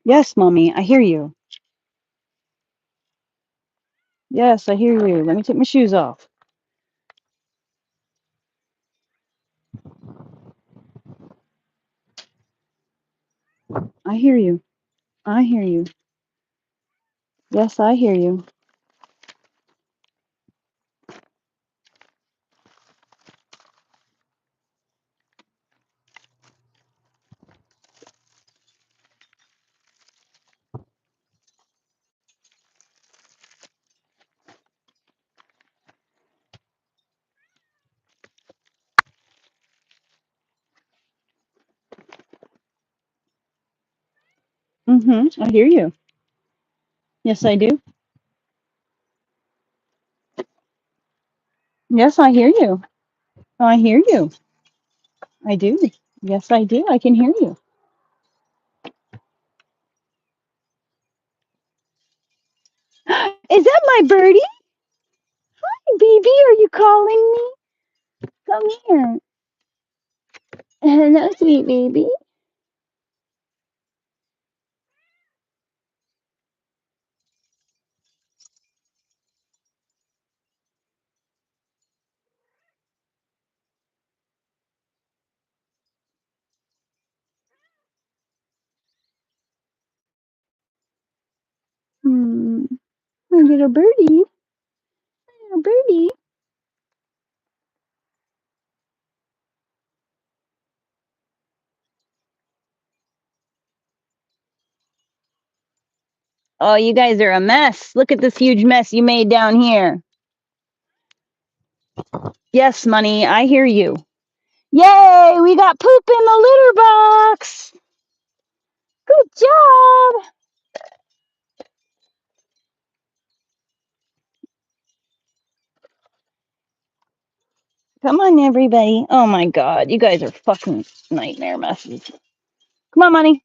Yes, Mommy, I hear you. Yes, I hear you. Let me take my shoes off. I hear you. I hear you. Yes, I hear you. Mm-hmm. I hear you. Yes, I do. Yes, I hear you. I hear you. I do. Yes, I do. I can hear you. Is that my birdie? Hi, baby. Are you calling me? Come here. Hello, sweet baby. Hmm. My little birdie. My little birdie. Oh, you guys are a mess. Look at this huge mess you made down here. Yes, Money, I hear you. Yay, we got poop in the litter box. Good job. Come on, everybody. Oh my God, you guys are fucking nightmare messes. Come on, Money.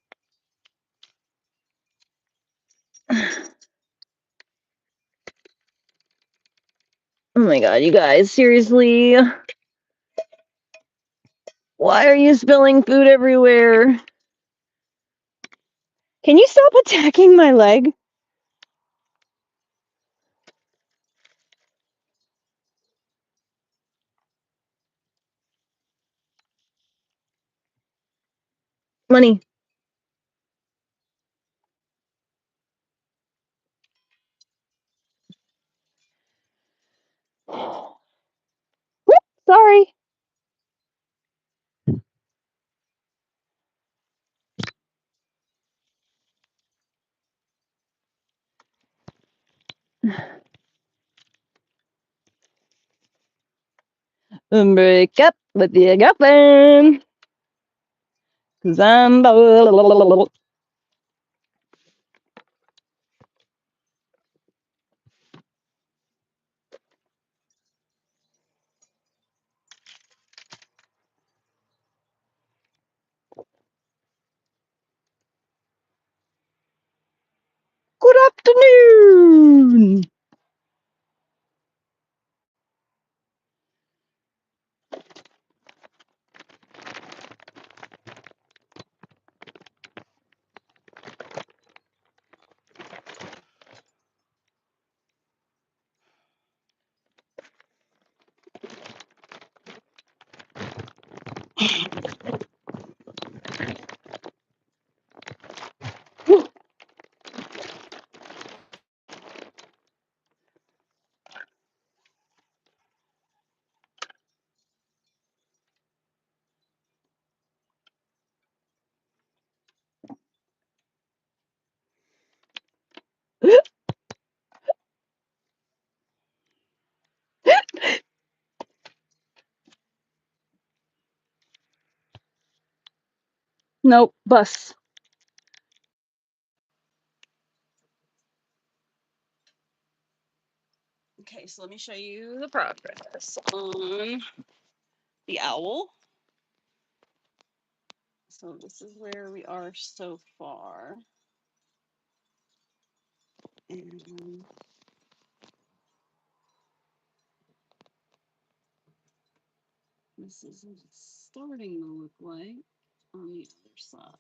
Oh my God, you guys, seriously? Why are you spilling food everywhere? Can you stop attacking my leg? Money. Whoop, sorry. Break up with your girlfriend. Cause I'm good afternoon. Nope, bus. Okay, so let me show you the progress on the owl. So this is where we are so far. And this is what it's starting to look like on the other side.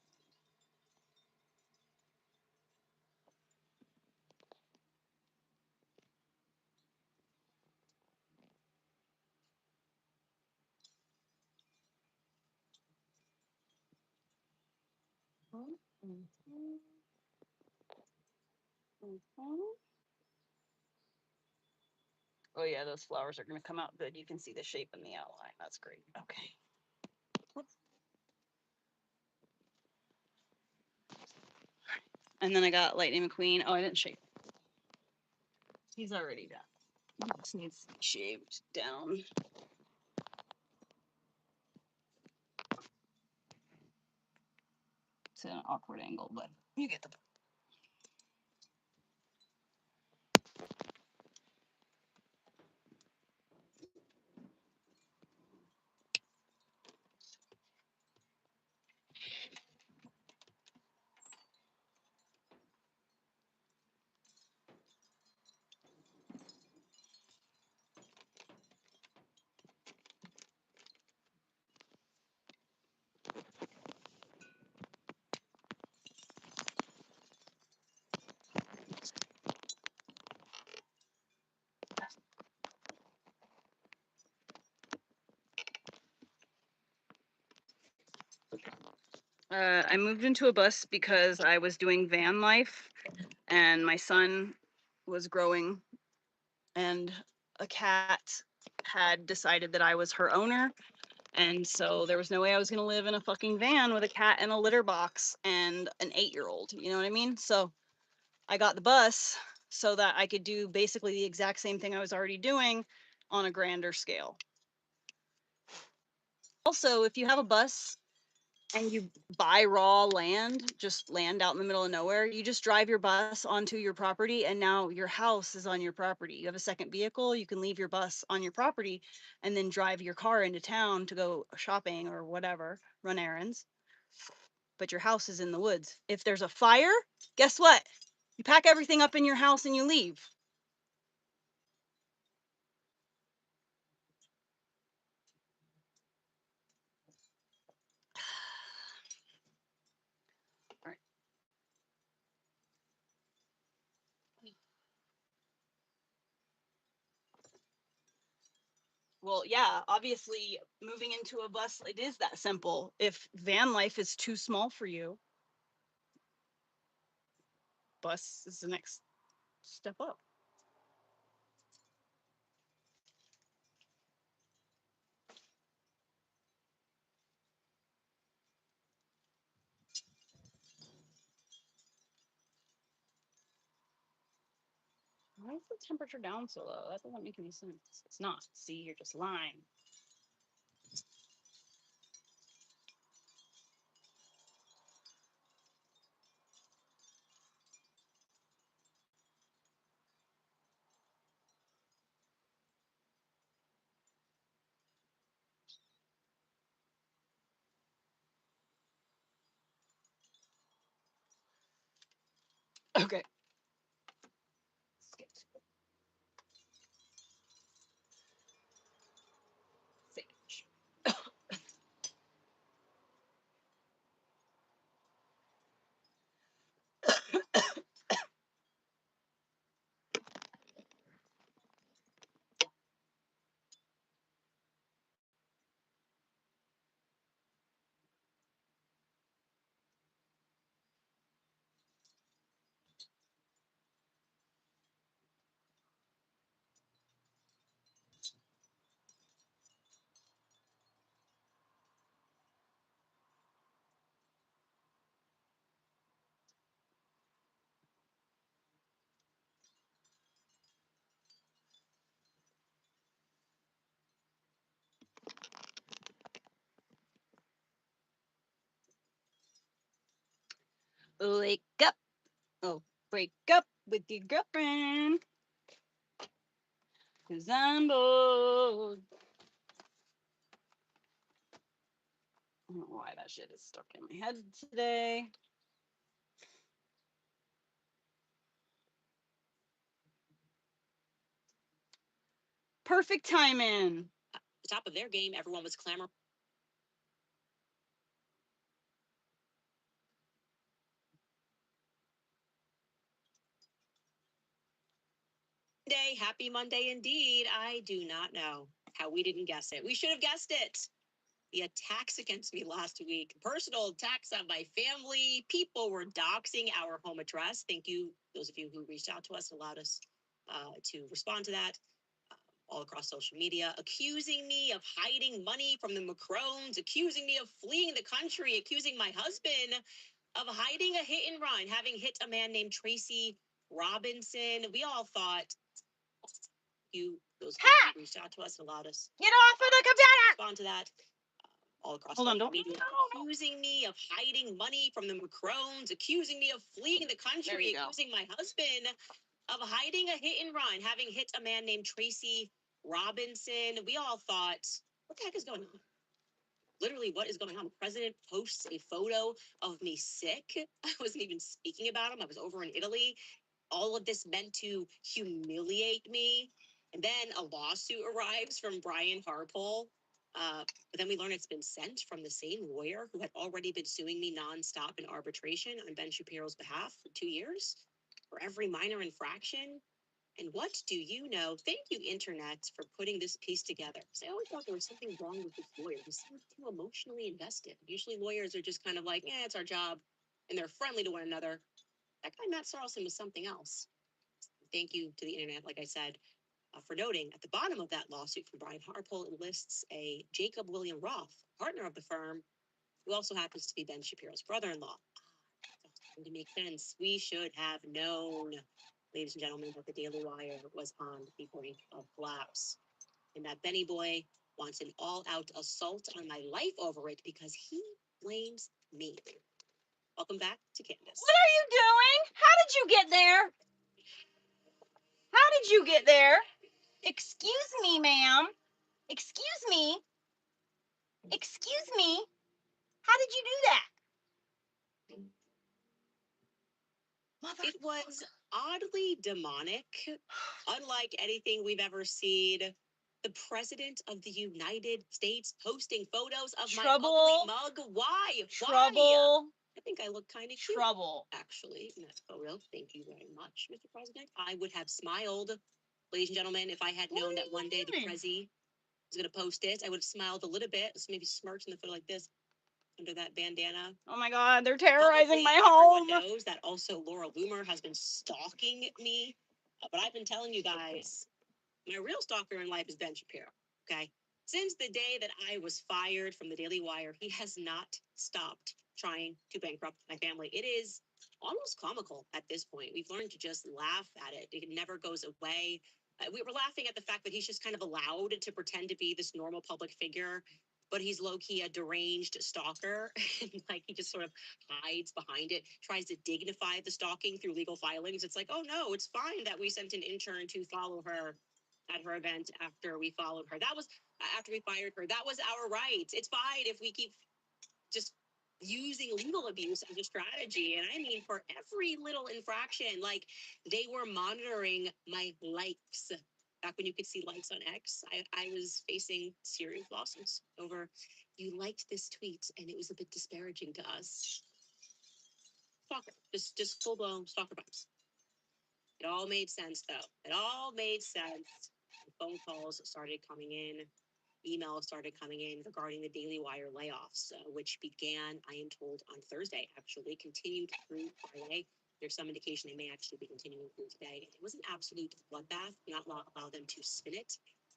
Oh yeah, those flowers are going to come out good. You can see the shape in the outline. That's great. Okay. And then I got Lightning McQueen. Oh, I didn't shave. He's already done. He just needs to be shaved down. It's an awkward angle, but you get the point. I moved into a bus because I was doing van life and my son was growing, and a cat had decided that I was her owner. And so there was no way I was going to live in a fucking van with a cat and a litter box and an 8-year-old. You know what I mean? So I got the bus so that I could do basically the exact same thing I was already doing on a grander scale. Also, if you have a bus and you buy raw land, just land out in the middle of nowhere, you just drive your bus onto your property and now your house is on your property. You have a second vehicle, you can leave your bus on your property and then drive your car into town to go shopping or whatever, run errands. But your house is in the woods. If there's a fire, guess what? You pack everything up in your house and you leave. All right. Well, yeah, obviously moving into a bus, it is that simple. If van life is too small for you, bus is the next step up. Why is the temperature down so low? That doesn't make any sense. It's not. See, you're just lying. Okay. Skip. Sage. Wake up. Oh, break up with your girlfriend. Cause I'm bored. I don't know why that shit is stuck in my head today. Perfect timing. At the top of their game, everyone was clamoring. Monday, happy Monday indeed. I do not know how we didn't guess it. We should have guessed it. the attacks against me last week, personal attacks on my family. People were doxing our home address. Thank you, those of you who reached out to us and allowed us to respond to that. All across social media, accusing me of hiding money from the Macrons, accusing me of fleeing the country, accusing my husband of hiding a hit and run, having hit a man named Tracy Robinson. We all thought those who reached out to us and allowed us Get off of the computer! Respond to that. All across Hold on, social don't media, accusing me of hiding money from the Macrons, accusing me of fleeing the country, accusing my husband of hiding a hit and run, having hit a man named Tracy Robinson. We all thought, what the heck is going on? Literally, what is going on? The president posts a photo of me sick. I wasn't even speaking about him. I was over in Italy. All of this meant to humiliate me. And then a lawsuit arrives from Brian Harpole. But then we learn it's been sent from the same lawyer who had already been suing me nonstop in arbitration on Ben Shapiro's behalf for 2 years for every minor infraction. And what do you know? Thank you, Internet, for putting this piece together. So I always thought there was something wrong with this lawyer. He seemed too emotionally invested. Usually lawyers are just kind of like, yeah, it's our job. And they're friendly to one another. That guy, Matt Sarlson, was something else. Thank you to the Internet, like I said, for noting at the bottom of that lawsuit from Brian Harpole enlists a Jacob William Roth, partner of the firm, who also happens to be Ben Shapiro's brother-in-law. To make sense, we should have known, ladies and gentlemen, that the Daily Wire was on the brink of collapse, and that Benny boy wants an all-out assault on my life over it because he blames me. Welcome back to Candace. What are you doing? How did you get there? How did you get there? Excuse me, ma'am. Excuse me. Excuse me. How did you do that? It was oddly demonic, unlike anything we've ever seen. The president of the United States posting photos of my ugly mug. Why? Trouble. I think I look kind of cute. Trouble. Actually, in that photo. Thank you very much, Mr. President. I would have smiled, ladies and gentlemen, if I had known that one day the Prezi was going to post this. I would have smiled a little bit, maybe smirched in the photo like this under that bandana. Oh my God, they're terrorizing my home. Everyone knows that also Laura Loomer has been stalking me, but I've been telling you guys, my real stalker in life is Ben Shapiro, okay? Since the day that I was fired from the Daily Wire, he has not stopped trying to bankrupt my family. It is almost comical at this point. We've learned to just laugh at it. It never goes away. We were laughing at the fact that he's just kind of allowed to pretend to be this normal public figure, but he's low-key a deranged stalker. And like he just sort of hides behind it, tries to dignify the stalking through legal filings. It's like, oh no, it's fine that we sent an intern to follow her at her event after we followed her. That was after we fired her. That was our right. It's fine if we keep just using legal abuse as a strategy. And I mean, for every little infraction, like they were monitoring my likes. Back when you could see likes on X, I was facing serious lawsuits over you liked this tweet and it was a bit disparaging to us. Stalker, just full blown stalker vibes. It all made sense though. It all made sense. Phone calls started coming in. Emails started coming in regarding the Daily Wire layoffs, which began, I am told, on Thursday, actually continued through Friday. There's some indication they may actually be continuing through today. It was an absolute bloodbath. Not allow them to spin it.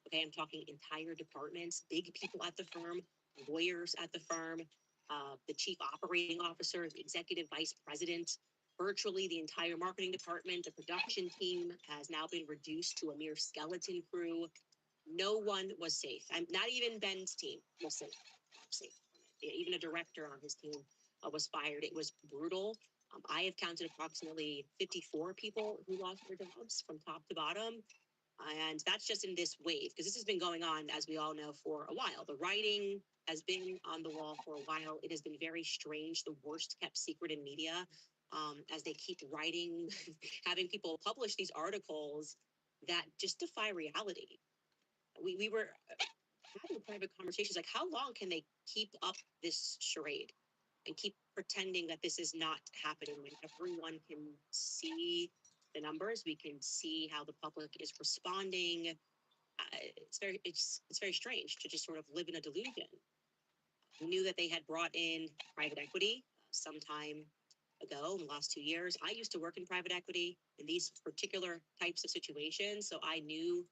Okay, I'm talking entire departments, big people at the firm, lawyers at the firm, the chief operating officer, the executive vice president, virtually the entire marketing department, the production team has now been reduced to a mere skeleton crew. No one was safe. Not even Ben's team was safe. Even a director on his team was fired. It was brutal. I have counted approximately 54 people who lost their jobs from top to bottom. And that's just in this wave, because this has been going on, as we all know, for a while. The writing has been on the wall for a while. It has been very strange, the worst kept secret in media, as they keep writing, having people publish these articles that just defy reality. We were having private conversations like, how long can they keep up this charade and keep pretending that this is not happening when everyone can see the numbers? We can see how the public is responding. It's very strange to just sort of live in a delusion. We knew that they had brought in private equity sometime ago in the last 2 years. I used to work in private equity in these particular types of situations, so I knew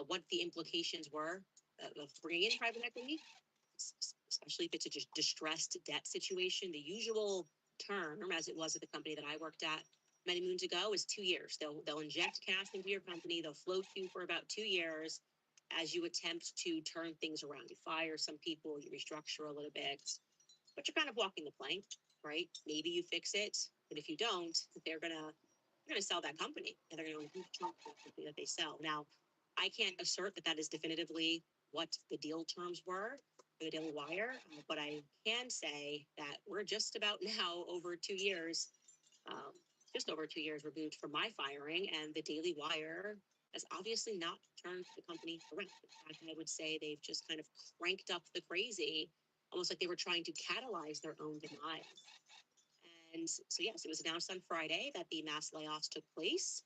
what the implications were of bringing in private equity, especially if it's a distressed debt situation. The usual term, as it was at the company that I worked at many moons ago, is 2 years. They'll inject cash into your company. They'll float you for about 2 years as you attempt to turn things around. You fire some people, you restructure a little bit, but you're kind of walking the plank, right? Maybe you fix it, but if you don't, they're gonna sell that company, and they're gonna chunk the company that they sell. Now, I can't assert that that is definitively what the deal terms were for the Daily Wire, but I can say that we're just about now over 2 years, um, just over 2 years removed from my firing, and the Daily Wire has obviously not turned the company around. In fact, I would say they've just kind of cranked up the crazy, almost like they were trying to catalyze their own demise. And so, yes, it was announced on Friday that the mass layoffs took place,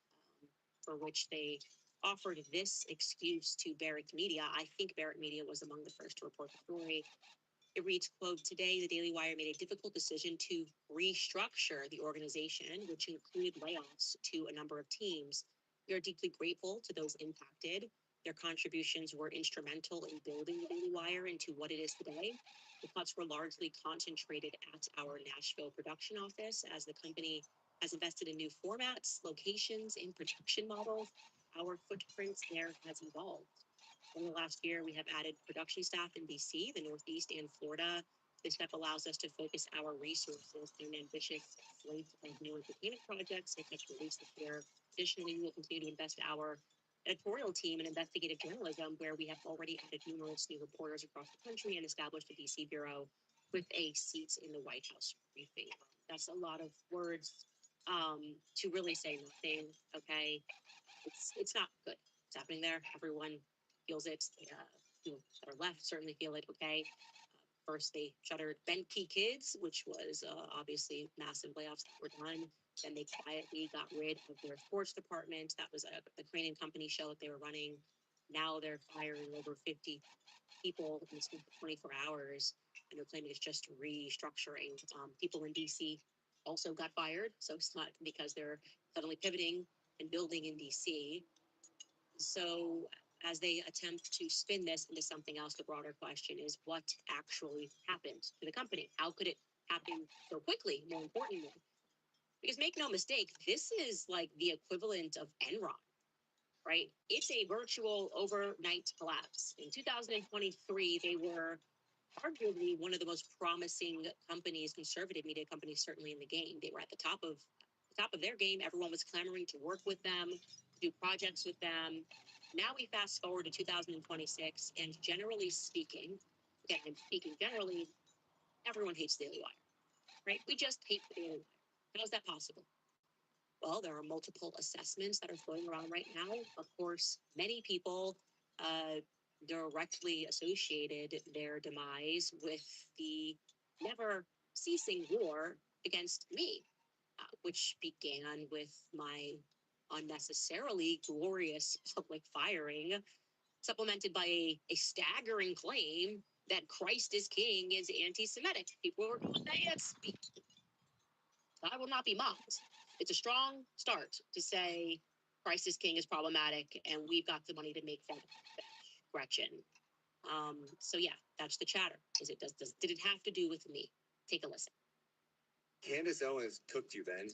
for which they offered this excuse to Barrick Media. I think Barrick Media was among the first to report the story. It reads, quote, "Today, the Daily Wire made a difficult decision to restructure the organization, which included layoffs to a number of teams. We are deeply grateful to those impacted. Their contributions were instrumental in building the Daily Wire into what it is today. The cuts were largely concentrated at our Nashville production office as the company has invested in new formats, locations, and production models. Our footprint there has evolved. In the last year, we have added production staff in BC, the Northeast, and Florida. This step allows us to focus our resources on an ambitious slate of new entertainment projects that gets released this year. Additionally, we will continue to invest our editorial team in investigative journalism, where we have already added numerous new reporters across the country and established a BC bureau with a seat in the White House briefing room." That's a lot of words to really say nothing. Okay, it's not good. It's happening there. Everyone feels it. People that are left certainly feel it. Okay. First, they shuttered Benke Kids, which was obviously massive layoffs that were done. Then they quietly got rid of their sports department. That was the Crane and Company show that they were running. Now they're firing over 50 people in the span of 24 hours, and they're claiming it's just restructuring. People in DC also got fired, so it's not because they're suddenly pivoting and building in DC. So as they attempt to spin this into something else, the broader question is what actually happened to the company? How could it happen so quickly, more importantly? Because make no mistake, this is like the equivalent of Enron, right? It's a virtual overnight collapse. In 2023, they were arguably one of the most promising companies, conservative media companies, certainly in the game. They were at the top of their game. Everyone was clamoring to work with them, do projects with them. Now we fast forward to 2026, and generally speaking, again, I'm speaking generally, everyone hates the Daily Wire, right? We just hate the Daily Wire. How is that possible? Well, there are multiple assessments that are floating around right now. Of course, many people directly associated their demise with the never ceasing war against me, which began with my unnecessarily glorious public firing, supplemented by a staggering claim that Christ is King is anti-Semitic. People were going to say it. I will not be mocked. It's a strong start to say Christ is King is problematic, and we've got the money to make that Gretchen. So yeah, that's the chatter. Did it have to do with me? Take a listen. Candace Owens cooked you then.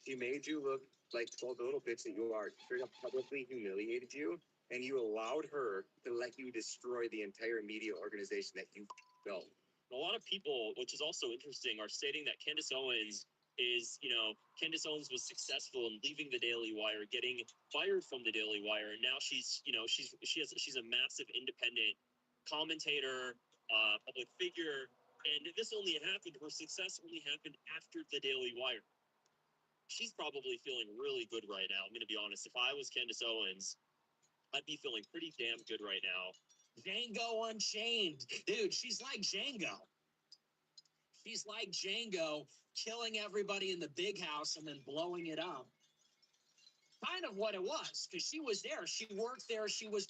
She made you look like all the little bitch that you are. She straight up publicly humiliated you, and you allowed her to let you destroy the entire media organization that you built. A lot of people, which is also interesting, are stating that Candace Owens Candace Owens was successful in leaving the Daily Wire, getting fired from the Daily Wire, and now she's a massive independent commentator, public figure, and this only happened. Her success only happened after the Daily Wire. She's probably feeling really good right now. I'm going to be honest. If I was Candace Owens, I'd be feeling pretty damn good right now. Django Unchained. Dude, she's like Django. She's like Django, killing everybody in the big house and then blowing it up. Kind of what it was, because she was there. She worked there. She was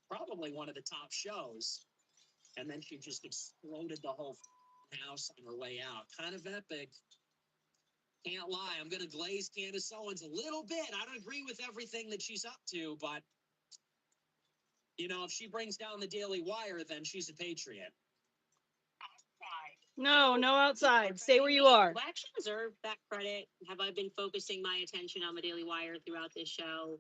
probably one of the top shows. and then she just exploded the whole house on her way out. Kind of epic. Can't lie. I'm going to glaze Candace Owens a little bit. I don't agree with everything that she's up to, but, you know, if she brings down the Daily Wire, then she's a patriot. No, no outside. Stay where you are. Do I actually deserve that credit? Have I been focusing my attention on the Daily Wire throughout this show?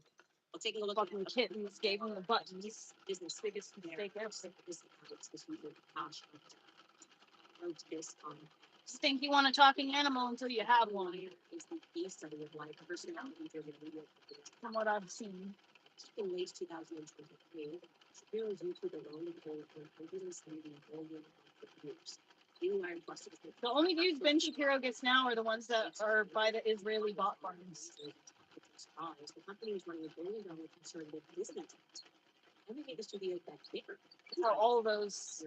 Well, taking a look Fucking at kittens gave him the buttons. business Biggest mistake ever. Think you want a talking animal until you have one. From what I've seen. In late 2023, Shapiro's YouTube alone recorded 170 million views. Daily Wire Plus is The only views Ben Shapiro gets now are the ones that are by the Israeli bot farms. the company was running $1 billion conservative business. Let me make this video back bigger. For all those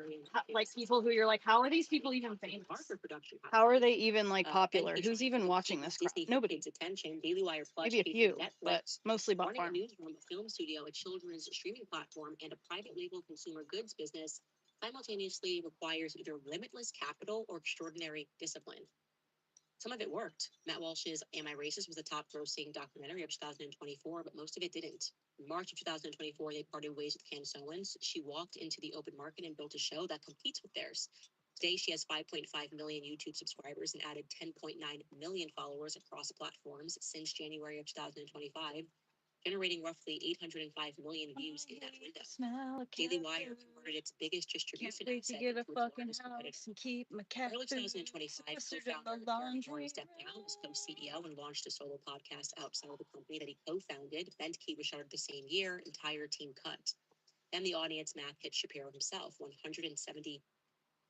like people who you're like, how are these people even famous? Parker production. How are they even like popular? Ben Who's even watching this crap? Disney Nobody. kids' attention. Daily Wire Plus, Maybe a paid for few, Netflix, but mostly bot running a farm. newsroom, a film studio, a children's streaming platform, and a private label consumer goods business simultaneously requires either limitless capital or extraordinary discipline. Some of it worked. Matt Walsh's Am I Racist was the top grossing documentary of 2024, but most of it didn't. In March of 2024, they parted ways with Candace Owens. She walked into the open market and built a show that competes with theirs. Today, she has 5.5 million YouTube subscribers and added 10.9 million followers across platforms since January of 2025, generating roughly 805 million views in that window. Daily Wire converted its biggest distribution Can't wait to asset get a into its fucking largest competitor. house and keep my cat Early food 2025, closer to co-founder the Barry laundry Horn stepped down as co-CEO and launched a solo podcast outside of the company that he co-founded. Bentke was shuttered the same year, entire team cut. Then the audience math hit Shapiro himself, 170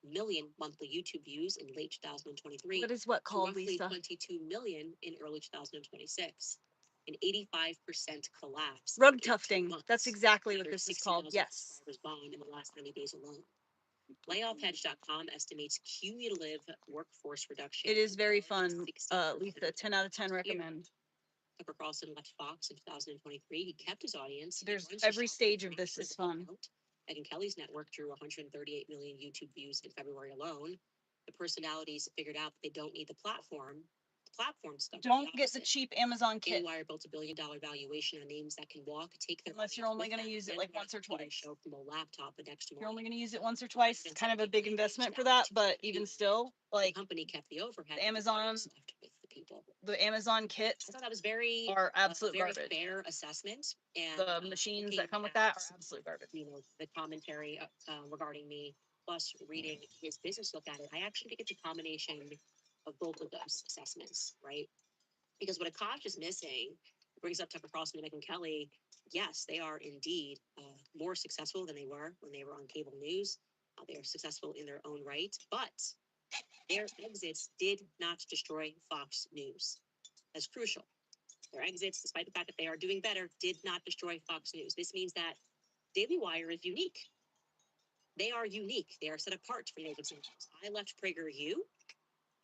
million monthly YouTube views in late 2023. What is what to called, roughly Lisa? 22 million in early 2026. An 85% collapse. Rug in 2 tufting. months. That's exactly what Their this is called. 60,000 Yes. subscribers gone in the last 90 days alone. Layoffhedge.com estimates cumulative workforce reduction. It is very of fun. 60% Lisa, 10 out of 10 this year. recommend. Tucker Carlson left Fox in 2023. He kept his audience. He There's runs the every show stage for a of this fraction is the fun. amount. Megyn Kelly's network drew 138 million YouTube views in February alone. The personalities figured out that they don't need the platform. The platform stuff. Don't get the cheap Amazon Daily kit Wire built $1 billion valuation on names that can walk, take their unless you're audience only with going to them, use it and like run once or a TV twice. show from a laptop the next If you're only morning. going to use it once or twice, it's kind of a big investment for that. But even still, The like company kept the overhead. the Amazon, left with the people. the Amazon kits I thought that was very are absolute very garbage. fair assessment. And The machines that come with that are absolute garbage. you know, the commentary regarding me, plus reading his business look at it, I actually think it's a combination of both of those assessments, right? Because what Akash is missing brings up Tucker Carlson and Megyn Kelly. Yes, they are indeed more successful than they were when they were on cable news. They are successful in their own right, but their exits did not destroy Fox News. That's crucial. Their exits, despite the fact that they are doing better, did not destroy Fox News. This means that Daily Wire is unique. They are unique. They are set apart from those examples. I left PragerU.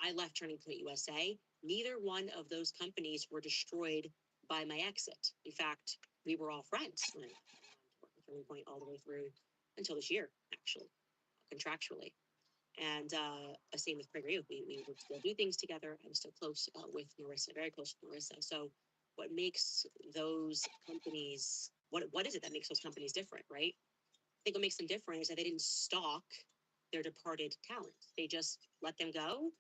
I left Turning Point USA. Neither one of those companies were destroyed by my exit. In fact, we were all friends when I worked with Turning Point all the way through until this year, actually, contractually. And same with PragerU. We would still do things together. I'm still close with Marissa, very close with Marissa. So what makes those companies, what is it that makes those companies different, right? I think what makes them different is that they didn't stalk their departed talent. They just let them go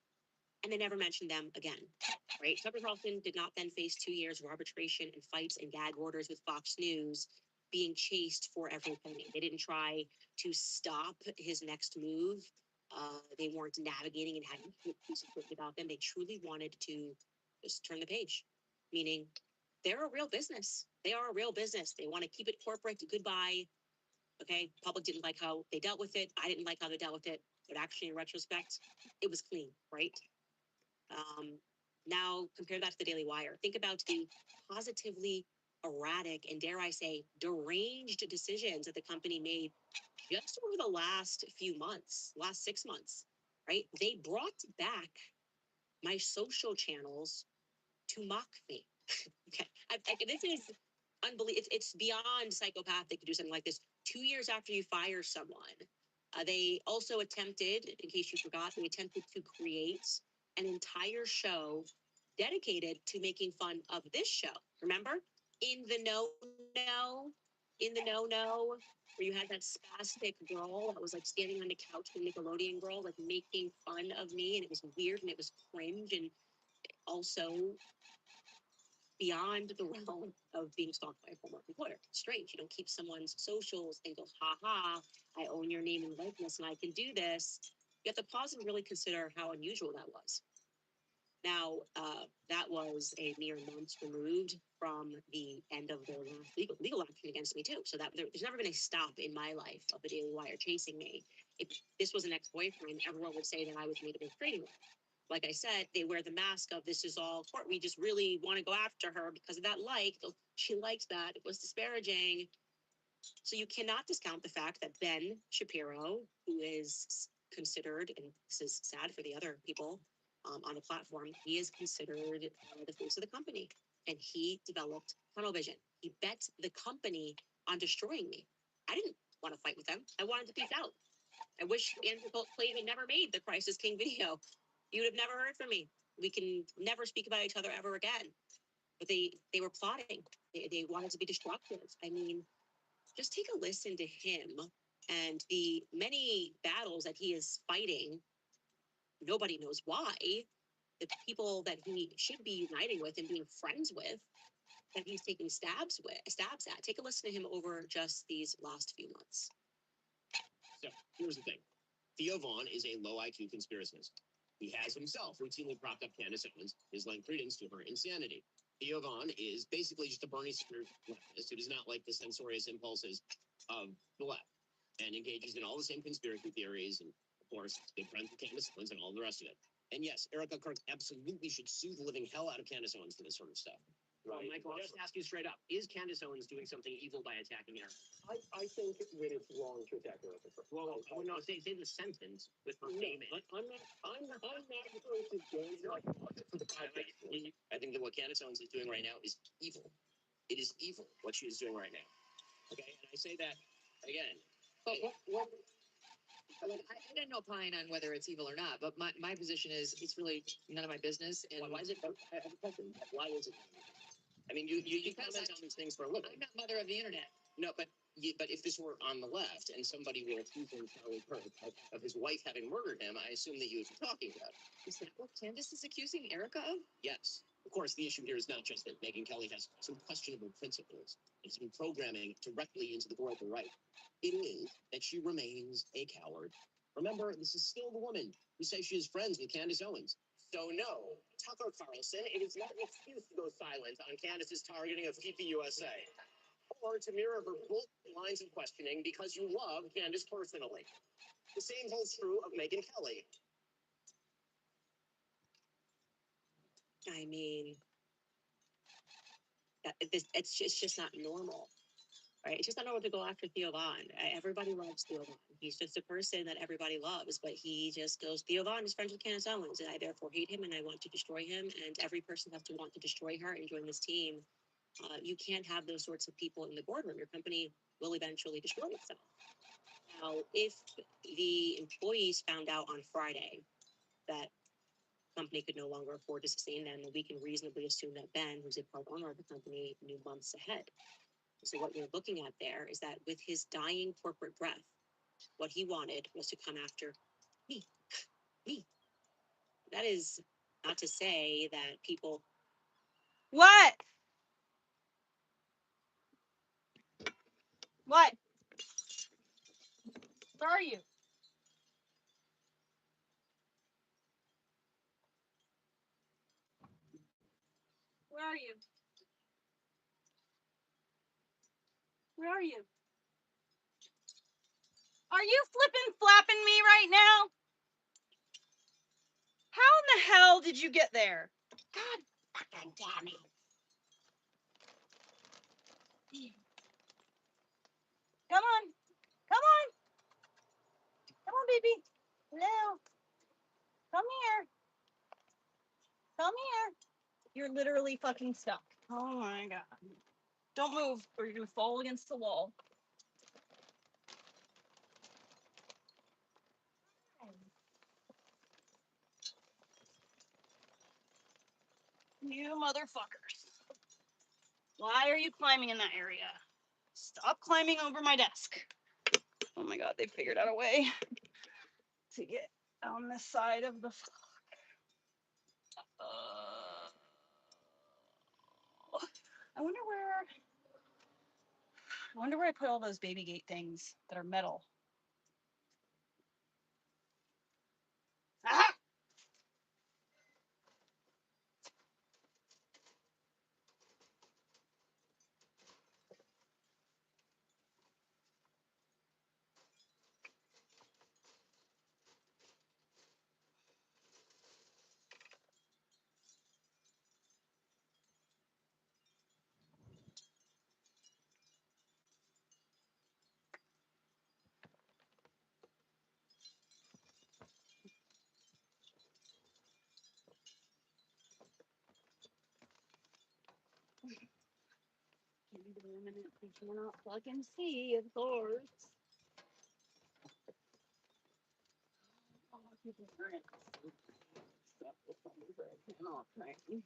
and they never mentioned them again, right? Tucker Carlson did not then face 2 years of arbitration and fights and gag orders with Fox News, being chased for every penny. They didn't try to stop his next move. They weren't navigating and hadn't pieces written about them. They truly wanted to just turn the page, meaning they're a real business. They are a real business. They want to keep it corporate. Goodbye. Okay. Public didn't like how they dealt with it. I didn't like how they dealt with it. But actually, in retrospect, it was clean, right? Now compare that to the Daily Wire. Think about the positively erratic and, dare I say, deranged decisions that the company made just over the last few months, last 6 months, right? They brought back my social channels to mock me. Okay, this is unbelievable. It's beyond psychopathic to do something like this. 2 years after you fire someone, They also attempted, in case you forgot, they attempted to create an entire show dedicated to making fun of this show. Remember? In the no, in the no, where you had that spastic girl that was like standing on the couch, the Nickelodeon girl, like making fun of me, and it was weird and it was cringe and also beyond the realm of being stalked by a former employer. Strange. You don't keep someone's socials and go, ha ha, I own your name and likeness and I can do this. You have to pause and really consider how unusual that was. Now, that was a mere months removed from the end of their last legal action against me too. So that there's never been a stop in my life of the Daily Wire chasing me. If this was an ex-boyfriend, everyone would say that I was made of a trading. Like I said, they wear the mask of this is all court. We just really want to go after her because of that like. She liked that. It was disparaging. So you cannot discount the fact that Ben Shapiro, who is considered, and this is sad for the other people on the platform, he is considered the face of the company. And he developed tunnel vision. He bet the company on destroying me. I didn't want to fight with them. I wanted to peace out. I wish Andrew Clayton never made the Crisis King video. You would have never heard from me. We can never speak about each other ever again. But they were plotting. They wanted to be destructive. I mean, just take a listen to him and the many battles that he is fighting. Nobody knows why. The people that he should be uniting with and being friends with, that he's taking stabs at. Take a listen to him over just these last few months. So here's the thing. Theo Vaughn is a low IQ conspiracist. He has himself routinely propped up Candace Owens, his lend credence to her insanity. Theo Vaughn is basically just a Bernie Sanders leftist who does not like the censorious impulses of the left and engages in all the same conspiracy theories and, of course, good friends with Candace Owens and all the rest of it. And yes, Erica Kirk absolutely should sue the living hell out of Candace Owens for this sort of stuff. Right. Michael, I'll just ask you straight up. Is Candace Owens doing something evil by attacking Erica? I think that it's wrong to attack Erica Kirk. Well, no, say the sentence with her name in it. I'm not going to gain like for the podcast. I think that what Candace Owens is doing right now is evil. It is evil what she is doing right now. Okay, and I say that again. But what I didn't opine on whether it's evil or not, but my position is it's really none of my business. And Why is it? I have a question. Why is it? I mean, you Because comment on these things for a living. I'm not mother of the internet. No, but if this were on the left and somebody were accusing Charlie Kirk of his wife having murdered him, I assume that you would be talking about. Is that what Candace is accusing Erica of? Yes. Of course, the issue here is not just that Megyn Kelly has some questionable principles. It's been programming directly into the core of the right. It is that she remains a coward. Remember, this is still the woman who says she is friends with Candace Owens. So no, Tucker Carlson, it is not an excuse to go silent on Candace's targeting of FIFA USA. Or to mirror her bullshit lines of questioning because you love Candace personally. The same holds true of Megyn Kelly. I mean, it's just not normal. Right? It's just not normal to go after Theo Vaughn. Everybody loves Theo Vaughn. He's just a person that everybody loves, but he just goes, Theo Vaughn is friends with Candace Owens, and I therefore hate him, and I want to destroy him, and every person has to want to destroy her and join this team. You can't have those sorts of people in the boardroom. Your company will eventually destroy itself. Now, if the employees found out on Friday that company could no longer afford to sustain them, we can reasonably assume that Ben, who's a part owner of the company, knew months ahead. So what you're looking at there is that with his dying corporate breath, what he wanted was to come after me. Me. That is not to say that people. What? What? Where are you? Where are you? Where are you? Are you flipping flapping me right now? How in the hell did you get there? God fucking damn it. Come on. Come on. Come on, baby. Hello. Come here. Come here. You're literally fucking stuck. Oh my god. Don't move or you're gonna fall against the wall. You motherfuckers. Why are you climbing in that area? Stop climbing over my desk. Oh my god, they figured out a way to get on this side of the. I wonder where. I wonder where I put all those baby gate things that are metal. Ah! Give me a minute. We cannot fucking see, of course. Oh, people are in. Stuff with something, but I cannot find.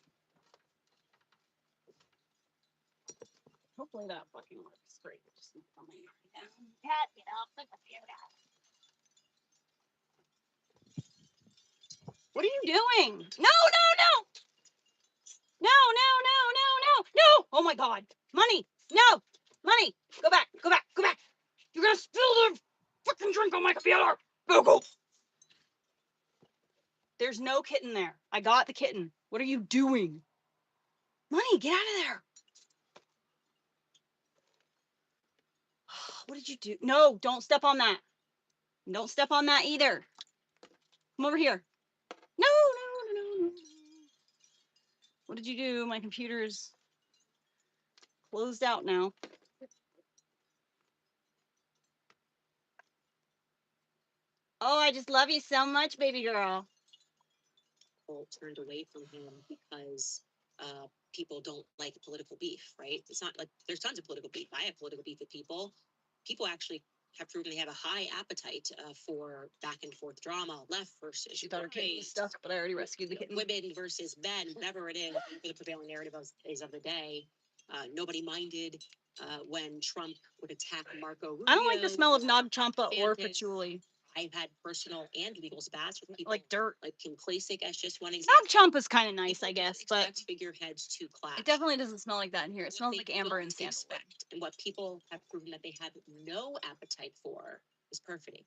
Hopefully that fucking works. Great. Just on my cat, get off the computer. What are you doing? No, no, no! No, no, no, no, no, no! Oh my god. Money! No! Money! Go back, go back, go back! You're gonna spill the fucking drink on my computer! Go, go! There's no kitten there. I got the kitten. What are you doing? Money, get out of there. What did you do? No, don't step on that. Don't step on that either. Come over here. No, no, no, no, no. What did you do? My computer's closed out now. Oh, I just love you so much, baby girl. Turned away from him because people don't like political beef, right? It's not like there's tons of political beef. I have political beef with people. People actually have proven they have a high appetite for back and forth drama, left versus She thought her kitten was right, stuck, but I already rescued the kitten. women versus men, whatever it is, for the prevailing narrative is of the day. Nobody minded when Trump would attack Marco Rubio. I don't like the smell of Nog Champa or Fantastic. patchouli. I've had personal and legal spats with people Like dirt. like Kim Klacik as just one example. Nog Champa's kind of nice, People I guess, don't but expect figureheads to clash. it definitely doesn't smell like that in here. It What smells they like amber and don't sandalwood. expect, and what people have proven that they have no appetite for, is perfidy.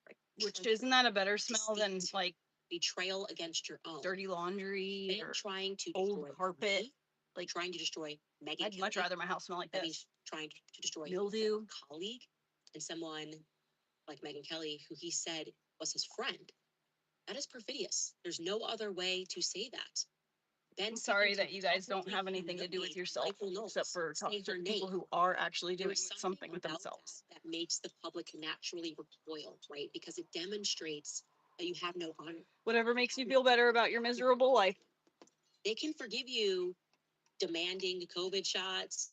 Right? Which isn't that a better smell than Deceit, like betrayal against your own, dirty laundry and or trying to old destroy carpet? me, Like, trying to destroy Megan. I'd much Kelly. rather my house smell like That this. means trying to destroy Mildew. a colleague and someone like Megan Kelly, who he said was his friend. That is perfidious. There's no other way to say that. I'm sorry that you guys don't have anything to do with yourself except for talking to people who are actually doing something with themselves. That makes the public naturally recoil, right? Because it demonstrates that you have no honor. Whatever makes you feel better about your miserable life. They can forgive you demanding COVID shots,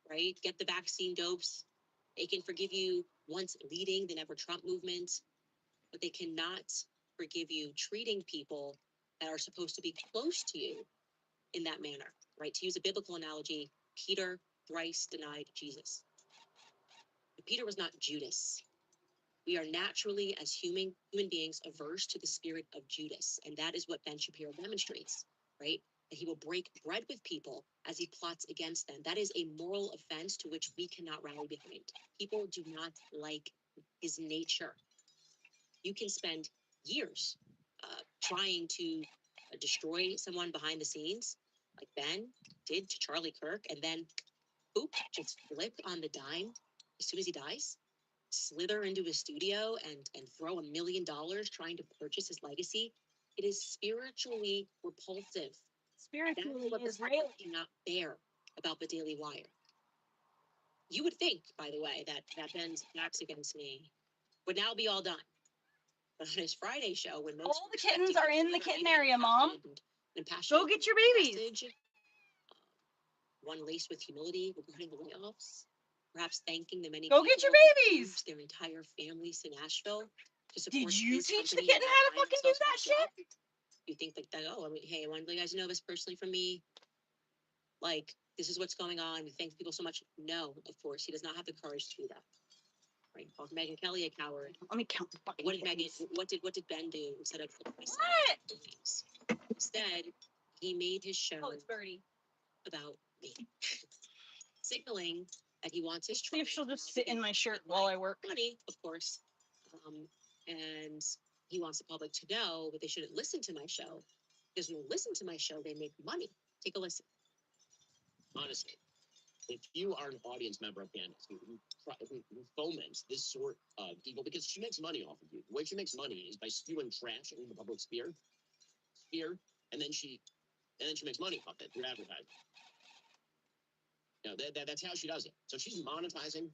right? Get the vaccine dopes. They can forgive you once leading the Never Trump movement, but they cannot forgive you treating people that are supposed to be close to you in that manner, right? To use a biblical analogy, Peter thrice denied Jesus. But Peter was not Judas. We are naturally, as human beings, averse to the spirit of Judas. And that is what Ben Shapiro demonstrates, right? That he will break bread with people as he plots against them. That is a moral offense to which we cannot rally behind. People do not like his nature. You can spend years trying to destroy someone behind the scenes, like Ben did to Charlie Kirk, and then boop, just flip on the dime as soon as he dies, slither into his studio and throw $1 million trying to purchase his legacy. It is spiritually repulsive. Spiritually That's what the Israeli. public cannot bear about the Daily Wire. You would think, by the way, that Ben's attacks against me would now be all done. But on his Friday show, when most All were the kittens expecting are to in the deliver kitten a area, Mom. impassioned Go get your babies. message, one laced with humility regarding the layoffs, perhaps thanking the many Go people get your who babies. moved their entire families to Nashville to support Did you his teach the company kitten and how to find fucking do themselves that a job. shit? You think that, oh, I mean, hey, I want you guys to know this personally from me. Like, this is what's going on. We thank people so much. No, of course, he does not have the courage to do that. Right? Called Megan Kelly a coward. Let me count the fucking What did Megan? kittens. What did Ben do instead of What? Instead, he made his show Oh, it's Birdie. about me, signaling that he wants his See if tribe she'll to just now sit in begin my to shirt make while I work. money, of course. And he wants the public to know that they shouldn't listen to my show because when they listen to my show, they make money. Take a listen. Honestly, if you are an audience member of Candace who foments this sort of evil, because she makes money off of you. The way she makes money is by spewing trash in the public sphere, and then she makes money off it through advertising. You know, that's how she does it. So she's monetizing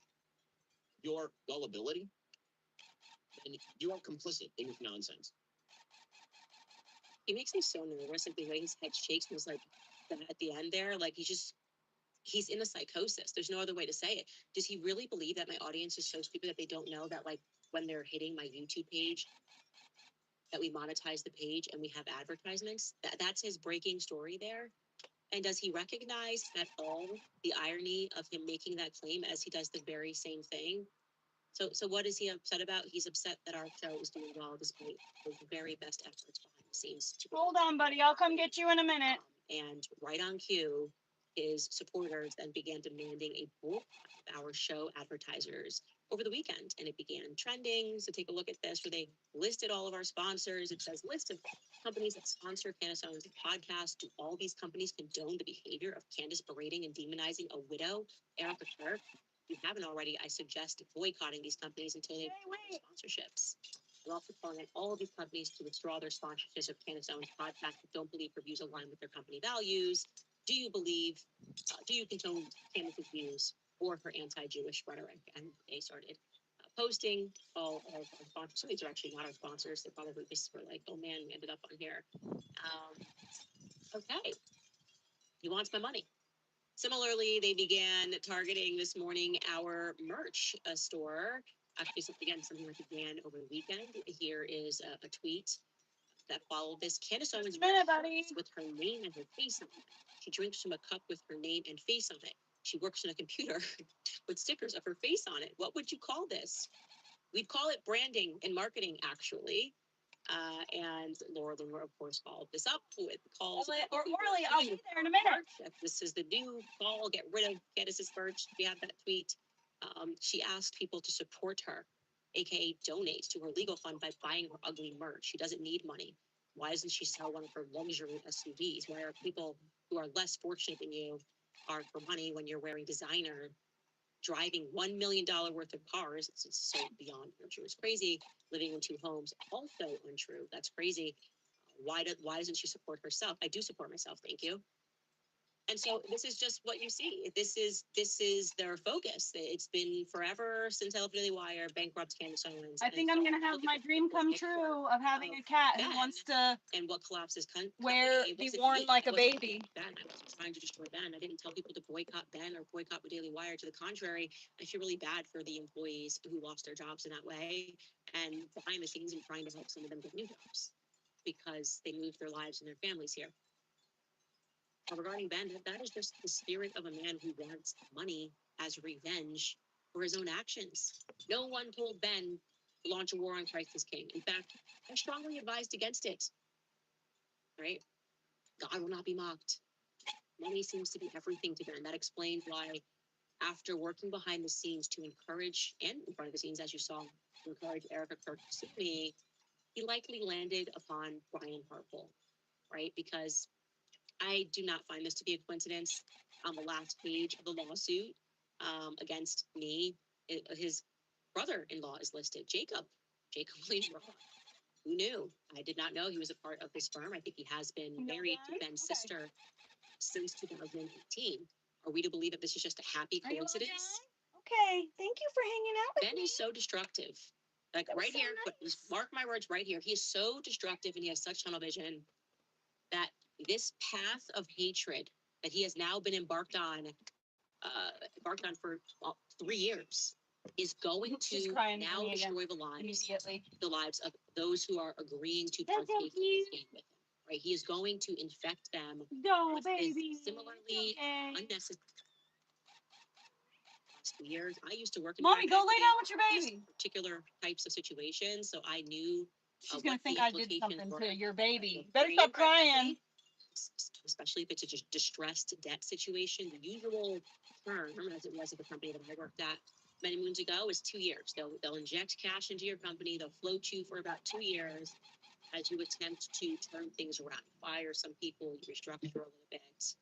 your gullibility, and you are complicit in this nonsense. He makes me so nervous. Like the way his head shakes was like that at the end there. Like he's in a psychosis. There's no other way to say it. Does he really believe that my audience is so stupid that they don't know that like when they're hitting my YouTube page, that we monetize the page and we have advertisements? That's his breaking story there. And does he recognize at all the irony of him making that claim as he does the very same thing? So what is he upset about? He's upset that our show is doing well despite the very best efforts behind the scenes. Hold on, buddy. I'll come get you in a minute. And right on cue, his supporters then began demanding a boycott of our show advertisers over the weekend, and it began trending. So take a look at this, where they listed all of our sponsors. It says list of companies that sponsor Candace Owens' podcast. Do all these companies condone the behavior of Candace berating and demonizing a widow, Erica Kirk? If you haven't already, I suggest boycotting these companies until they Wait. sponsorships. We're also calling on all of these companies to withdraw their sponsorships of Candace Owens' podcast that don't believe her views align with their company values. Do you condone Candace's views or her anti-Jewish rhetoric? And they started posting all of our sponsors. Some of these are actually not our sponsors. They probably just were like, oh man, we ended up on here. Okay. He wants my money. Similarly, they began targeting this morning our merch store. Actually, something that began over the weekend. Here is a tweet that followed this. Candace Owens with her name and her face on it. She drinks from a cup with her name and face on it. She works on a computer with stickers of her face on it. What would you call this? We'd call it branding and marketing, actually. And Laura Loomer, of course, followed this up with calls. Orly, I'll be there in a minute. This is the new call. Get rid of Candace's merch. We have that tweet. She asked people to support her, aka donate to her legal fund by buying her ugly merch. She doesn't need money. Why doesn't she sell one of her luxury SUVs? Why are people who are less fortunate than you are for money when you're wearing designer, driving $1 million worth of cars? It's so beyond untrue. It's crazy. Living in 2 homes, also untrue. That's crazy. Why doesn't she support herself? I do support myself. Thank you. And so this is just what you see. This is their focus. It's been forever since Daily Wire bankrupt Candace Owens. I think I'm gonna have my dream come true of having a cat who wants to and what collapses be worn like a baby. Ben, I wasn't trying to destroy Ben. I didn't tell people to boycott Ben or boycott the Daily Wire. To the contrary, I feel really bad for the employees who lost their jobs in that way. And behind the scenes, I'm trying to help some of them get new jobs because they moved their lives and their families here. Regarding Ben, that is just the spirit of a man who wants money as revenge for his own actions. No one told Ben to launch a war on Christ is King. In fact, I strongly advised against it. Right? God will not be mocked. Money seems to be everything to Ben. That explains why, after working behind the scenes to encourage, and in front of the scenes, as you saw, to encourage Erica Kirk to sue me, he likely landed upon Brian Harpole, right? Because I do not find this to be a coincidence. On the last page of the lawsuit against me, his brother-in-law is listed, Jacob William Roth. Who knew? I did not know he was a part of this firm. I think he has been married to Ben's sister since 2018. Are we to believe that this is just a happy coincidence? Okay, thank you for hanging out with Ben me. is so destructive. Like That was right so here, nice. mark my words right here. He is so destructive and he has such tunnel vision that this path of hatred that he has now been embarked on for 3 years is going She's to crying now for me again, destroy immediately. the lives of those who are agreeing to That's partake in cute. this game with him. right? He is going to infect them No, with this baby. similarly Okay. unnecessary. Last 2 years, I used to work in Mommy, go lay private down with your these baby. particular types of situations, so I knew She's gonna what think the I did implications something were to your of baby. Better creating stop private crying. equity, especially if it's a distressed debt situation. The usual term, as it was at the company that I worked at many moons ago, is 2 years. They'll inject cash into your company. They'll float you for about 2 years as you attempt to turn things around, fire some people, you restructure a little bit,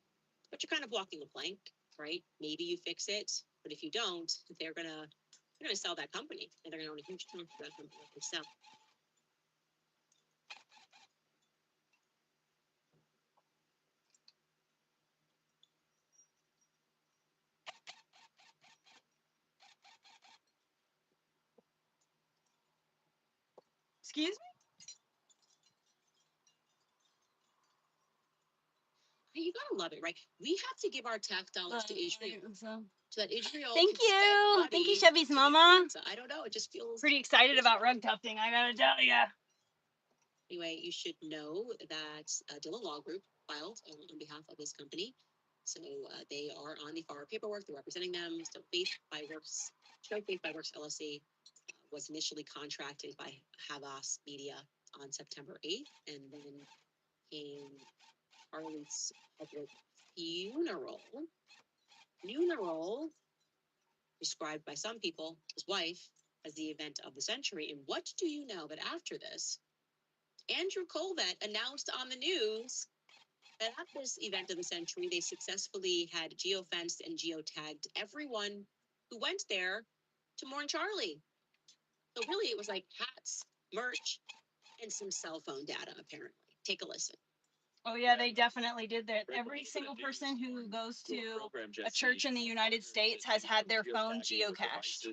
but you're kind of walking the plank, right? Maybe you fix it, but if you don't, they're gonna sell that company, and they're gonna own a huge chunk of that company that they sell. Excuse me? You gotta love it, right? We have to give our tax dollars to Israel so that Israel. Thank can send you. Thank you, money Chevy's to mama. Ukraine. So I don't know. It just feels Pretty excited about rug tufting, I gotta tell ya. Anyway, you should know that Dillon Law Group filed on behalf of this company. So they are on the FAR paperwork. They're representing them. So Faith by Works LLC was initially contracted by Havas Media on September 8th, and then came Harley's public funeral, described by some people, his wife, as the event of the century. And what do you know that after this, Andrew Colvett announced on the news that at this event of the century, they successfully had geofenced and geotagged everyone who went there to mourn Charlie. So really, it was like hats, merch, and some cell phone data, apparently. Take a listen. Oh yeah, they definitely did that. Every single person who goes to a church in the United States has had their phone geocached.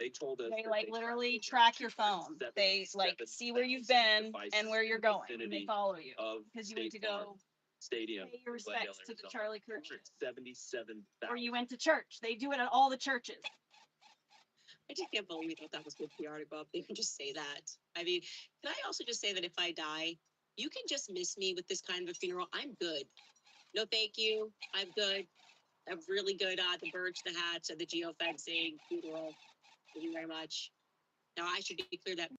They told us They like literally track your phone. They like see where you've been and where you're going, and they follow you because you went to go Stadium. pay your respects to the Charlie Kirk, 77. or you went to church. They do it at all the churches. I just can't believe we thought that was good PR to go up there and just say that. I mean, can I also just say that if I die, you can just miss me with this kind of a funeral. I'm good. No, thank you. I'm good. I'm really good at the birds, the hats, and the geofencing funeral. Thank you very much. Now, I should be clear that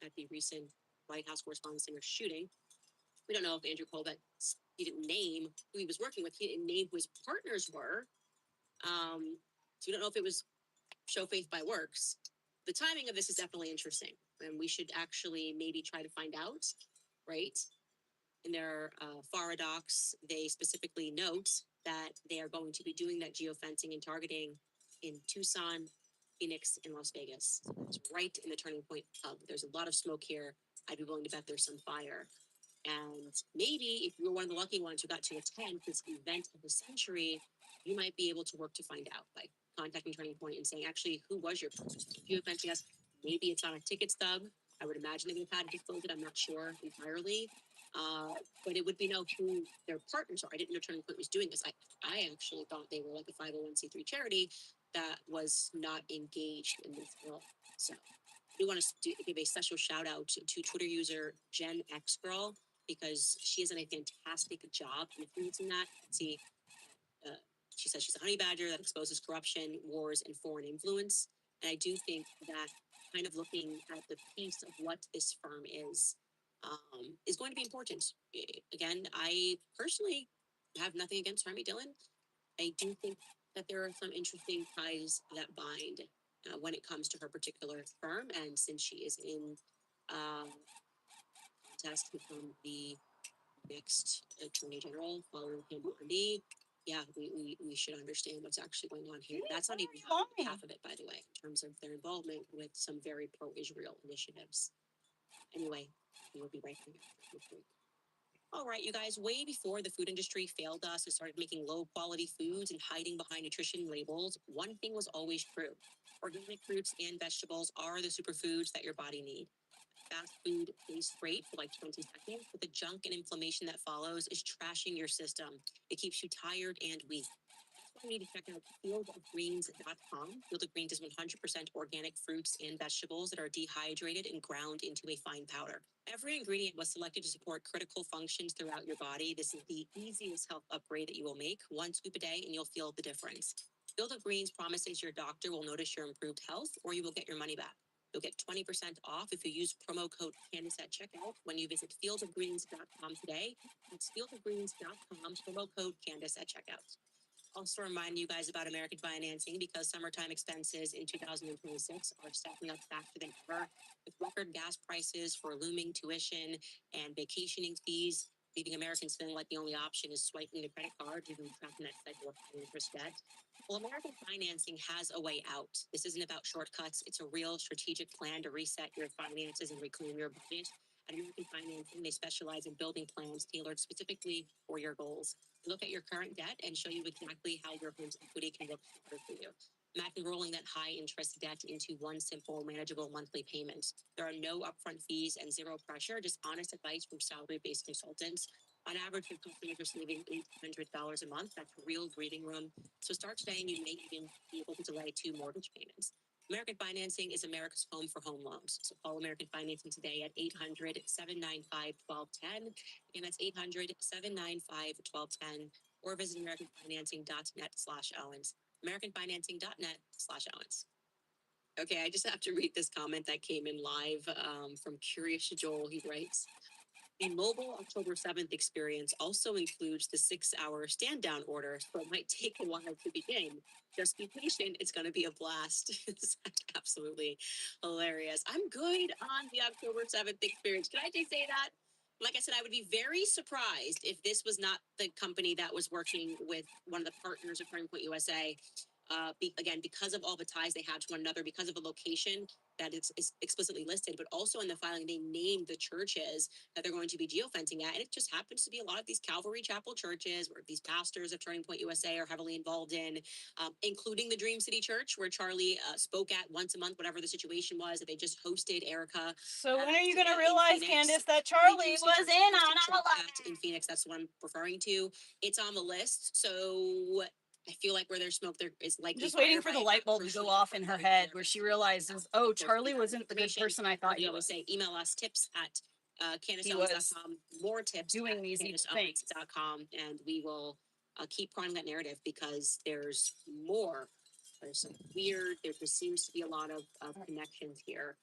at the recent White House correspondent singer shooting, we don't know if Andrew Colvett, he didn't name who he was working with. He didn't name who his partners were. So we don't know if it was Show Faith by Works. The timing of this is definitely interesting, and we should actually maybe try to find out, right? In their FARA docs, they specifically note that they are going to be doing that geofencing and targeting in Tucson, Phoenix, and Las Vegas. So it's right in the turning point hub. There's a lot of smoke here. I'd be willing to bet there's some fire. And maybe if you're one of the lucky ones who got to attend this event of the century, you might be able to work to find out by contacting Turning Point and saying, actually, who was your person? If you eventually ask, maybe it's on a ticket stub. I would imagine they would have had to disclose it. I'm not sure entirely. But it would be know who their partners are. I didn't know Turning Point was doing this. I actually thought they were like a 501c3 charity that was not engaged in this bill. So we want to give a special shout out to Twitter user Gen X Girl, because she has done a fantastic job influencing that. See, uh, she says she's a honey badger that exposes corruption, wars, and foreign influence. And I do think that kind of looking at the piece of what this firm is going to be important. Again, I personally have nothing against Harmy Dillon. I do think that there are some interesting ties that bind when it comes to her particular firm. And since she is in contest to become the next attorney general following Pam Bondi, yeah, we should understand what's actually going on here. That's not even half of it, by the way, in terms of their involvement with some very pro-Israel initiatives. Anyway, we will be right back. All right, you guys, way before the food industry failed us and started making low quality foods and hiding behind nutrition labels, one thing was always true. Organic fruits and vegetables are the superfoods that your body needs. Fast food tastes great for like 20 seconds, but the junk and inflammation that follows is trashing your system. It keeps you tired and weak. you need to check out fieldofgreens.com. Field of Greens is 100% organic fruits and vegetables that are dehydrated and ground into a fine powder. Every ingredient was selected to support critical functions throughout your body. This is the easiest health upgrade that you will make. One scoop a day and you'll feel the difference. Field of Greens promises your doctor will notice your improved health or you will get your money back. You'll get 20% off if you use promo code Candace at checkout when you visit fieldofgreens.com today. That's fieldofgreens.com, promo code Candace at checkout. Also remind you guys about American financing because summertime expenses in 2026 are stepping up faster than ever with record gas prices for looming tuition and vacationing fees, leaving Americans feeling like the only option is swiping the credit card due to trapped in that cycle of high interest debt. Well, American financing has a way out. This isn't about shortcuts. It's a real strategic plan to reset your finances and reclaim your budget. At American Financing, they specialize in building plans tailored specifically for your goals. Look at your current debt and show you exactly how your home's equity can work harder for you. Imagine rolling that high interest debt into one simple, manageable monthly payment. There are no upfront fees and zero pressure, just honest advice from salary based consultants. On average, your customers are saving $800 a month. That's real breathing room. So start today and you may even be able to delay 2 mortgage payments. American Financing is America's home for home loans. So call American Financing today at 800-795-1210. And that's 800-795-1210. Or visit AmericanFinancing.net/Owens. AmericanFinancing.net/Owens. Okay, I just have to read this comment that came in live from Curious Joel. He writes, the mobile October 7th experience also includes the 6-hour stand down order, so it might take a while to begin. Just be patient, it's going to be a blast. It's absolutely hilarious. I'm good on the October 7th experience. Can I just say that? Like I said, I would be very surprised if this was not the company that was working with one of the partners of Turning Point USA. Again, because of all the ties they have to one another, because of a location that is explicitly listed, but also in the filing, they named the churches that they're going to be geofencing at. And it just happens to be a lot of these Calvary Chapel churches where these pastors of Turning Point USA are heavily involved in, including the Dream City Church, where Charlie spoke at once a month, whatever the situation was, that they just hosted Erica. So when are you going to realize, Candace, that Charlie was in on all of it? In Phoenix, that's what I'm referring to. It's on the list. So I feel like where there's smoke, there is likely Just waiting fire, for the right? light bulb to go off in her head where she realizes, oh, Charlie wasn't the good person I thought We he always was. say email us tips at He was CandaceOwens.com, more tips doing at these evil things. CandaceOwens.com, and we will keep prying that narrative because there's more. There's some weird, there just seems to be a lot of connections here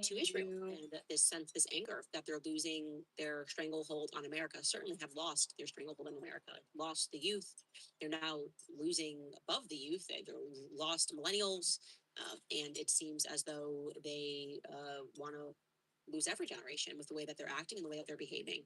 to Israel and this sense, this anger that they're losing their stranglehold on America, certainly have lost their stranglehold on America, lost the youth. They're now losing above the youth. They're lost millennials. And it seems as though they want to lose every generation with the way that they're acting and the way that they're behaving.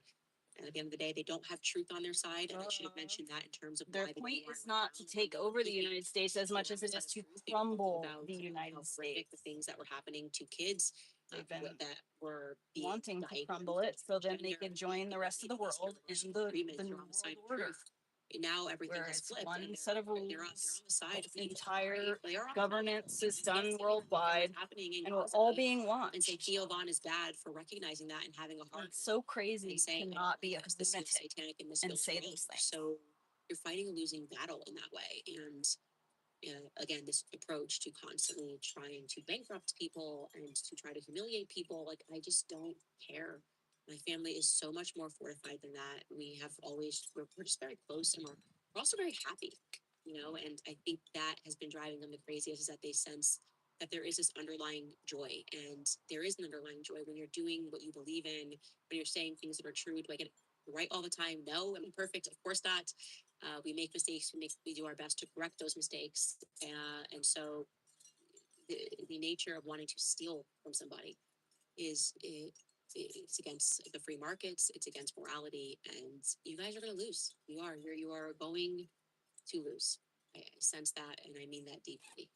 And at the end of the day, they don't have truth on their side. And I should have mentioned that in terms of Their why point is not to take over the United States as much as it is to crumble the United States. The things that were happening to kids They've been that were being wanting to crumble it so then they could join the rest of the world in the new world order. Now everything Where has it's flipped. one set of rules. They're on the side. The entire governance is done worldwide, and we're all being watched. And say Theo Vaughn is bad for recognizing that and having a heart. It's so crazy to not be a this lunatic satanic and this and feels say wrong. those things. So you're fighting a losing battle in that way. And again, this approach to constantly trying to bankrupt people and to try to humiliate people, like I just don't care. My family is so much more fortified than that. We have always, we're just very close and we're also very happy, and I think that has been driving them the craziest is that they sense that there is this underlying joy, and there is an underlying joy when you're doing what you believe in, when you're saying things that are true. Do I get it right all the time? No, I'm perfect. Of course not. We make mistakes. We do our best to correct those mistakes, and so the nature of wanting to steal from somebody it's against the free markets. It's against morality, and you guys are going to lose. You are going to lose. I sense that, and I mean that deeply,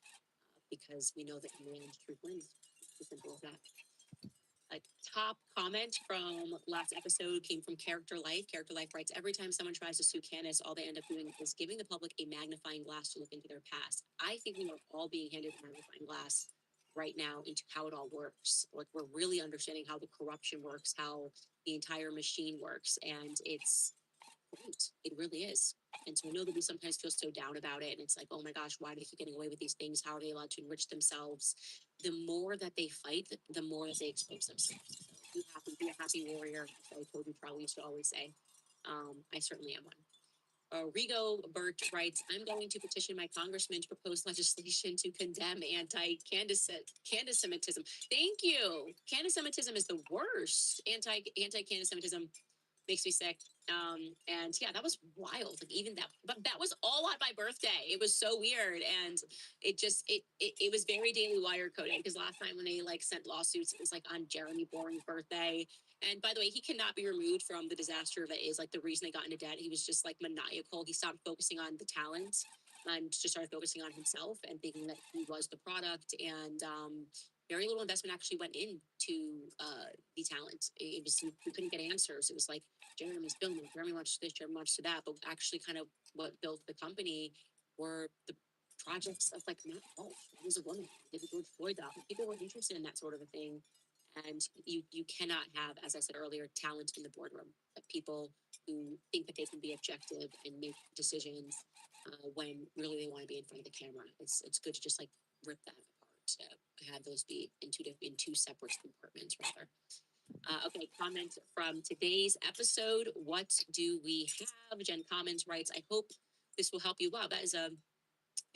because we know that in the end, truth wins. It's as simple as that. A top comment from last episode came from Character Life. Character Life writes, every time someone tries to sue Candace, all they end up doing is giving the public a magnifying glass to look into their past. I think we are all being handed a magnifying glass right now into how it all works. Like we're really understanding how the corruption works, how the entire machine works, and it's great. It really is. And so I know that we sometimes feel so down about it. And it's like, oh my gosh, why do they keep getting away with these things? How are they allowed to enrich themselves? The more that they fight, the more that they expose themselves. So be a happy warrior. As I told you, probably used to always say. I certainly am one. Rigo Burt writes, I'm going to petition my congressman to propose legislation to condemn anti-Candace-Semitism. Thank you. Candace-Semitism is the worst. Anti-Candace-Semitism makes me sick. And yeah, that was wild. Like even that, but that was all on my birthday. It was so weird. And it was very Daily Wire coded, because last time when they like sent lawsuits, it was like on Jeremy Boring's birthday. And by the way, he cannot be removed from the disaster that is like the reason they got into debt. He was just like maniacal. He stopped focusing on the talent and just started focusing on himself and thinking that he was the product. And very little investment actually went into the talent. It was, we couldn't get answers. It was like, Jeremy's building, Jeremy wants this, Jeremy wants to that. But actually kind of what built the company were the projects of like Matt Walsh. He was a woman. He did the George Floyd doc. People were interested in that sort of a thing. And you cannot have, as I said earlier, talent in the boardroom. Like people who think that they can be objective and make decisions when really they want to be in front of the camera. It's good to just like rip that apart. Have those be in two separate compartments rather. Okay, comment from today's episode. What do we have? Jen Commons writes, I hope this will help you. Wow, that is a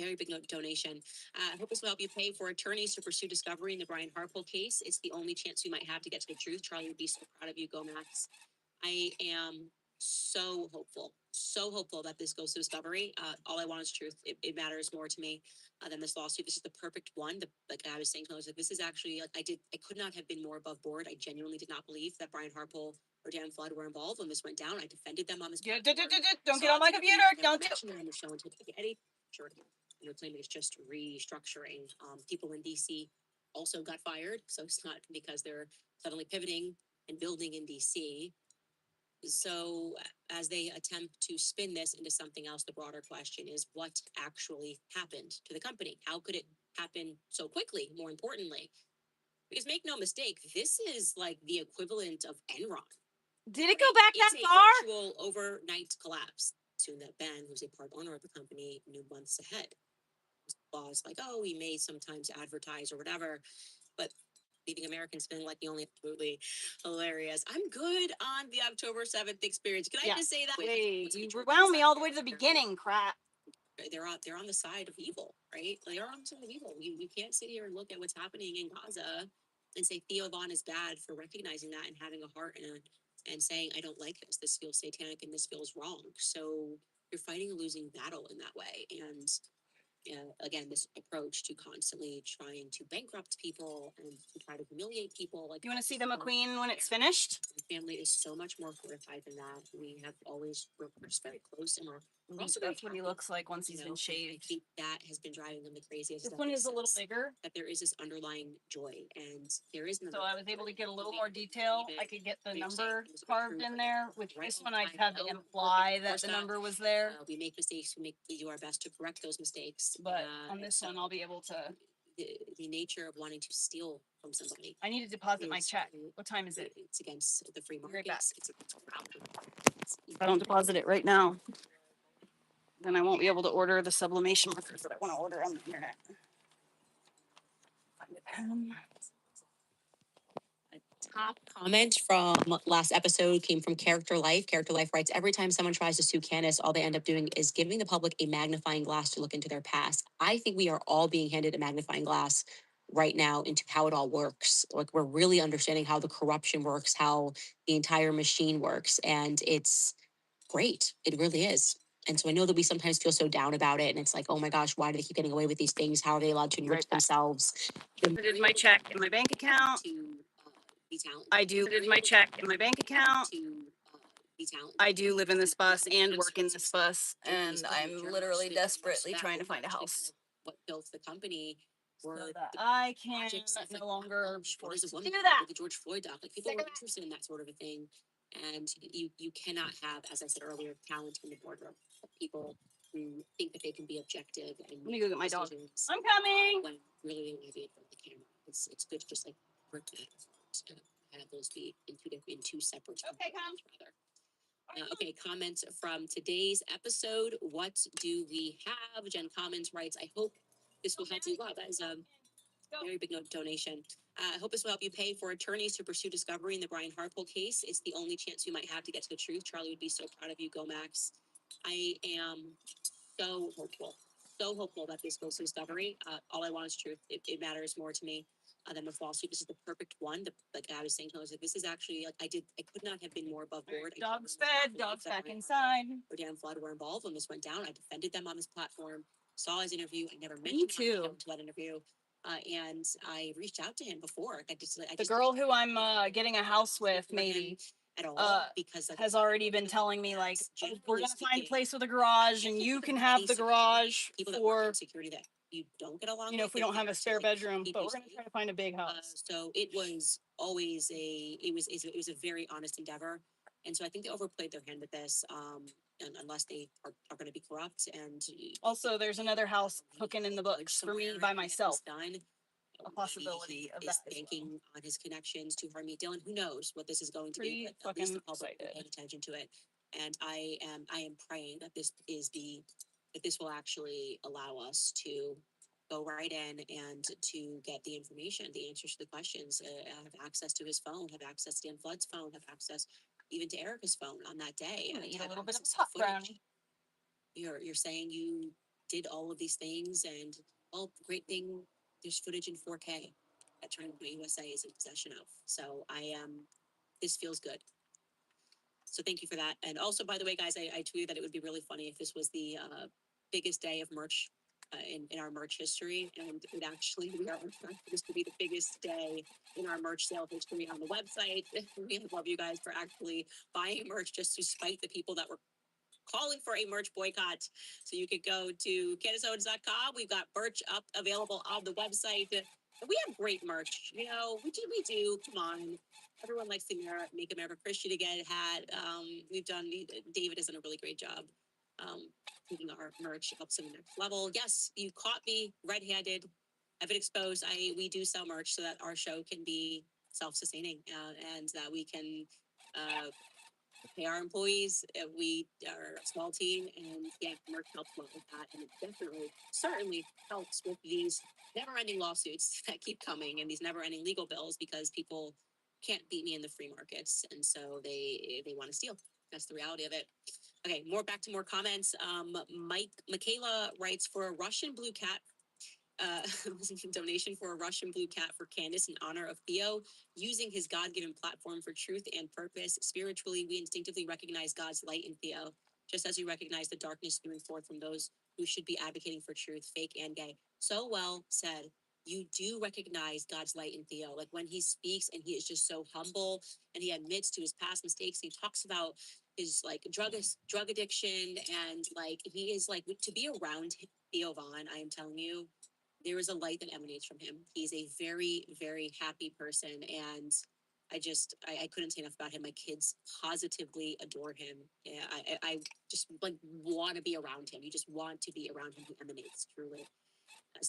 very big donation. I hope this will help you pay for attorneys to pursue discovery in the Brian Harpole case. It's the only chance we might have to get to the truth. Charlie would be so proud of you. Go, Max. I am so hopeful that this goes to discovery. All I want is truth. It matters more to me than this lawsuit. This is the perfect one. Like I was saying, I was like, this is actually, like, I could not have been more above board. I genuinely did not believe that Brian Harpole or Dan Flood were involved when this went down. I defended them on this. Don't get on my computer. Don't do. On the show until Eddie. Sure. And they're claiming it's just restructuring. People in DC also got fired, so it's not because they're suddenly pivoting and building in DC. So as they attempt to spin this into something else, the broader question is what actually happened to the company? How could it happen so quickly, more importantly? Because make no mistake, this is like the equivalent of Enron. Did it go back that far? It's an actual overnight collapse. Soon that Ben, who's a part owner of the company, knew months ahead. Laws like, oh, we may sometimes advertise or whatever, but leaving Americans feeling like the only absolutely hilarious. I'm good on the October 7th experience. Can I just say that? Wait, you rewound me all the way to the beginning, crap. They're on the side of evil, right? They're on the side of evil. You can't sit here and look at what's happening in Gaza and say Theo Vaughn is bad for recognizing that and having a heart and saying, I don't like this. This feels satanic and this feels wrong. So you're fighting a losing battle in that way. And again, this approach to constantly trying to bankrupt people and to try to humiliate people. Like, You want to see the McQueen when it's finished? my family is so much more fortified than that. We have always we're just very close, and we're also That's what he looks like once he's been I shaved. think that has been driving them the craziest. This one is a little bigger. That there is this underlying joy, and there is. So I was able to get a little more detail. I could get the number carved in there. With this one, I had to imply that the number was there. We make mistakes. We do our best to correct those mistakes. But on this one, I'll be able to. The nature of wanting to steal from somebody. I need to deposit my check. What time is it? It's against the free market. Right back. If I don't deposit it right now, then I won't be able to order the sublimation markers that I want to order on the internet. Find a pen. Top comment from last episode came from Character Life. Character Life writes, every time someone tries to sue Candace, all they end up doing is giving the public a magnifying glass to look into their past. I think we are all being handed a magnifying glass right now into how it all works. Like we're really understanding how the corruption works, how the entire machine works. And it's great. It really is. And so I know that we sometimes feel so down about it. And it's like, oh my gosh, why do they keep getting away with these things? How are they allowed to enrich themselves? Deposited my check in my bank account. I do deposited my check in my bank account. I do live in this bus and work in this bus, and I'm literally desperately trying to find a house. What built the company? So that I can no longer force to do that. The George Floyd doc, like people are interested in that sort of a thing, and you cannot have, as I said earlier, talent in the boardroom. People who think that they can be objective and let me go get my dog. decisions I'm coming. when really they want to be in front of the camera. It's good to just like rip that apart, have those be in two separate Okay, come. rather. Okay, comments from today's episode. What do we have? Jen Commons writes, I hope this will help you. Wow, that is a very big donation. I hope this will help you pay for attorneys to pursue discovery in the Brian Harpole case. It's the only chance you might have to get to the truth. Charlie would be so proud of you. Go, Max. I am so hopeful that this goes to discovery. All I want is truth. It matters more to me than the lawsuit. This is the perfect one. Like I was saying, I was like, this is actually like I could not have been more above board. Dogs fed, dogs back inside. Or Dan Flood were involved when this went down. I defended them on this platform. Saw his interview. I never Me mentioned too. to that interview. And I reached out to him before. The girl who I'm getting a house with, maybe, at all because has already been telling me like, oh, we're gonna find a place with a garage, and you can have the garage for security that you don't get along. You know, if we don't have a spare bedroom, but we're gonna try to find a big house. So it was always it was a very honest endeavor, and so I think they overplayed their hand with this. Unless they are going to be corrupt, and Also, there's another house cooking in the books for me by myself. Done. A possibility of is that as banking well. on his connections to Harmeet Dillon. Who knows what this is going to Pretty be? But at least the fucking public will excited. pay attention to it, and I am praying that this will actually allow us to go right in and to get the information, the answers to the questions, have access to his phone, have access to Dan Flood's phone, have access even to Erica's phone on that day. I'm gonna eat a have little bit of access to pop footage. brownie. You're saying you did all of these things, and well, great thing, there's footage in 4K that Turning Point USA is in possession of. So this feels good. So thank you for that. And also, by the way, guys, I tweeted that it would be really funny if this was the biggest day of merch in our merch history, and it actually we are on track for this to be the biggest day in our merch sale history on the website. We love you guys for actually buying merch just to spite the people that were calling for a merch boycott. So you could go to candaceowens.com. We've got merch up available on the website. We have great merch. You know, we do. Come on. Everyone likes to make America Christian again hat. David has done a really great job taking our merch up to the next level. Yes, you caught me red-handed. I've been exposed. We do sell merch so that our show can be self-sustaining and that we can pay our employees. We are a small team, and merch helps a lot with that. And it certainly helps with these never-ending lawsuits that keep coming and these never-ending legal bills because people can't beat me in the free markets, and so they want to steal. That's the reality of it. Okay, back to more comments. Michaela writes, for a Russian blue cat. Donation for a Russian blue cat for Candace in honor of Theo, using his God-given platform for truth and purpose. Spiritually, we instinctively recognize God's light in Theo, just as we recognize the darkness spewing forth from those who should be advocating for truth, fake and gay. So well said. You do recognize God's light in Theo. Like when he speaks and he is just so humble and he admits to his past mistakes. He talks about his like drug addiction, and like he is like, to be around Theo Vaughn, I am telling you, there is a light that emanates from him. He's a very, very happy person. And I couldn't say enough about him. My kids positively adore him. Yeah, I just like want to be around him. You just want to be around him. He emanates truly.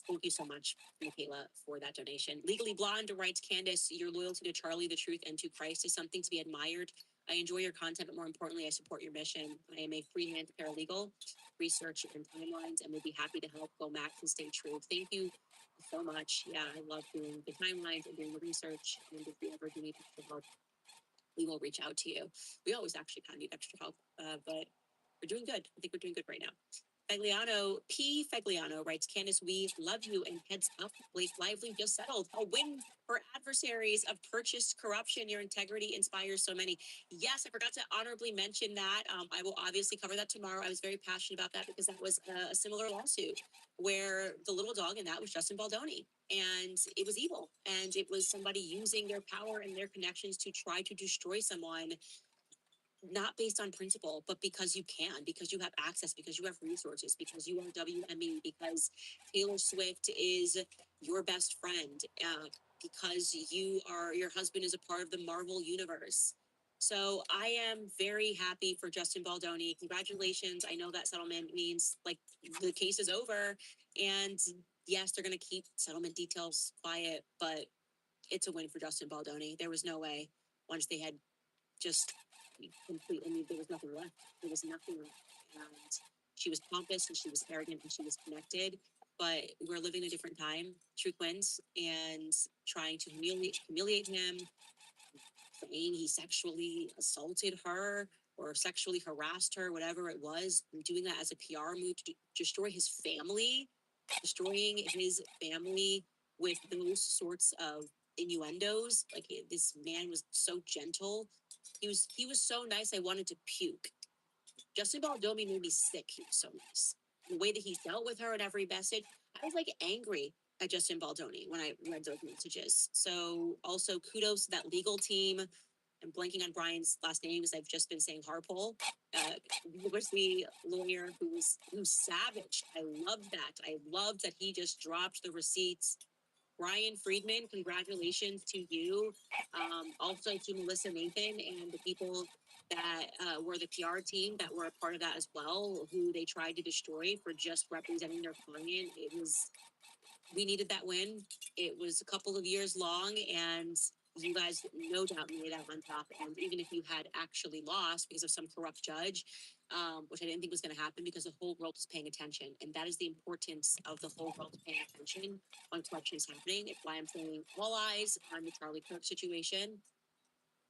Thank you so much, Michaela, for that donation. Legally Blonde writes, Candace, your loyalty to Charlie, the truth, and to Christ is something to be admired. I enjoy your content, but more importantly, I support your mission. I am a freelance paralegal, research and timelines, and would be happy to help go max and stay true. Thank you so much. Yeah, I love doing the timelines and doing the research. And if you ever do need extra help, we will reach out to you. We always actually kind of need extra help, but we're doing good. I think we're doing good right now. Fagliano writes, Candace, we love you, and heads up, Blake Lively just settled. A win for adversaries of purchased corruption. Your integrity inspires so many. Yes, I forgot to honorably mention that. I will obviously cover that tomorrow. I was very passionate about that because that was a similar lawsuit where the little dog in that was Justin Baldoni. And it was evil. And it was somebody using their power and their connections to try to destroy someone, not based on principle, but because you can, because you have access, because you have resources, because you are WME, because Taylor Swift is your best friend, because your husband is a part of the Marvel universe. So I am very happy for Justin Baldoni. Congratulations. I know that settlement means like the case is over, and yes, they're going to keep settlement details quiet, but it's a win for Justin Baldoni. There was no way once they had just completely, I mean, there was nothing left. There was nothing left. And she was pompous and she was arrogant and she was connected. But we're living in a different time, True Quins, and trying to humiliate him, saying he sexually assaulted her or sexually harassed her, whatever it was, and doing that as a PR move to destroy his family, destroying his family with those sorts of innuendos. Like this man was so gentle. He was so nice. I wanted to puke. Justin Baldoni made me sick. He was so nice. The way that he dealt with her in every message, I was like angry at Justin Baldoni when I read those messages. So also kudos to that legal team. I'm blanking on Brian's last name because I've just been saying Harpole. Was the lawyer who's savage. I loved that. I loved that he just dropped the receipts. Brian Friedman, congratulations to you. Also to Melissa Nathan and the people that were the PR team that were a part of that as well, who they tried to destroy for just representing their client. We needed that win. It was a couple of years long, and you guys no doubt made it out on top. And even if you had actually lost because of some corrupt judge, which I didn't think was going to happen because the whole world was paying attention. And that is the importance of the whole world paying attention on collections happening. It's why I'm saying all eyes on the Charlie Kirk situation.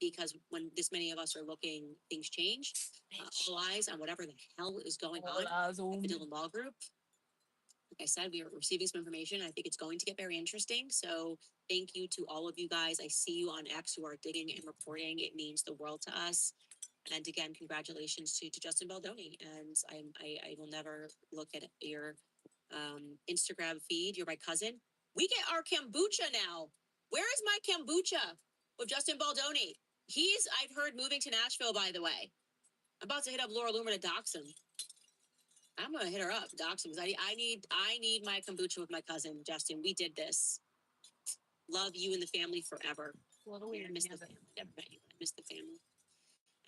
Because when this many of us are looking, things change. All eyes on whatever the hell is going on at the Dillon Law Group. Like I said, we are receiving some information. I think it's going to get very interesting. So thank you to all of you guys. I see you on X who are digging and reporting. It means the world to us. And again, congratulations to Justin Baldoni. And I will never look at your Instagram feed. You're my cousin. We get our kombucha now. Where is my kombucha with Justin Baldoni? He's, I've heard, moving to Nashville, by the way. I'm about to hit up Laura Loomer to dox him. I'm gonna hit her up, dox him, because I need my kombucha with my cousin Justin. We did this. Love you and the family forever. What do we I miss the family. Never met you. I miss the family.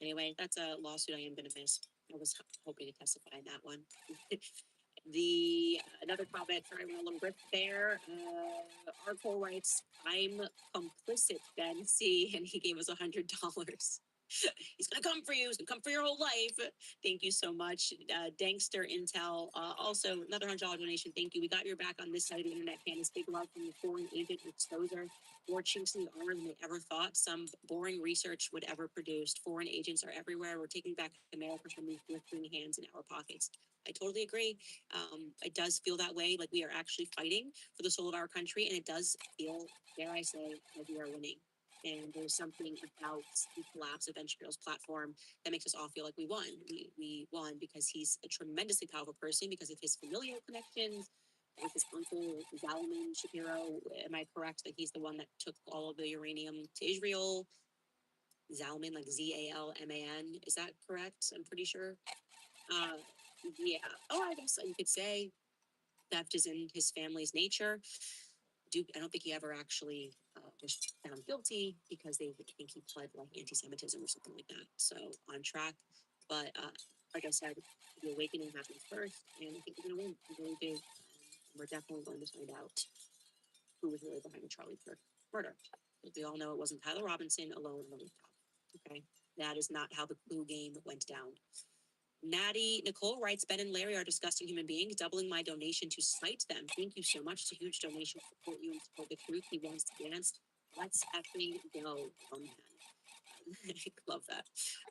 Anyway, that's a lawsuit I am gonna miss. I was hoping to testify in that one. Another comment. Sorry, we're a little bit there. Arco writes, "I'm complicit, Ben C," and he gave us $100. He's gonna come for you. He's gonna come for your whole life. Thank you so much, Dankster Intel. Also, another $100 donation. Thank you. We got your back on this side of the internet. Candace, big love from the foreign agent exposer. More chinks in the armor than they ever thought some boring research would ever produce. Foreign agents are everywhere. We're taking back America from these blistering hands in our pockets. I totally agree. It does feel that way, like we are actually fighting for the soul of our country, and it does feel, dare I say, like we are winning. And there's something about the collapse of Ben Shapiro's platform that makes us all feel like we won. We won because he's a tremendously powerful person, because of his familial connections with his uncle, Zalman Shapiro. Am I correct that he's the one that took all of the uranium to Israel? Zalman, like Zalman. Is that correct? I'm pretty sure. Yeah. Oh, I guess you could say theft is in his family's nature. I don't think he ever actually was found guilty, because they think he pled like anti-Semitism or something like that. So on track. But like I said, the awakening happens first, and I think we're going to win. We really do. We're definitely going to find out who was really behind the Charlie Kirk murder. But we all know it wasn't Tyler Robinson alone on the rooftop. Okay, that is not how the clue game went down. Natty Nicole writes, "Ben and Larry are disgusting human beings. Doubling my donation to spite them. Thank you so much. It's a huge donation to support you and support the truth. He wants to dance. Let's effing go, oh man." I love that.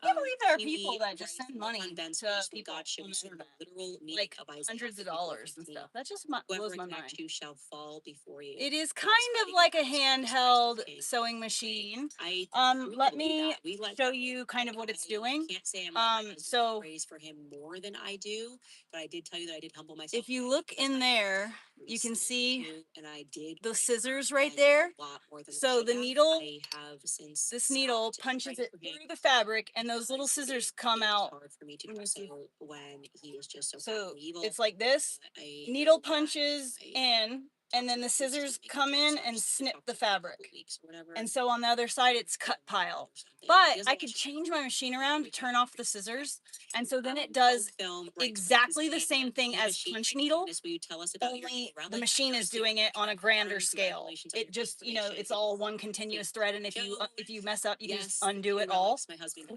I can't believe there are Kiwi people that just writes, send "Love money on Ben's to post when people God showed on me the some internet, literal meaning like of Isaiah hundreds of 54:15. dollars and stuff. That just blows Whoever my attacks mind. you shall fall before you." It is God's kind of fighting like a battles for Christ the handheld King. sewing machine. I Let truly believe me that. We let show go. you kind of what it's I doing. can't say I'm letting my husband So praise for him more than I do, but I did tell you that I did humble myself. if you look in there, you can see and I did the pray for scissors him right a there. lot more than I So should the have. needle, I have since this needle stopped punches praying it for him through the fabric, and those little because scissors come it was out. hard for me to Let do me see. so when he is just so So patently evil. it's like this. I Needle know that punches I in, and then the talked to him scissors recently, come in so and just snip talked the to him in a couple fabric. weeks or whatever. And so on the other side, it's cut pile. Or something. But He doesn't I watch could it. change my machine around to turn off the scissors. And so then it Both does film writes exactly the Frankenstein, same thing the as machine punch writes needle, Candace, will you tell us about your only relic? the I machine know is Sarah doing it on a Trump grander Vivarium, scale. congratulations on It your just, transformation. it's all one continuous thread, and if you Joe, mess up, you can just yes, undo few it all. relics my husband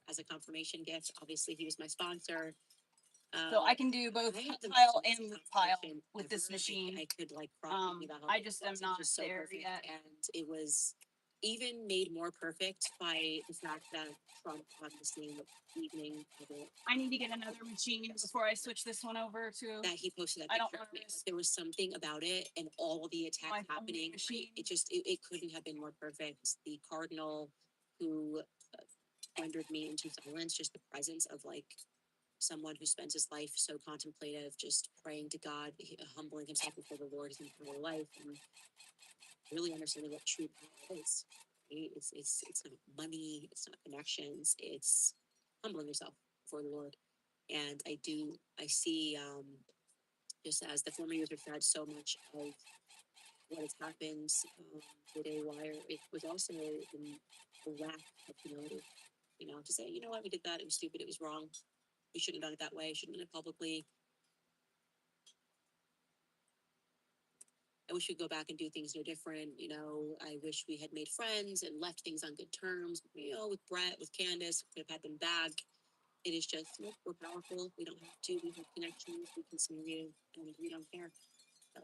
as a confirmation gift. Obviously, he was my sponsor. So I can do both I had the pile most and lip pile confirmation with this ever. machine. I could like cry about how I the just am process not was so there perfect, yet. and it was even made more perfect by the fact that Trump on the same evening of it, I need to get another machine before I switch this one over to. that he posted that I don't picture of me. wanna risk There was something about it and all the my attacks own happening. Right? machine. It couldn't have been more perfect. The cardinal who rendered me into silence, just the presence of like someone who spends his life so contemplative, just praying to God, humbling himself before the Lord his entire life, and really understanding what true power is. Right? It's not money, it's not connections, it's humbling yourself before the Lord. And I see just as the former user said, so much of what has happened today, wire, it was also a lack of humility. You know, to say, you know what, we did that, it was stupid, it was wrong. We shouldn't have done it that way, shouldn't have done it publicly. I wish we'd go back and do things no different. You know, I wish we had made friends and left things on good terms. You know, with Brett, with Candace, we could have had them back. It is just, look, we're powerful. We don't have to. We have connections. We can serve you, and we don't care. So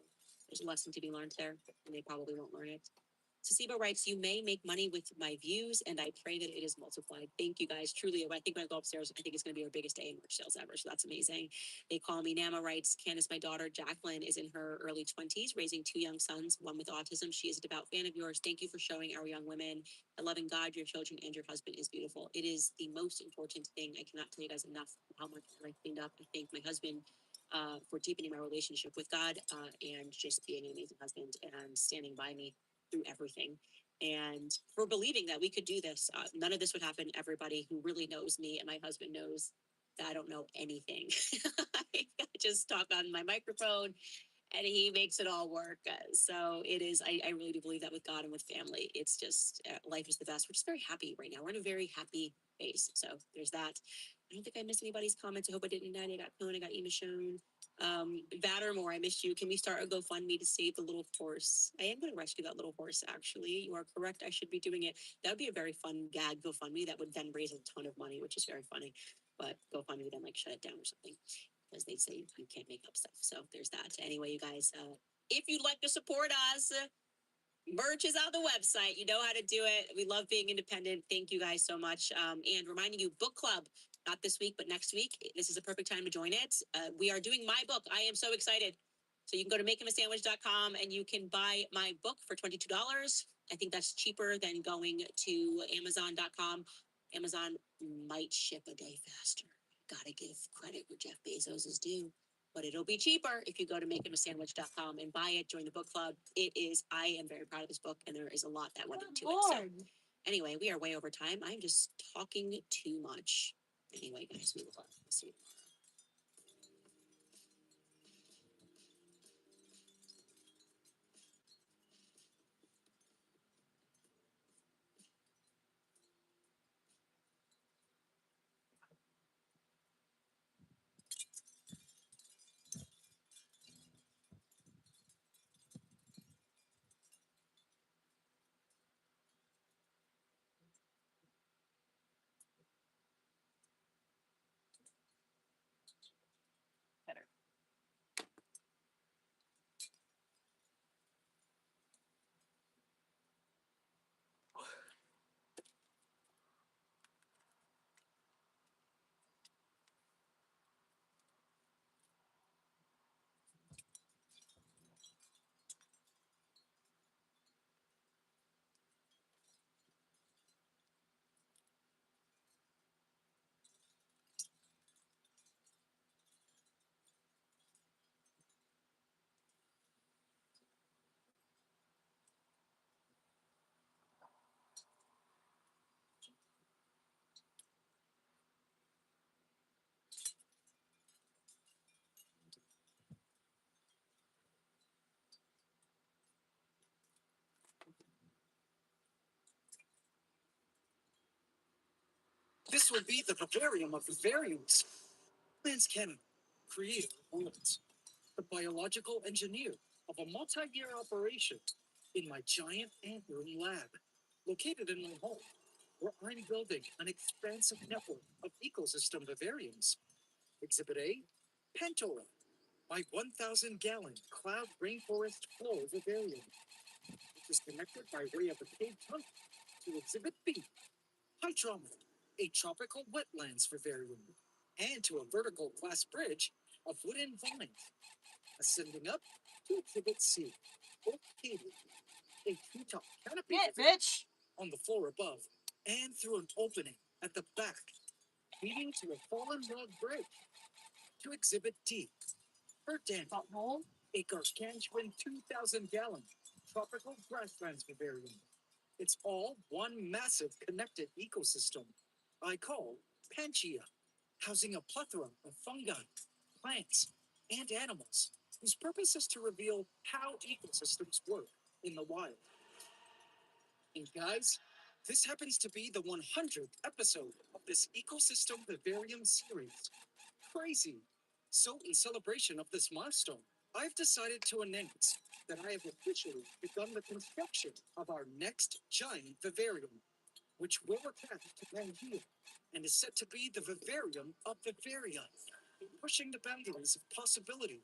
there's a lesson to be learned there, and they probably won't learn it. Sasiba writes, you may make money with my views, and I pray that it is multiplied. Thank you guys. Truly, I think when I go upstairs, I think it's going to be our biggest day in merch sales ever. So that's amazing. They call me Nama writes, Candace, my daughter, Jacqueline, is in her early 20s, raising two young sons, one with autism. She is a devout fan of yours. Thank you for showing our young women that loving God, your children, and your husband is beautiful. It is the most important thing. I cannot tell you guys enough how much I cleaned up. I thank my husband for deepening my relationship with God and just being an amazing husband and standing by me through everything, and for believing that we could do this. None of this would happen. Everybody who really knows me and my husband knows that I don't know anything. I just talk on my microphone and he makes it all work. So it is, I really do believe that with God and with family, it's just, life is the best. We're just very happy right now. We're in a very happy phase. So there's that. I don't think I missed anybody's comments. I hope I didn't. I got Cohen, I got Ema Shown. Vattermore, I missed you. Can we start a GoFundMe to save the little horse? I am going to rescue that little horse, actually. You are correct. I should be doing it. That would be a very fun gag GoFundMe that would then raise a ton of money, which is very funny. But GoFundMe would then like shut it down or something, because they say you can't make up stuff. So there's that. Anyway, you guys, if you'd like to support us, merch is on the website. You know how to do it. We love being independent. Thank you guys so much. And reminding you, book club, not this week, but next week. This is a perfect time to join it. We are doing my book. I am so excited. So you can go to makehimasandwich.com and you can buy my book for $22. I think that's cheaper than going to amazon.com. Amazon might ship a day faster. Gotta give credit where Jeff Bezos is due. But it'll be cheaper if you go to makehimasandwich.com and buy it, join the book club. It is, I am very proud of this book, and there is a lot that went into it. So anyway, we are way over time. I'm just talking too much. Anyway, guys, we will see you. Better. This will be the Vivarium of Vivariums. Lance Cannon, creator of worlds, the biological engineer of a multi-year operation in my giant ant room lab, located in my home. where I'm building an expansive network of ecosystem vivariums. Exhibit A, Pantora, my 1,000-gallon cloud rainforest floor vivarium, which is connected by way of a cave tunnel to Exhibit B, Hydrometer, a tropical wetlands vivarium, and to a vertical glass bridge of wooden vines, ascending up to Exhibit C, Oak Cave, a treetop canopy Bitch. on the floor above, and through an opening at the back, leading to a fallen log bridge to Exhibit D, Earth Hole, a gargantuan 2,000-gallon tropical grasslands vivarium. It's all one massive connected ecosystem I call Pangaea, housing a plethora of fungi, plants, and animals whose purpose is to reveal how ecosystems work in the wild. And guys, this happens to be the 100th episode of this ecosystem vivarium series. Crazy! So, in celebration of this milestone, I've decided to announce that I have officially begun the construction of our next giant vivarium, which will attach to Pangea and is set to be the Vivarium of Vivaria, pushing the boundaries of possibility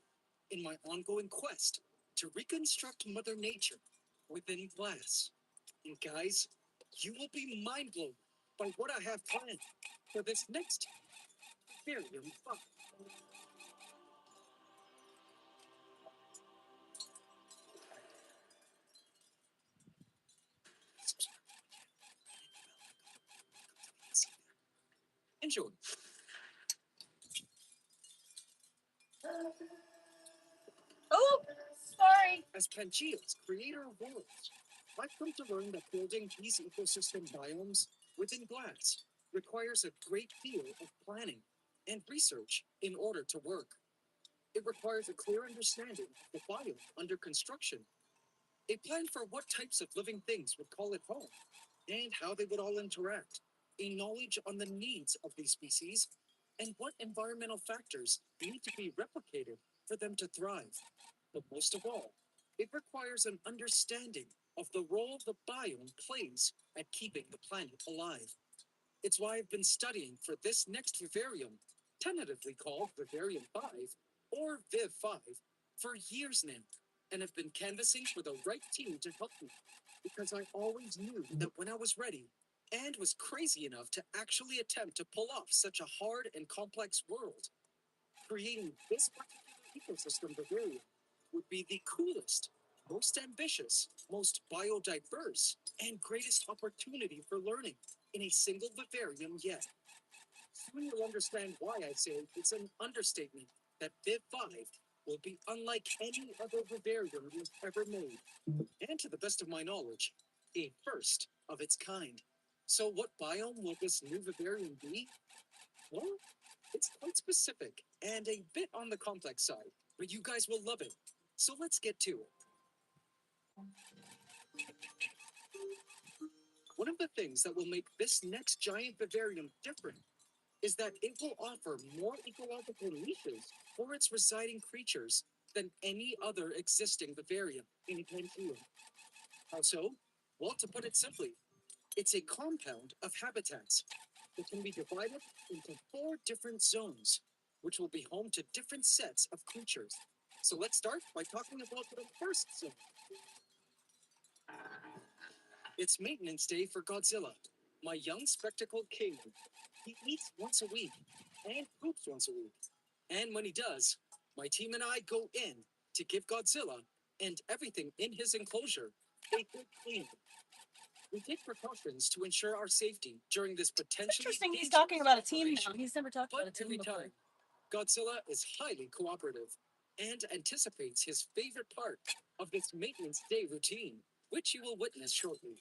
in my ongoing quest to reconstruct Mother Nature within glass. And guys, you will be mind blown by what I have planned for this next Vivarium fun. Enjoy. Oh, sorry. As Pangea's creator of worlds, I've come to learn that building these ecosystem biomes within glass requires a great deal of planning and research in order to work. It requires a clear understanding of the biome under construction, a plan for what types of living things would call it home, and how they would all interact, a knowledge on the needs of these species, and what environmental factors need to be replicated for them to thrive. But most of all, it requires an understanding of the role the biome plays at keeping the planet alive. It's why I've been studying for this next vivarium, tentatively called Vivarium 5 or Viv 5, for years now, and have been canvassing for the right team to help me, because I always knew that when I was ready, and was crazy enough to actually attempt to pull off such a hard and complex world, creating this particular ecosystem vivarium would be the coolest, most ambitious, most biodiverse, and greatest opportunity for learning in a single vivarium yet. Soon you'll understand why I say it's an understatement that Viv 5 will be unlike any other vivarium we've ever made, and to the best of my knowledge, a first of its kind. So what biome will this new vivarium be? Well, it's quite specific and a bit on the complex side, but you guys will love it. So let's get to it. One of the things that will make this next giant vivarium different is that it will offer more ecological niches for its residing creatures than any other existing vivarium in Pangea. How so? Well, to put it simply, it's a compound of habitats that can be divided into 4 different zones, which will be home to different sets of creatures. So let's start by talking about the first zone. It's maintenance day for Godzilla, my young spectacled king. He eats once a week and poops once a week. And when he does, my team and I go in to give Godzilla and everything in his enclosure a good clean. We take precautions to ensure our safety during this potentially Interesting. He's dangerous talking about a team operation. now. He's never talked about a But team every before. time, Godzilla is highly cooperative and anticipates his favorite part of this maintenance day routine, which you will witness shortly.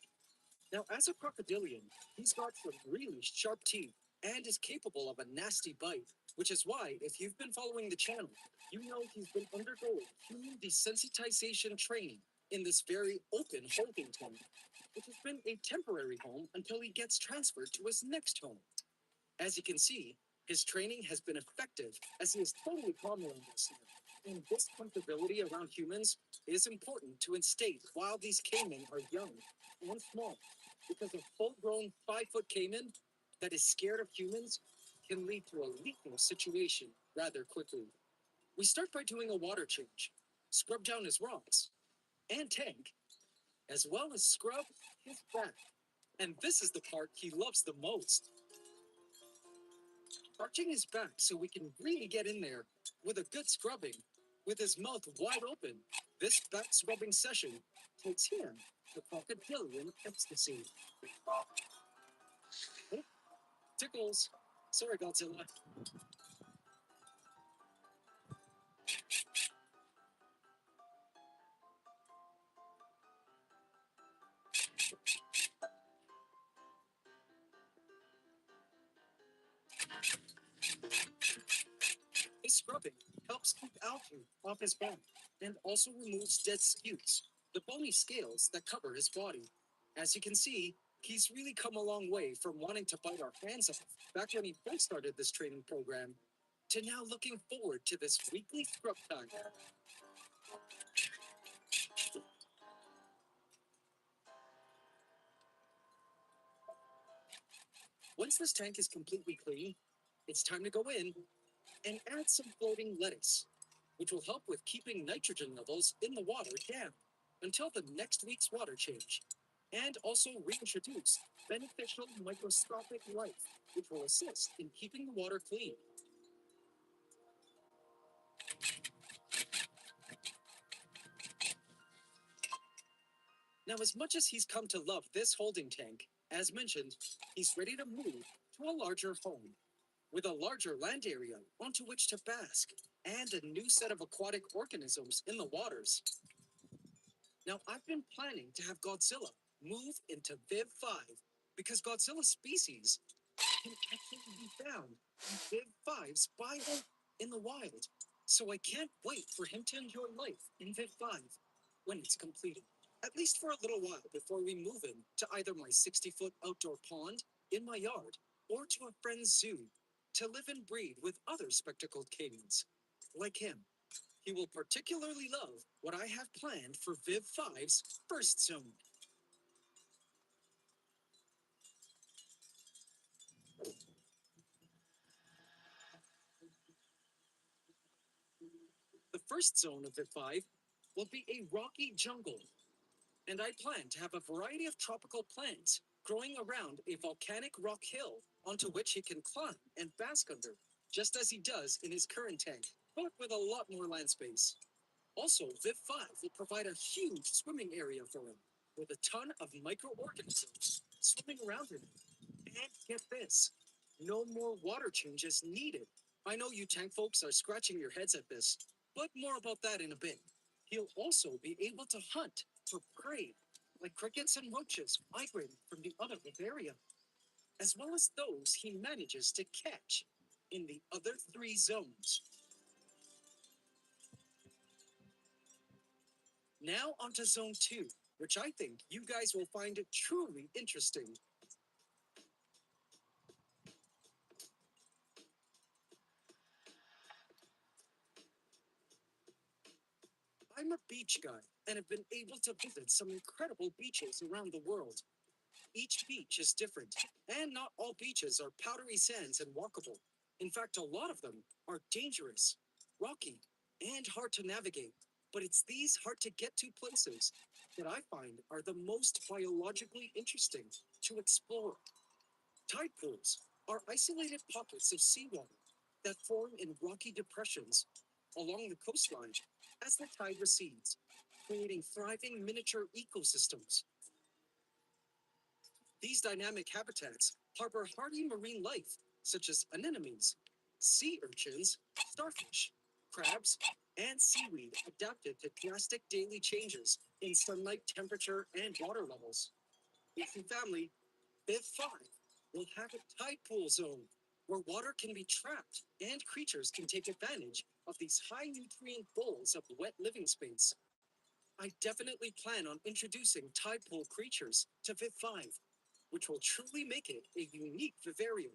Now, as a crocodilian, he's got some really sharp teeth and is capable of a nasty bite, which is why, if you've been following the channel, you know he's been undergoing human desensitization training in this very open holding tank, which has been a temporary home until he gets transferred to his next home. As you can see, his training has been effective as he is totally calm around us now. And this comfortability around humans is important to instate while these caiman are young and small. because a full-grown 5-foot caiman that is scared of humans can lead to a lethal situation rather quickly. We start by doing a water change, scrub down his rocks and tank, as well as scrub his back. And this is the part he loves the most. Arching his back so we can really get in there with a good scrubbing, with his mouth wide open. This back scrubbing session takes him to crocodilian ecstasy. Oh, tickles. Sorry, Godzilla. This scrubbing helps keep algae off his back and also removes dead scutes, the bony scales that cover his body. As you can see, he's really come a long way from wanting to bite our hands off back when he first started this training program to now looking forward to this weekly scrub time. Once this tank is completely clean, it's time to go in and add some floating lettuce, which will help with keeping nitrogen levels in the water down until the next week's water change, and also reintroduce beneficial microscopic life, which will assist in keeping the water clean. Now, as much as he's come to love this holding tank, as mentioned, he's ready to move to a larger home with a larger land area onto which to bask and a new set of aquatic organisms in the waters. Now, I've been planning to have Godzilla move into Viv 5 because Godzilla species can actually be found in Viv 5's biome in the wild. So I can't wait for him to enjoy life in Viv 5 when it's completed. At least for a little while before we move him to either my 60-foot outdoor pond in my yard or to a friend's zoo to live and breed with other spectacled caimans like him. He will particularly love what I have planned for Viv 5's first zone. The first zone of Viv 5 will be a rocky jungle, and I plan to have a variety of tropical plants growing around a volcanic rock hill onto which he can climb and bask under, just as he does in his current tank, but with a lot more land space. Also, Viv 5 will provide a huge swimming area for him, with a ton of microorganisms swimming around him. And get this, no more water changes needed. I know you tank folks are scratching your heads at this, but more about that in a bit. He'll also be able to hunt for prey, like crickets and roaches migrating from the other Vivarium, as well as those he manages to catch in the other 3 zones. Now onto Zone 2, which I think you guys will find truly interesting. I'm a beach guy and have been able to visit some incredible beaches around the world. Each beach is different, and not all beaches are powdery sands and walkable. In fact, a lot of them are dangerous, rocky, and hard to navigate. But it's these hard to get to places that I find are the most biologically interesting to explore. Tide pools are isolated pockets of seawater that form in rocky depressions along the coastline as the tide recedes, creating thriving miniature ecosystems. These dynamic habitats harbor hardy marine life, such as anemones, sea urchins, starfish, crabs, and seaweed adapted to drastic daily changes in sunlight temperature and water levels. Leafy family, Viv 5 will have a tide pool zone where water can be trapped and creatures can take advantage of these high nutrient bowls of wet living space. I definitely plan on introducing tide pool creatures to Viv 5, which will truly make it a unique vivarium.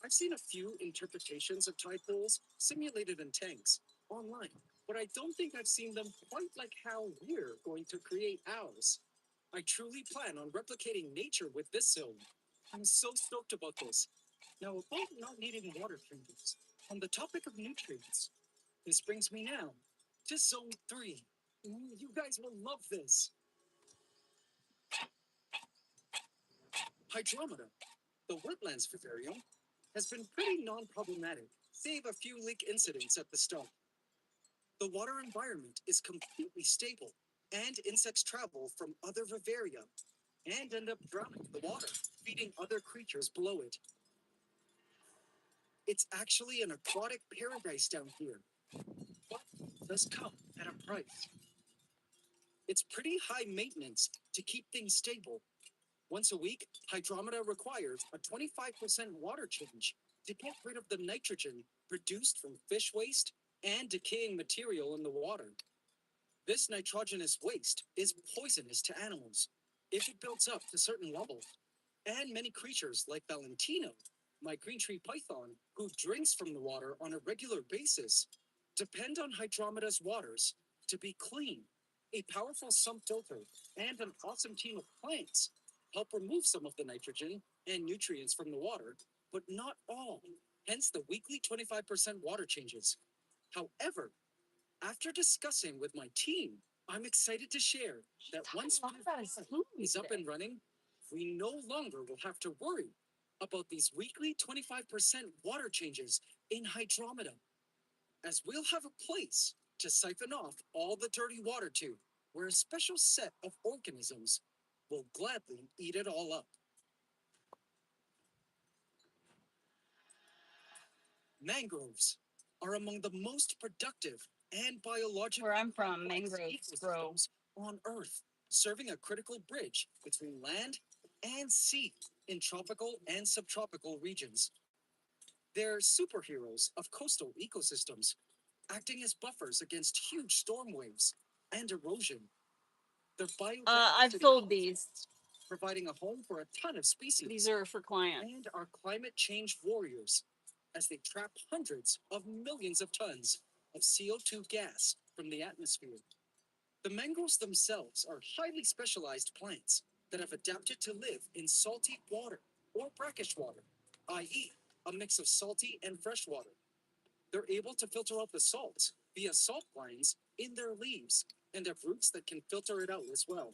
I've seen a few interpretations of tide pools simulated in tanks online, but I don't think I've seen them quite like how we're going to create ours. I truly plan on replicating nature with this zone. I'm so stoked about this. Now, about not needing water treatments, on the topic of nutrients, this brings me now to zone 3. You guys will love this. Hydrometa, the wetlands vivarium, has been pretty non-problematic, save a few leak incidents at the start. The water environment is completely stable, and insects travel from other vivaria and end up drowning in the water, feeding other creatures below it. It's actually an aquatic paradise down here, but it does come at a price. It's pretty high maintenance to keep things stable. Once a week, Hydrometa requires a 25% water change to get rid of the nitrogen produced from fish waste and decaying material in the water. This nitrogenous waste is poisonous to animals if it builds up to certain levels, and many creatures like Valentino, my green tree python, who drinks from the water on a regular basis, depend on Hydrometa's waters to be clean. A powerful sump filter and an awesome team of plants help remove some of the nitrogen and nutrients from the water, but not all. Hence the weekly 25% water changes. However, after discussing with my team, I'm excited to share that once is up and running, we no longer will have to worry about these weekly 25% water changes in Hydrometa, as we'll have a place to siphon off all the dirty water to, where a special set of organisms will gladly eat it all up. Mangroves are among the most productive and biologically Where I'm from, complex mangroves grow. ecosystems on Earth, serving a critical bridge between land and sea in tropical and subtropical regions. They're superheroes of coastal ecosystems, acting as buffers against huge storm waves and erosion. Their I've biodiversity sold these. providing a home for a ton of species. These are for clients. And are climate change warriors as they trap hundreds of millions of tons of CO2 gas from the atmosphere. The mangroves themselves are highly specialized plants that have adapted to live in salty water or brackish water, i.e., a mix of salty and fresh water. They're able to filter out the salts via salt glands in their leaves and have roots that can filter it out as well.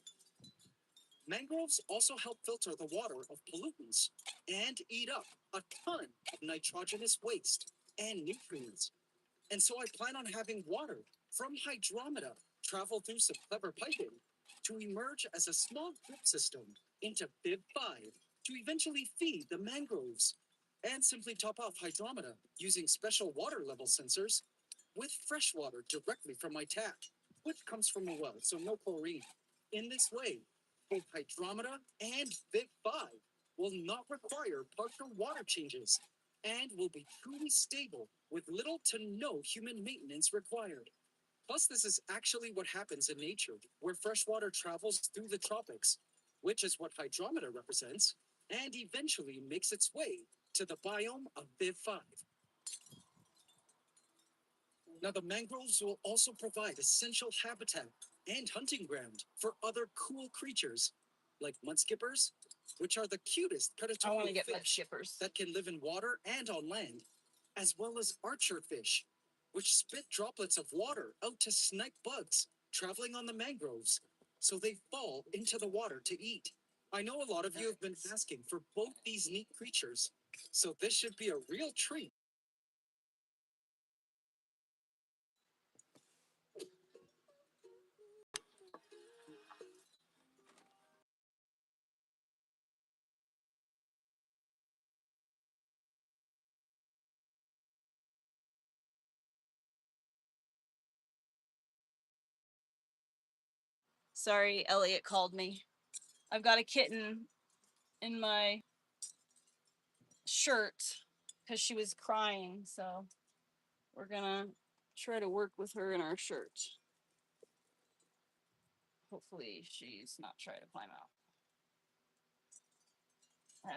Mangroves also help filter the water of pollutants and eat up a ton of nitrogenous waste and nutrients. And so I plan on having water from Hydrometa travel through some clever piping to emerge as a small drip system into Viv 5 to eventually feed the mangroves, and simply top off Hydrometa using special water level sensors with fresh water directly from my tap, which comes from a well, so no chlorine. In this way, both Hydrometa and Viv 5 will not require partial water changes and will be truly stable with little to no human maintenance required. Plus, this is actually what happens in nature, where fresh water travels through the tropics, which is what Hydrometa represents, and eventually makes its way to the biome of Viv 5. Now, the mangroves will also provide essential habitat and hunting ground for other cool creatures, like mudskippers, which are the cutest I want to predatory get mud fish skippers. that can live in water and on land, as well as archer fish, which spit droplets of water out to snipe bugs traveling on the mangroves, so they fall into the water to eat. I know a lot of you have been asking for both these neat creatures, so this should be a real treat. Sorry, Elliot called me. I've got a kitten in my shirt because she was crying, so we're gonna try to work with her in our shirt. Hopefully she's not trying to climb out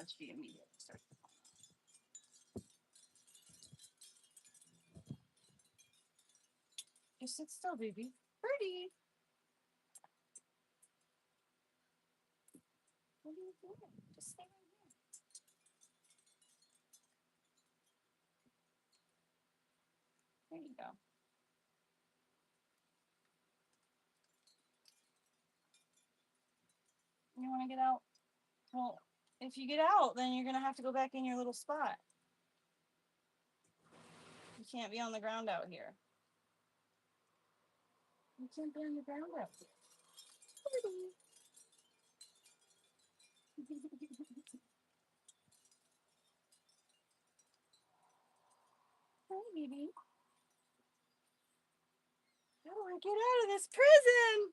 as she immediately starts to climb out. Just sit still, baby. Pretty. There you go. You want to get out? Well, if you get out, then you're gonna have to go back in your little spot. You can't be on the ground out here. You can't be on the ground out here. Hi, baby. I want to get out of this prison.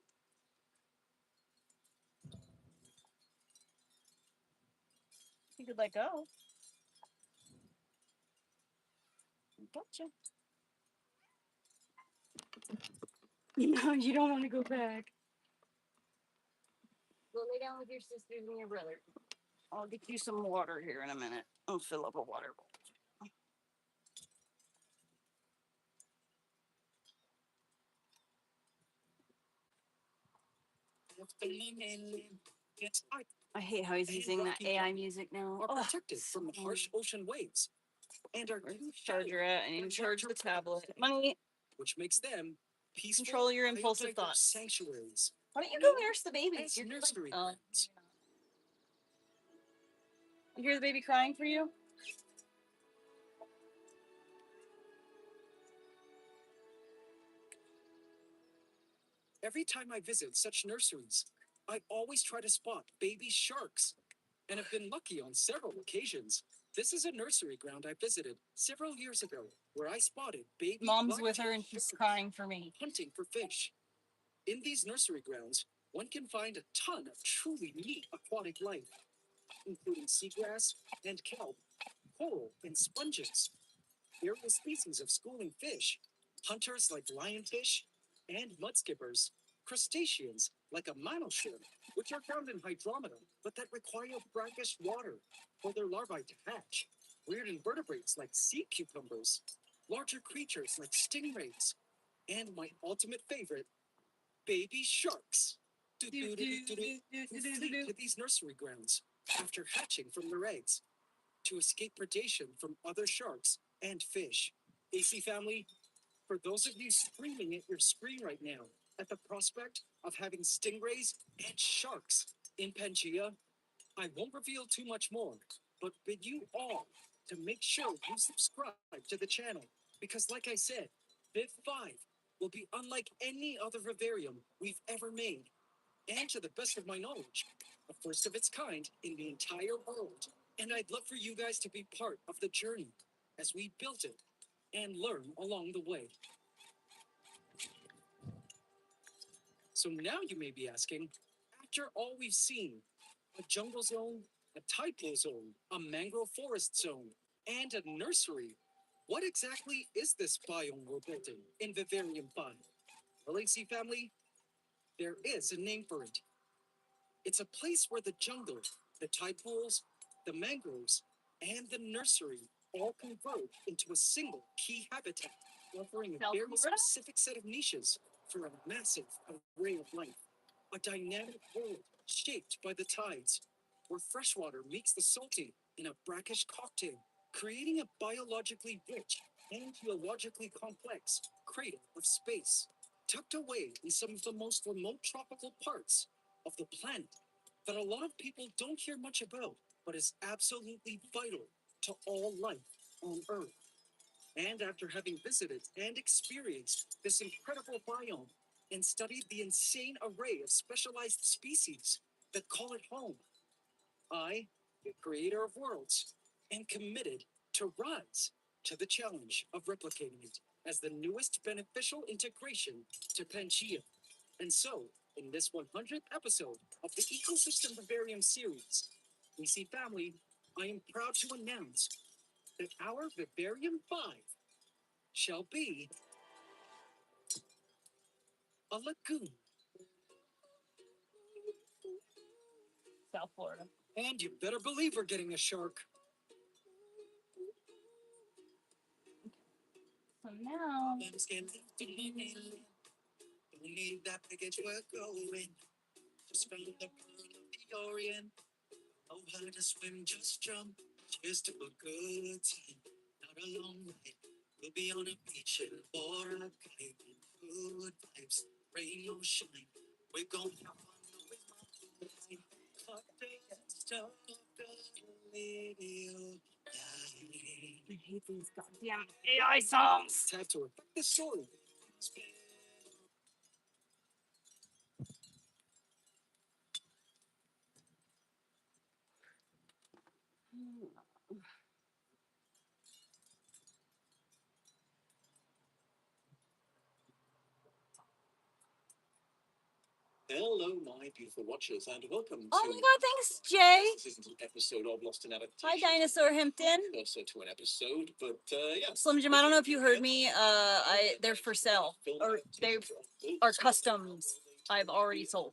You could let go. Gotcha. No, you don't want to go back. Go lay down with your sisters and your brother. I'll get you some water here in a minute. I'll fill up a water bowl. I hate how he's using that AI music now. Are protected from harsh ocean waves and are Where's the charger at? I need to charge the tablet. Money. which makes them peaceful, Control your impulsive biodiverse thoughts. sanctuaries. Why don't you go nurse the babies? As You're nursery like, oh, grounds. maybe not. You hear the baby crying for you? Every time I visit such nurseries, I always try to spot baby sharks and have been lucky on several occasions. This is a nursery ground I visited several years ago where I spotted baby Mom's with her black-tailed and she's sharks crying for me. hunting for fish. In these nursery grounds, one can find a ton of truly neat aquatic life, including seagrass and kelp, coral and sponges, various species of schooling fish, hunters like lionfish and mudskippers, crustaceans like a minnow shrimp, which are found in hydrometa, but that require brackish water for their larvae to hatch, weird invertebrates like sea cucumbers, larger creatures like stingrays, and my ultimate favorite, baby sharks. Who flee to these nursery grounds after hatching from their eggs to escape predation from other sharks and fish. AC family, for those of you screaming at your screen right now at the prospect of having stingrays and sharks in Pangea, I won't reveal too much more, but bid you all to make sure you subscribe to the channel because, like I said, Viv 5 will be unlike any other vivarium we've ever made, and to the best of my knowledge, the first of its kind in the entire world. And I'd love for you guys to be part of the journey as we built it and learn along the way. So now you may be asking, after all we've seen, a jungle zone, a tide pool zone, a mangrove forest zone, and a nursery, what exactly is this biome we're building in Vivarium 5? Well, AC family, there is a name for it. It's a place where the jungle, the tide pools, the mangroves, and the nursery all converge into a single key habitat, offering a South very Florida? specific set of niches for a massive array of life. A dynamic world shaped by the tides, where freshwater meets the salty in a brackish cocktail, creating a biologically rich and geologically complex cradle of space, tucked away in some of the most remote tropical parts of the planet that a lot of people don't hear much about, but is absolutely vital to all life on Earth. And after having visited and experienced this incredible biome and studied the insane array of specialized species that call it home, I, the creator of worlds, am committed to rise to the challenge of replicating it as the newest beneficial integration to Pangea. And so, in this 100th episode of the Ecosystem Vivarium series, we see family, I am proud to announce that our Vivarium 5 shall be a lagoon. South Florida. And you better believe we're getting a shark. So now, Don't need that package we're going. Just found the pearl of the Orient. Oh, how to swim, just jump. Cheers to a good time, not a long night. We'll be on a beach in water, good vibes, rain or shine. We're gonna have fun with my moonlight, cocktails, stuff, little I hate these goddamn AI songs. Have to affect the story. Hello, my beautiful watchers, and welcome Oh to. my god, thanks, Jay. This isn't an episode of Lost in Adaptation. Hi, Dinosaur Hempton. Precursor to an episode, but yeah. Slim Jim, I don't know if you heard me. They're for sale, or they are customs. I've already sold.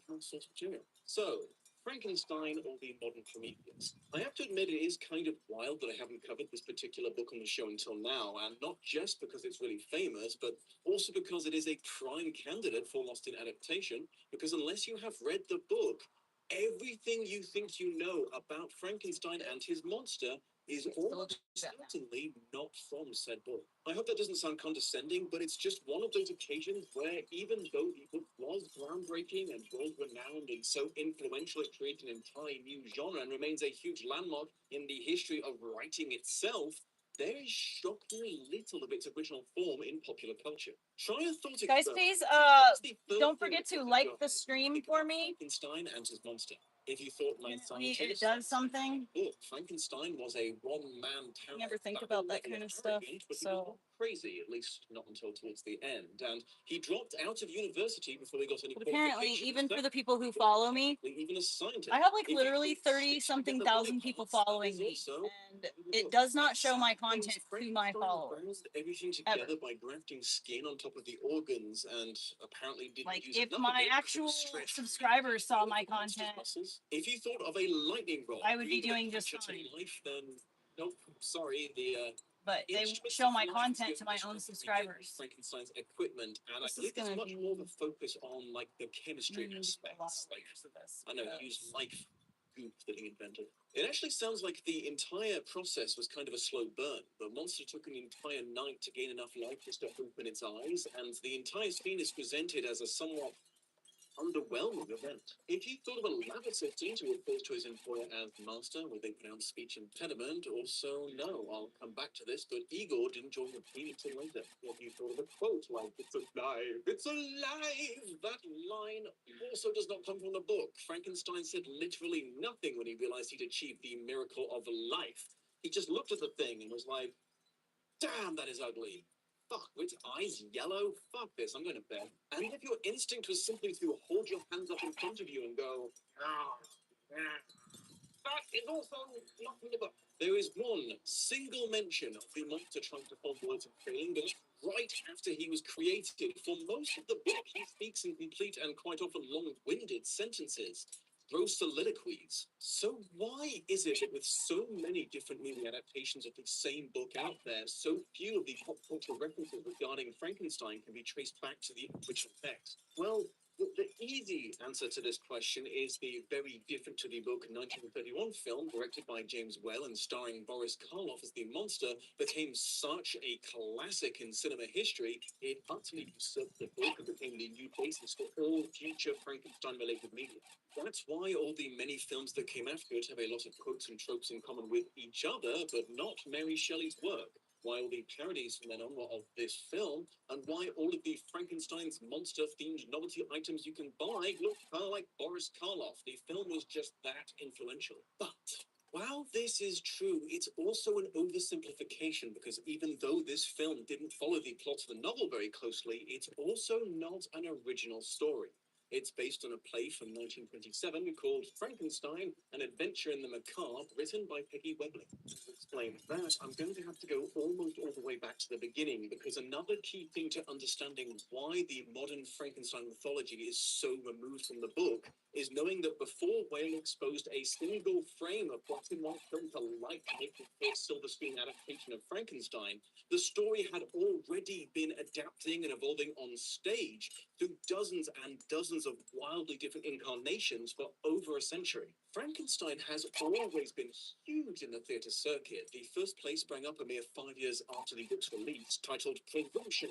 So, Frankenstein or the Modern Prometheus. I have to admit, it is kind of wild that I haven't covered this particular book on the show until now, and not just because it's really famous, but also because it is a prime candidate for Lost in Adaptation, because unless you have read the book, everything you think you know about Frankenstein and his monster is almost certainly not from said book. I hope that doesn't sound condescending, but it's just one of those occasions where even though the book was groundbreaking and world-renowned and so influential it created an entire new genre and remains a huge landmark in the history of writing itself, there is shockingly little of its original form in popular culture. Try a thought Guys, experiment. please, What's the first don't thing forget that to comes like your the head? stream Think for about me. Frankenstein and his monster. If you thought my Apparently scientist, it does something. look, Frankenstein was a one-man town. Never think about that kind of stuff. But he was So not crazy, at least not until towards the end. And he dropped out of university before he got any but apparently, qualifications. even for That the people who follow me, even a scientist. I have like If you literally could 30 stitch something together thousand body people parts, that following is me, also and it does not show my content to my followers. Brought everything Ever. together by grafting skin on top of the organs, and apparently didn't Like, use if enough my of it actual to stretch subscribers saw my monster's content, muscles. If you thought of a lightning rod, I would be breathing a doing just creature to fine. life, then nope, sorry, the But they won't instruments show of my life content to given my us own from subscribers. Frankenstein's equipment, and This I is believe it's gonna much be- more of a focus on like the chemistry a lot aspects. of Like layers of this. I know he used life goop that he invented. It actually sounds like the entire process was kind of a slow burn. The monster took an entire night to gain enough light just to open its eyes, and the entire scene is presented as a somewhat underwhelming event. If you thought of a lavish scene to refer to his employer as master with a pronounced speech impediment, also no, I'll come back to this, but Igor didn't join the team until later. If you thought of a quote like, "It's alive, it's alive," that line also does not come from the book. Frankenstein said literally nothing when he realized he'd achieved the miracle of life. He just looked at the thing and was like, "Damn, that is ugly. Fuck, with its eyes yellow? Fuck this, I'm going to bed." And if your instinct was simply to hold your hands up in front of you and go, "Ah, ah," that is also not in the book. There is one single mention of the monster trying to hold words and failing, but right after he was created. For most of the book, he speaks in complete and quite often long-winded sentences. Those soliloquies. So why is it that with so many different movie adaptations of the same book out there, so few of the pop culture references regarding Frankenstein can be traced back to the original text? Well, the easy answer to this question is the very different to the book 1931 film directed by James Whale and starring Boris Karloff as the monster became such a classic in cinema history, it utterly usurped the book and became the new basis for all future Frankenstein-related media. That's why all the many films that came after it have a lot of quotes and tropes in common with each other, but not Mary Shelley's work. Why all the parodies from then on were of this film, and why all of the Frankenstein's monster-themed novelty items you can buy look kind of like Boris Karloff. The film was just that influential. But while this is true, it's also an oversimplification because even though this film didn't follow the plot of the novel very closely, it's also not an original story. It's based on a play from 1927 called Frankenstein, An Adventure in the Macabre, written by Peggy Webling. To explain that, I'm going to have to go almost all the way back to the beginning, because another key thing to understanding why the modern Frankenstein mythology is so removed from the book is knowing that before Whale exposed a single frame of black and white film to light to make the first silver screen adaptation of Frankenstein, the story had already been adapting and evolving on stage through dozens and dozens dozens of wildly different incarnations for over a century. Frankenstein has always been huge in the theatre circuit. The first play sprang up a mere 5 years after the book's release, titled Presumption,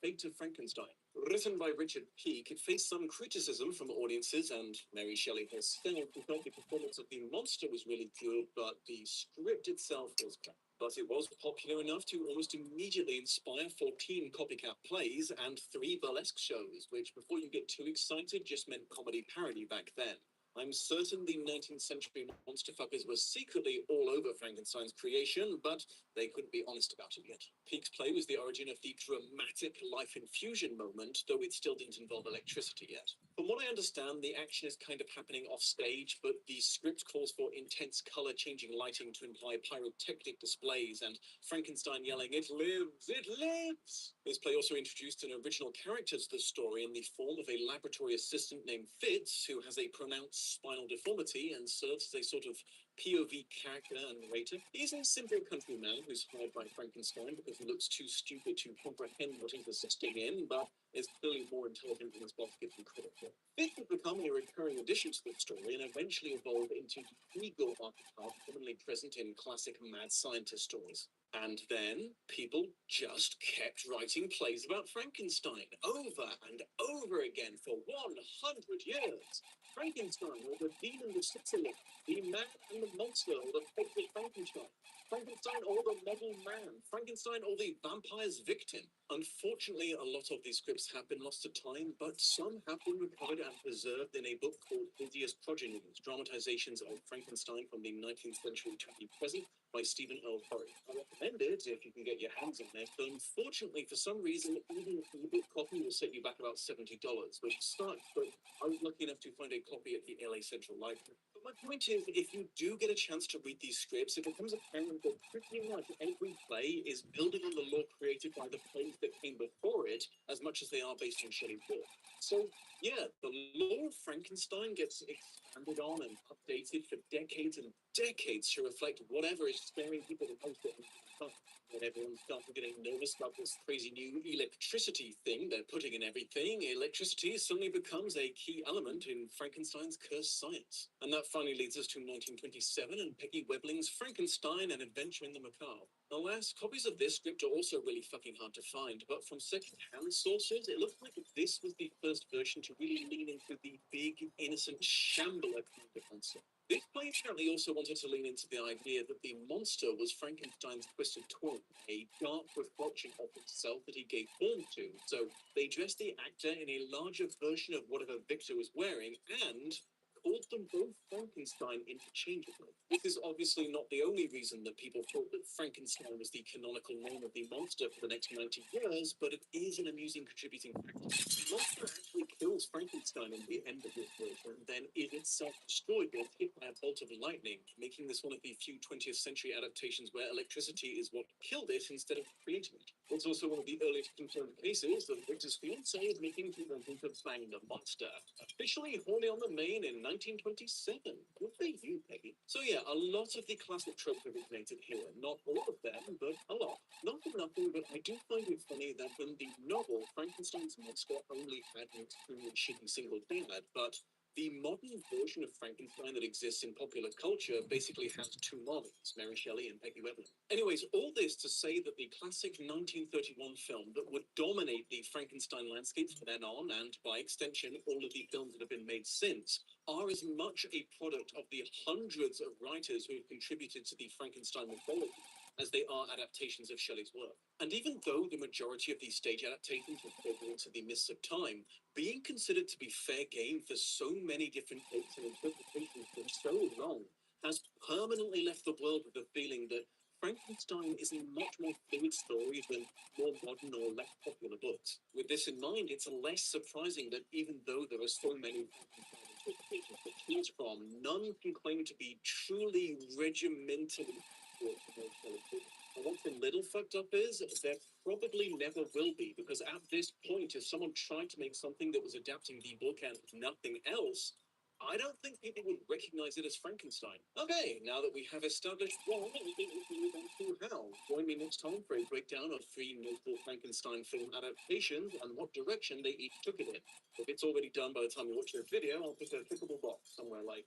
Fate of Frankenstein. Written by Richard Peake, it faced some criticism from audiences, and Mary Shelley herself felt the performance of the monster was really good, but the script itself was crap. But it was popular enough to almost immediately inspire 14 copycat plays and 3 burlesque shows, which, before you get too excited, just meant comedy parody back then. I'm certain the 19th century monster fuckers were secretly all over Frankenstein's creation, but they couldn't be honest about it yet. Peake's play was the origin of the dramatic life infusion moment, though it still didn't involve electricity yet. From what I understand, the action is kind of happening off stage, but the script calls for intense color-changing lighting to imply pyrotechnic displays and Frankenstein yelling, "It lives! It lives!" This play also introduced an original character to the story in the form of a laboratory assistant named Fitz, who has a pronounced spinal deformity and serves as a sort of POV character and narrator. He's a simple countryman who's hired by Frankenstein because he looks too stupid to comprehend what he's assisting in, but is clearly more intelligent than his boss gives him credit for. Fitz would become a recurring addition to the story and eventually evolve into the ego archetype commonly present in classic mad scientist stories. And then people just kept writing plays about Frankenstein over and over again for 100 years. Frankenstein, or the demon of Sicily, the man and the monster, or the fate of Frankenstein. Frankenstein, or the model man. Frankenstein, or the vampire's victim. Unfortunately, a lot of these scripts have been lost to time, but some have been recovered and preserved in a book called Hideous Progenies, dramatizations of Frankenstein from the 19th century to the present, by Stephen Earl Curry. I recommend it if you can get your hands on it, but unfortunately, for some reason, even an ebook copy will set you back about $70, which sucks, but I was lucky enough to find a copy at the LA Central Library. But my point is, if you do get a chance to read these scripts, it becomes apparent that pretty much every play is building on the lore created by the plays that came before it, as much as they are based on Shelley's work. So, yeah, the lore of Frankenstein gets expanded on and updated for decades and decades to reflect whatever is scaring people the most at the time. When everyone started getting nervous about this crazy new electricity thing they're putting in everything, electricity suddenly becomes a key element in Frankenstein's cursed science. And that finally leads us to 1927 and Peggy Webling's Frankenstein: An Adventure in the Macabre. Alas, copies of this script are also really fucking hard to find, but from second-hand sources, it looks like this was the first version to really lean into the big, innocent shambler kind of monster. This play apparently also wanted to lean into the idea that the monster was Frankenstein's twisted twin, a dark reflection of himself that he gave form to. So they dressed the actor in a larger version of whatever Victor was wearing and called them both Frankenstein interchangeably. This is obviously not the only reason that people thought that Frankenstein was the canonical name of the monster for the next 90 years, but it is an amusing contributing factor. The monster actually kills Frankenstein in the end of this version, and then is itself destroyed when hit by a bolt of lightning, making this one of the few 20th century adaptations where electricity is what killed it instead of creating it. It's also one of the earliest confirmed cases that Victor's fiancée admitting to wanting to bang the monster. Officially horny on the main in 1927. Good for you, Peggy. So yeah, a lot of the classic tropes originated here. Not all of them, but a lot. Not for nothing, but I do find it funny that in the novel, Frankenstein's monster only had an extremely shitty single dad, but the modern version of Frankenstein that exists in popular culture basically has two mommies, Mary Shelley and Peggy Weblin. Anyways, all this to say that the classic 1931 film that would dominate the Frankenstein landscape from then on, and by extension all of the films that have been made since, are as much a product of the hundreds of writers who have contributed to the Frankenstein mythology as they are adaptations of Shelley's work. And even though the majority of these stage adaptations have fallen into the mists of time, being considered to be fair game for so many different takes and interpretations for so long has permanently left the world with the feeling that Frankenstein is a much more fluid story than more modern or less popular books. With this in mind, it's less surprising that even though there are so many Frankenstein interpretations to choose from, none can claim to be truly regimentally accurate to most Shelley's. And what's a little fucked up is there probably never will be, because at this point, if someone tried to make something that was adapting the book and nothing else, I don't think people would recognize it as Frankenstein. Okay, now that we have established why, we think we can move on to how. Join me next time for a breakdown of 3 notable Frankenstein film adaptations and what direction they each took it in. If it's already done by the time you watch the video, I'll pick a clickable box somewhere like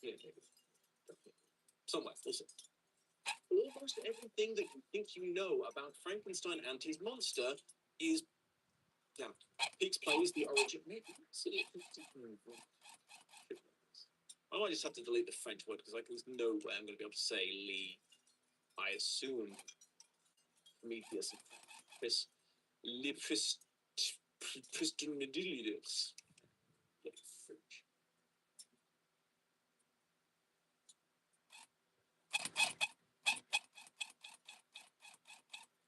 here, maybe. Somewhere, we'll see. Almost everything that you think you know about Frankenstein and his monster is down. Peaks plays the origin. I might just have to delete the French word because there's no way I'm going to be able to say Lee. I assume Prometheus and Chris Pristernidilius. French.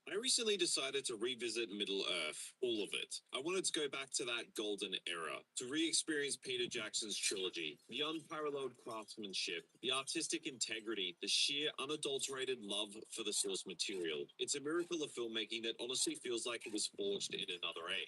I recently decided to revisit Middle Earth, all of it. I wanted to go back to that golden era, to re-experience Peter Jackson's trilogy, the unparalleled craftsmanship, the artistic integrity, the sheer unadulterated love for the source material. It's a miracle of filmmaking that honestly feels like it was forged in another age.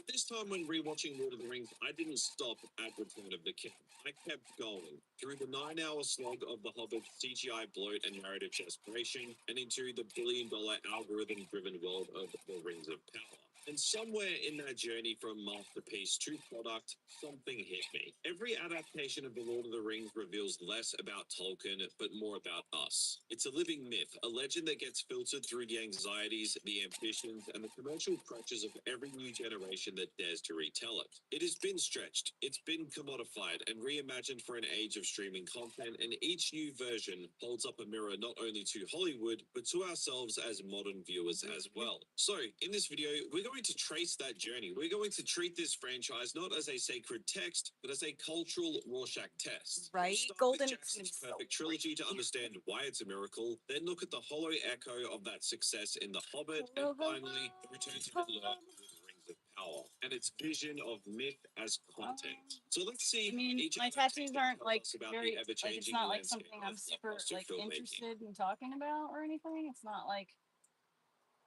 This time when rewatching Lord of the Rings, I didn't stop at Return of the King. I kept going through the 9-hour slog of The Hobbit's CGI bloat and narrative desperation, and into the billion-dollar algorithm-driven world of The Rings of Power. And somewhere in that journey from masterpiece to product, something hit me. Every adaptation of The Lord of the Rings reveals less about Tolkien, but more about us. It's a living myth, a legend that gets filtered through the anxieties, the ambitions, and the commercial pressures of every new generation that dares to retell it. It has been stretched, it's been commodified, and reimagined for an age of streaming content, and each new version holds up a mirror not only to Hollywood, but to ourselves as modern viewers as well. So, in this video, we're going to trace that journey. We're going to treat this franchise not as a sacred text, but as a cultural Rorschach test. Right, We'll start Golden? with Jackson's perfect trilogy to understand why it's a miracle, then look at the hollow echo of that success in The Hobbit, and finally, return to Middle Earth with the Rings of Power and its vision of myth as content. So let's see. I mean, each my adaptation tattoos aren't tells like us about very, the like, it's ever-changing not like landscape something I'm of super blockbuster like filmmaking. interested in talking about or anything. It's not like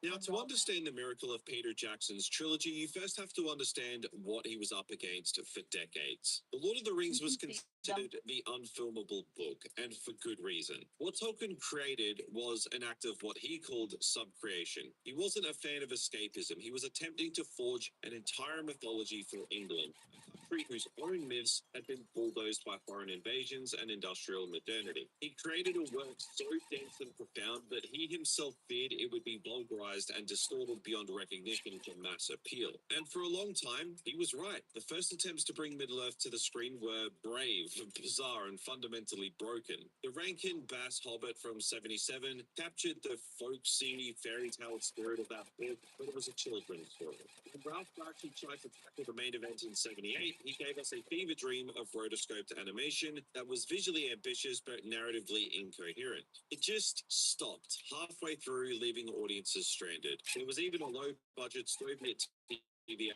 Now, to understand the miracle of Peter Jackson's trilogy, you first have to understand what he was up against for decades. The Lord of the Rings was considered the unfilmable book, and for good reason. What Tolkien created was an act of what he called subcreation. He wasn't a fan of escapism. He was attempting to forge an entire mythology for England, a country whose own myths had been bulldozed by foreign invasions and industrial modernity. He created a work so dense and profound that he himself feared it would be vulgarized and distorted beyond recognition for mass appeal. And for a long time, he was right. The first attempts to bring Middle-earth to the screen were brave, bizarre, and fundamentally broken. The Rankin Bass Hobbit from 77 captured the folksy fairy tale spirit of that book, but it was a children's story. When Ralph Bakshi tried to tackle the main event in 78, he gave us a fever dream of rotoscoped animation that was visually ambitious but narratively incoherent. It just stopped halfway through, leaving audiences stranded. There was even a low-budget Soviet TV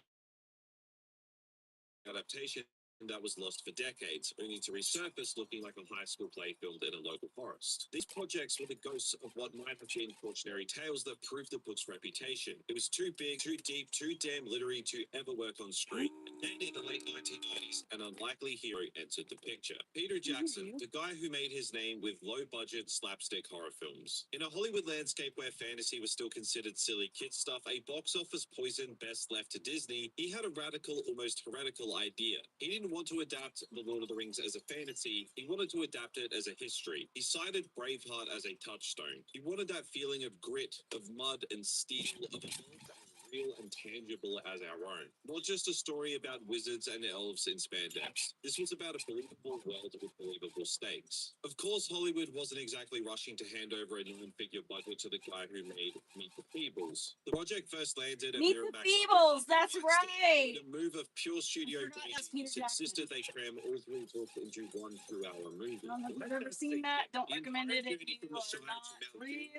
adaptation that was lost for decades, only to resurface looking like a high school play filmed in a local forest. These projects were the ghosts of what might have been cautionary tales that proved the book's reputation. It was too big, too deep, too damn literary to ever work on screen. And then in the late 1990s, an unlikely hero entered the picture. Peter Jackson, the guy who made his name with low-budget slapstick horror films. In a Hollywood landscape where fantasy was still considered silly kid stuff, a box office poison best left to Disney, he had a radical, almost heretical idea. He didn't want to adapt The Lord of the Rings as a fantasy, he wanted to adapt it as a history. He cited Braveheart as a touchstone. He wanted that feeling of grit, of mud and steel, of a world that was real and tangible as our own. Not just a story about wizards and elves in spandex. This was about a believable world with believable stakes. Of course, Hollywood wasn't exactly rushing to hand over a nine-figure budget to the guy who made Meet the Feebles. The project first landed at Meet the Miramax. Feebles, that's right. In a move of pure studio forgot that's Peter genius, insisted they cram all 3 books into one 2-hour movie. I don't know if you've ever seen that. Don't recommend it if you are not really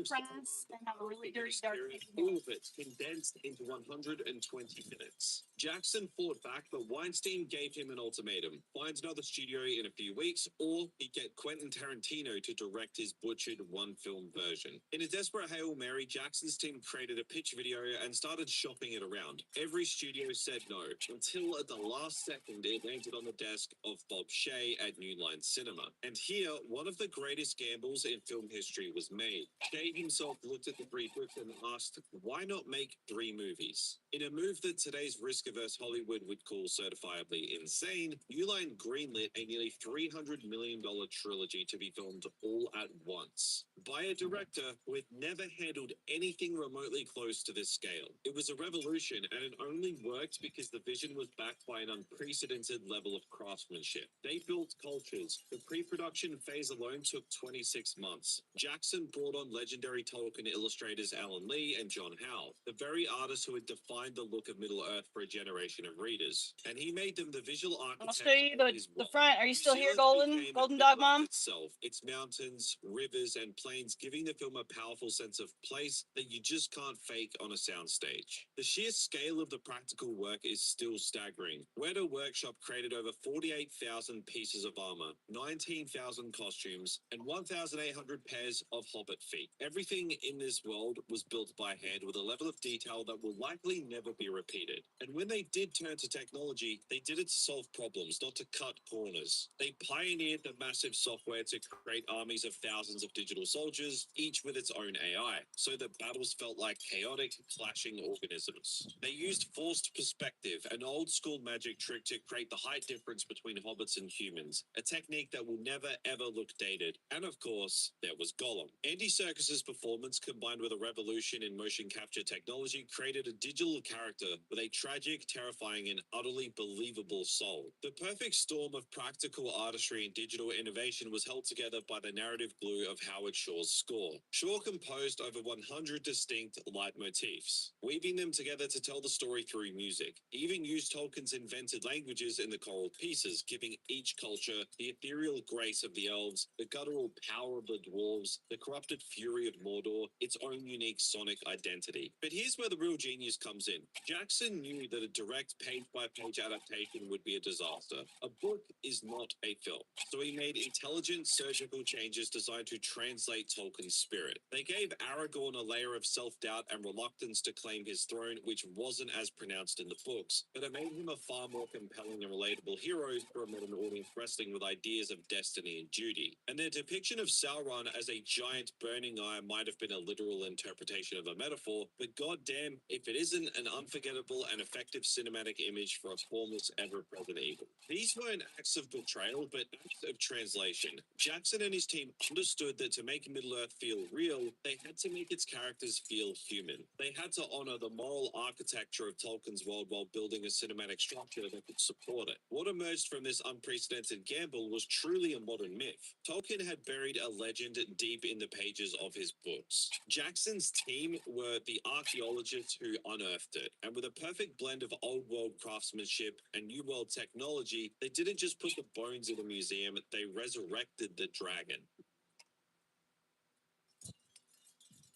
pressed and have a really dirty dark All of it condensed into 120 minutes. Jackson fought back, but Weinstein gave him an ultimatum: find another studio in a few weeks, or he'd get Quentin Tarantino to direct his butchered one-film version. In a desperate Hail Mary, Jackson's team created a pitch video and started shopping it around. Every studio said no, until at the last second it landed on the desk of Bob Shea at New Line Cinema. And here, one of the greatest gambles in film history was made. Shea himself looked at the brief and asked, why not make 3 movies? In a move that today's risk-averse Hollywood would call certifiably insane, New Line greenlit a nearly $300 million trilogy to be filmed all at once by a director who had never handled anything remotely close to this scale. It was a revolution, and it only worked because the vision was backed by an unprecedented level of craftsmanship. They built cultures. The pre-production phase alone took 26 months. Jackson brought on legendary Tolkien illustrators Alan Lee and John Howe, the very artists who had defined the look of Middle-earth for a generation of readers. And he made them the visual I'll show architects you of his the world. front. Are you still here, Zealand Golden? became Golden Dog Middle-earth Mom? itself, its mountains, rivers, and plains, giving the film a powerful sense of place that you just can't fake on a soundstage. The sheer scale of the practical work is still staggering. Weta Workshop created over 48,000 pieces of armor, 19,000 costumes, and 1,800 pairs of hobbit feet. Everything in this world was built by hand with a level of detail that will likely never be repeated. And when they did turn to technology, they did it to solve problems, not to cut corners. They pioneered the massive software to create armies of thousands of digital soldiers, each with its own AI, so that battles felt like chaotic, clashing organisms. They used forced perspective, an old-school magic trick to create the height difference between hobbits and humans, a technique that will never ever look dated. And of course, there was Gollum. Andy Serkis's performance, combined with a revolution in motion capture technology, created a digital character with a tragic, terrifying, and utterly believable soul. The perfect storm of practical artistry and digital innovation was held together by the narrative glue of Howard Shore's score. Shore composed over 100 distinct leitmotifs, weaving them together to tell the story through music. He even used Tolkien's invented languages in the choral pieces, giving each culture the ethereal grace of the elves, the guttural power of the dwarves, the corrupted fury of Mordor, its own unique sonic identity. But here's where the real genius comes in. Jackson knew that a direct page-by-page adaptation would be a disaster. A book is not a film, so he made intelligent surgical changes designed to translate Tolkien's spirit. They gave Aragorn a layer of self-doubt and reluctance to claim his throne, which wasn't as pronounced in the books, but it made him a far more compelling and relatable hero for a modern audience wrestling with ideas of destiny and duty. And their depiction of Sauron as a giant burning eye might have been a literal interpretation of a metaphor, but goddamn if it isn't an unforgettable and effective cinematic image for a formless, ever-present evil. These weren't acts of betrayal, but acts of translation. Jackson and his team understood that to make Middle-earth feel real, they had to make its characters feel human. They had to honor the moral architecture of Tolkien's world while building a cinematic structure that could support it. What emerged from this unprecedented gamble was truly a modern myth. Tolkien had buried a legend deep in the pages of his books. Jackson's team were the archaeologists who unearthed it, and with a perfect blend of old world craftsmanship and new world technology, they didn't just put the bones in a museum, they resurrected the dragon.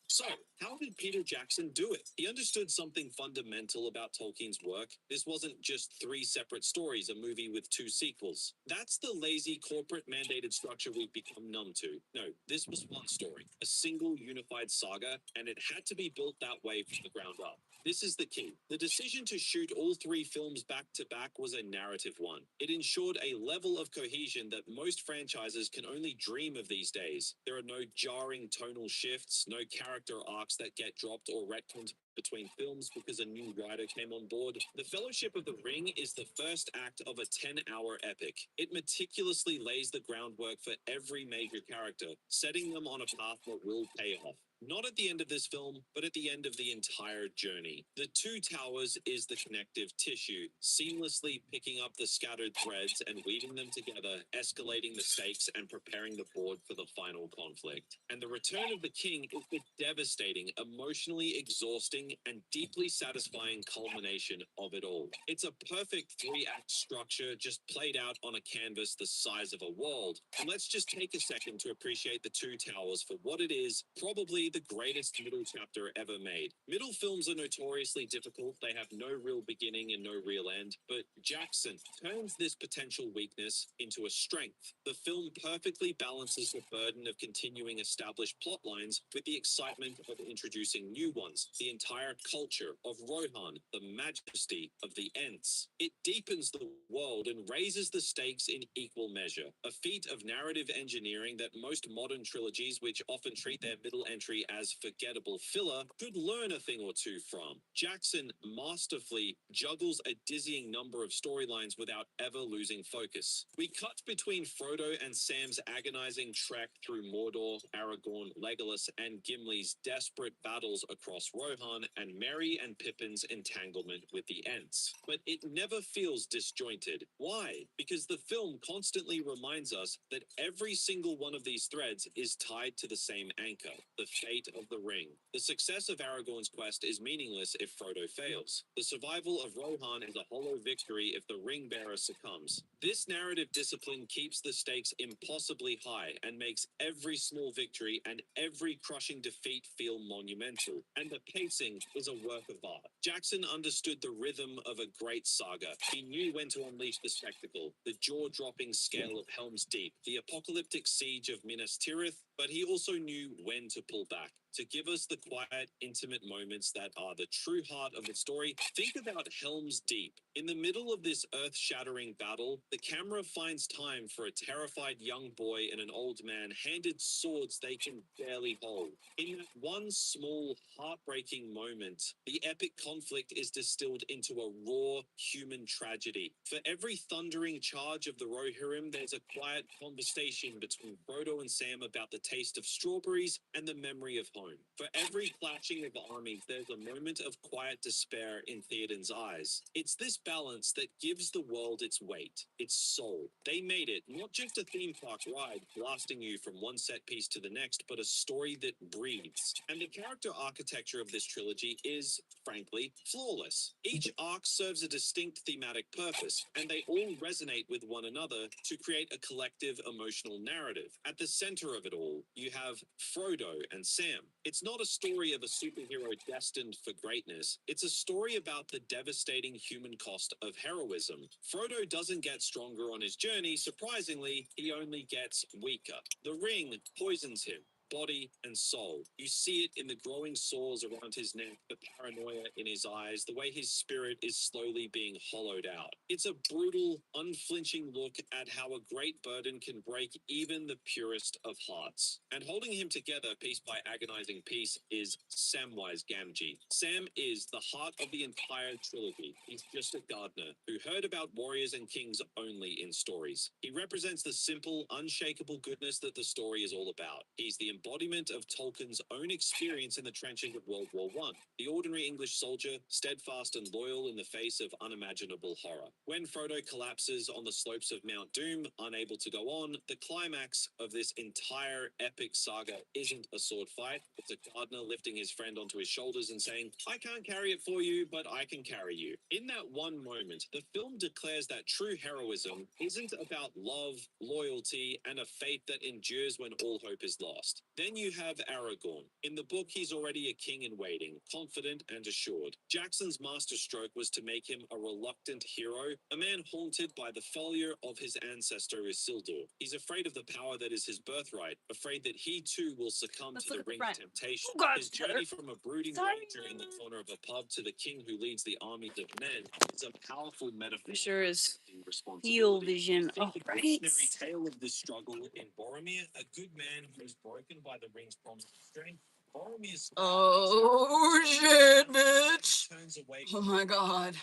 So, how did Peter Jackson do it? He understood something fundamental about Tolkien's work. This wasn't just 3 separate stories, a movie with 2 sequels. That's the lazy corporate-mandated structure we've become numb to. No, this was one story, a single unified saga, and it had to be built that way from the ground up. This is the key. The decision to shoot all 3 films back to back was a narrative one. It ensured a level of cohesion that most franchises can only dream of these days. There are no jarring tonal shifts, no character arcs that get dropped or retconned between films because a new writer came on board. The Fellowship of the Ring is the first act of a 10-hour epic. It meticulously lays the groundwork for every major character, setting them on a path that will pay off. Not at the end of this film, but at the end of the entire journey. The Two Towers is the connective tissue, seamlessly picking up the scattered threads and weaving them together, escalating the stakes and preparing the board for the final conflict. And the Return of the King is the devastating, emotionally exhausting, and deeply satisfying culmination of it all. It's a perfect 3-act structure just played out on a canvas the size of a world. And let's just take a second to appreciate the Two Towers for what it is, probably arguably the greatest middle chapter ever made. Middle films are notoriously difficult, they have no real beginning and no real end, but Jackson turns this potential weakness into a strength. The film perfectly balances the burden of continuing established plot lines with the excitement of introducing new ones, the entire culture of Rohan, the majesty of the Ents. It deepens the world and raises the stakes in equal measure, a feat of narrative engineering that most modern trilogies, which often treat their middle entry as forgettable filler, could learn a thing or two from. Jackson masterfully juggles a dizzying number of storylines without ever losing focus. We cut between Frodo and Sam's agonizing trek through Mordor, Aragorn, Legolas, and Gimli's desperate battles across Rohan, and Merry and Pippin's entanglement with the Ents. But it never feels disjointed. Why? Because the film constantly reminds us that every single one of these threads is tied to the same anchor, the fate of the ring. The success of Aragorn's quest is meaningless if Frodo fails. The survival of Rohan is a hollow victory if the ring bearer succumbs. This narrative discipline keeps the stakes impossibly high and makes every small victory and every crushing defeat feel monumental. And the pacing is a work of art. Jackson understood the rhythm of a great saga. He knew when to unleash the spectacle, the jaw-dropping scale of Helm's Deep, the apocalyptic siege of Minas Tirith, but he also knew when to pull back, to give us the quiet, intimate moments that are the true heart of the story. Think about Helm's Deep. In the middle of this earth-shattering battle, the camera finds time for a terrified young boy and an old man handed swords they can barely hold. In that one small, heartbreaking moment, the epic conflict is distilled into a raw, human tragedy. For every thundering charge of the Rohirrim, there's a quiet conversation between Frodo and Sam about the taste of strawberries and the memory of home. For every clashing of armies, there's a moment of quiet despair in Theoden's eyes. It's this balance that gives the world its weight, its soul. They made it not just a theme park ride blasting you from one set piece to the next, but a story that breathes. And the character architecture of this trilogy is, frankly, flawless. Each arc serves a distinct thematic purpose, and they all resonate with one another to create a collective emotional narrative. At the center of it all, you have Frodo and Sam. It's not a story of a superhero destined for greatness. It's a story about the devastating human cost of heroism. Frodo doesn't get stronger on his journey. Surprisingly, he only gets weaker. The ring poisons him, body and soul. You see it in the growing sores around his neck, the paranoia in his eyes, the way his spirit is slowly being hollowed out. It's a brutal, unflinching look at how a great burden can break even the purest of hearts. And holding him together piece by agonizing piece is Samwise Gamgee. Sam is the heart of the entire trilogy. He's just a gardener who heard about warriors and kings only in stories. He represents the simple, unshakable goodness that the story is all about. He's the embodiment of Tolkien's own experience in the trenches of World War I. The ordinary English soldier, steadfast and loyal in the face of unimaginable horror. When Frodo collapses on the slopes of Mount Doom, unable to go on, the climax of this entire epic saga isn't a sword fight. It's a gardener lifting his friend onto his shoulders and saying, "I can't carry it for you, but I can carry you." In that one moment, the film declares that true heroism isn't about love, loyalty, and a faith that endures when all hope is lost. Then you have Aragorn. In the book, he's already a king in waiting, confident and assured. Jackson's masterstroke was to make him a reluctant hero, a man haunted by the failure of his ancestor Isildur. He's afraid of the power that is his birthright, afraid that he too will succumb Let's to look the at the ring's front. temptation. Oh, God, His journey Heather. from a brooding Sorry, ranger in the Mama. corner of a pub to the king who leads the armies of men is a powerful metaphor Sure for is accepting Heal responsibility. vision. You think Oh, the right. cautionary tale of this struggle in Boromir, a good man who is broken by the ring's promised strength. Boromir's Oh, shit, bitch. turns away Oh, from my God.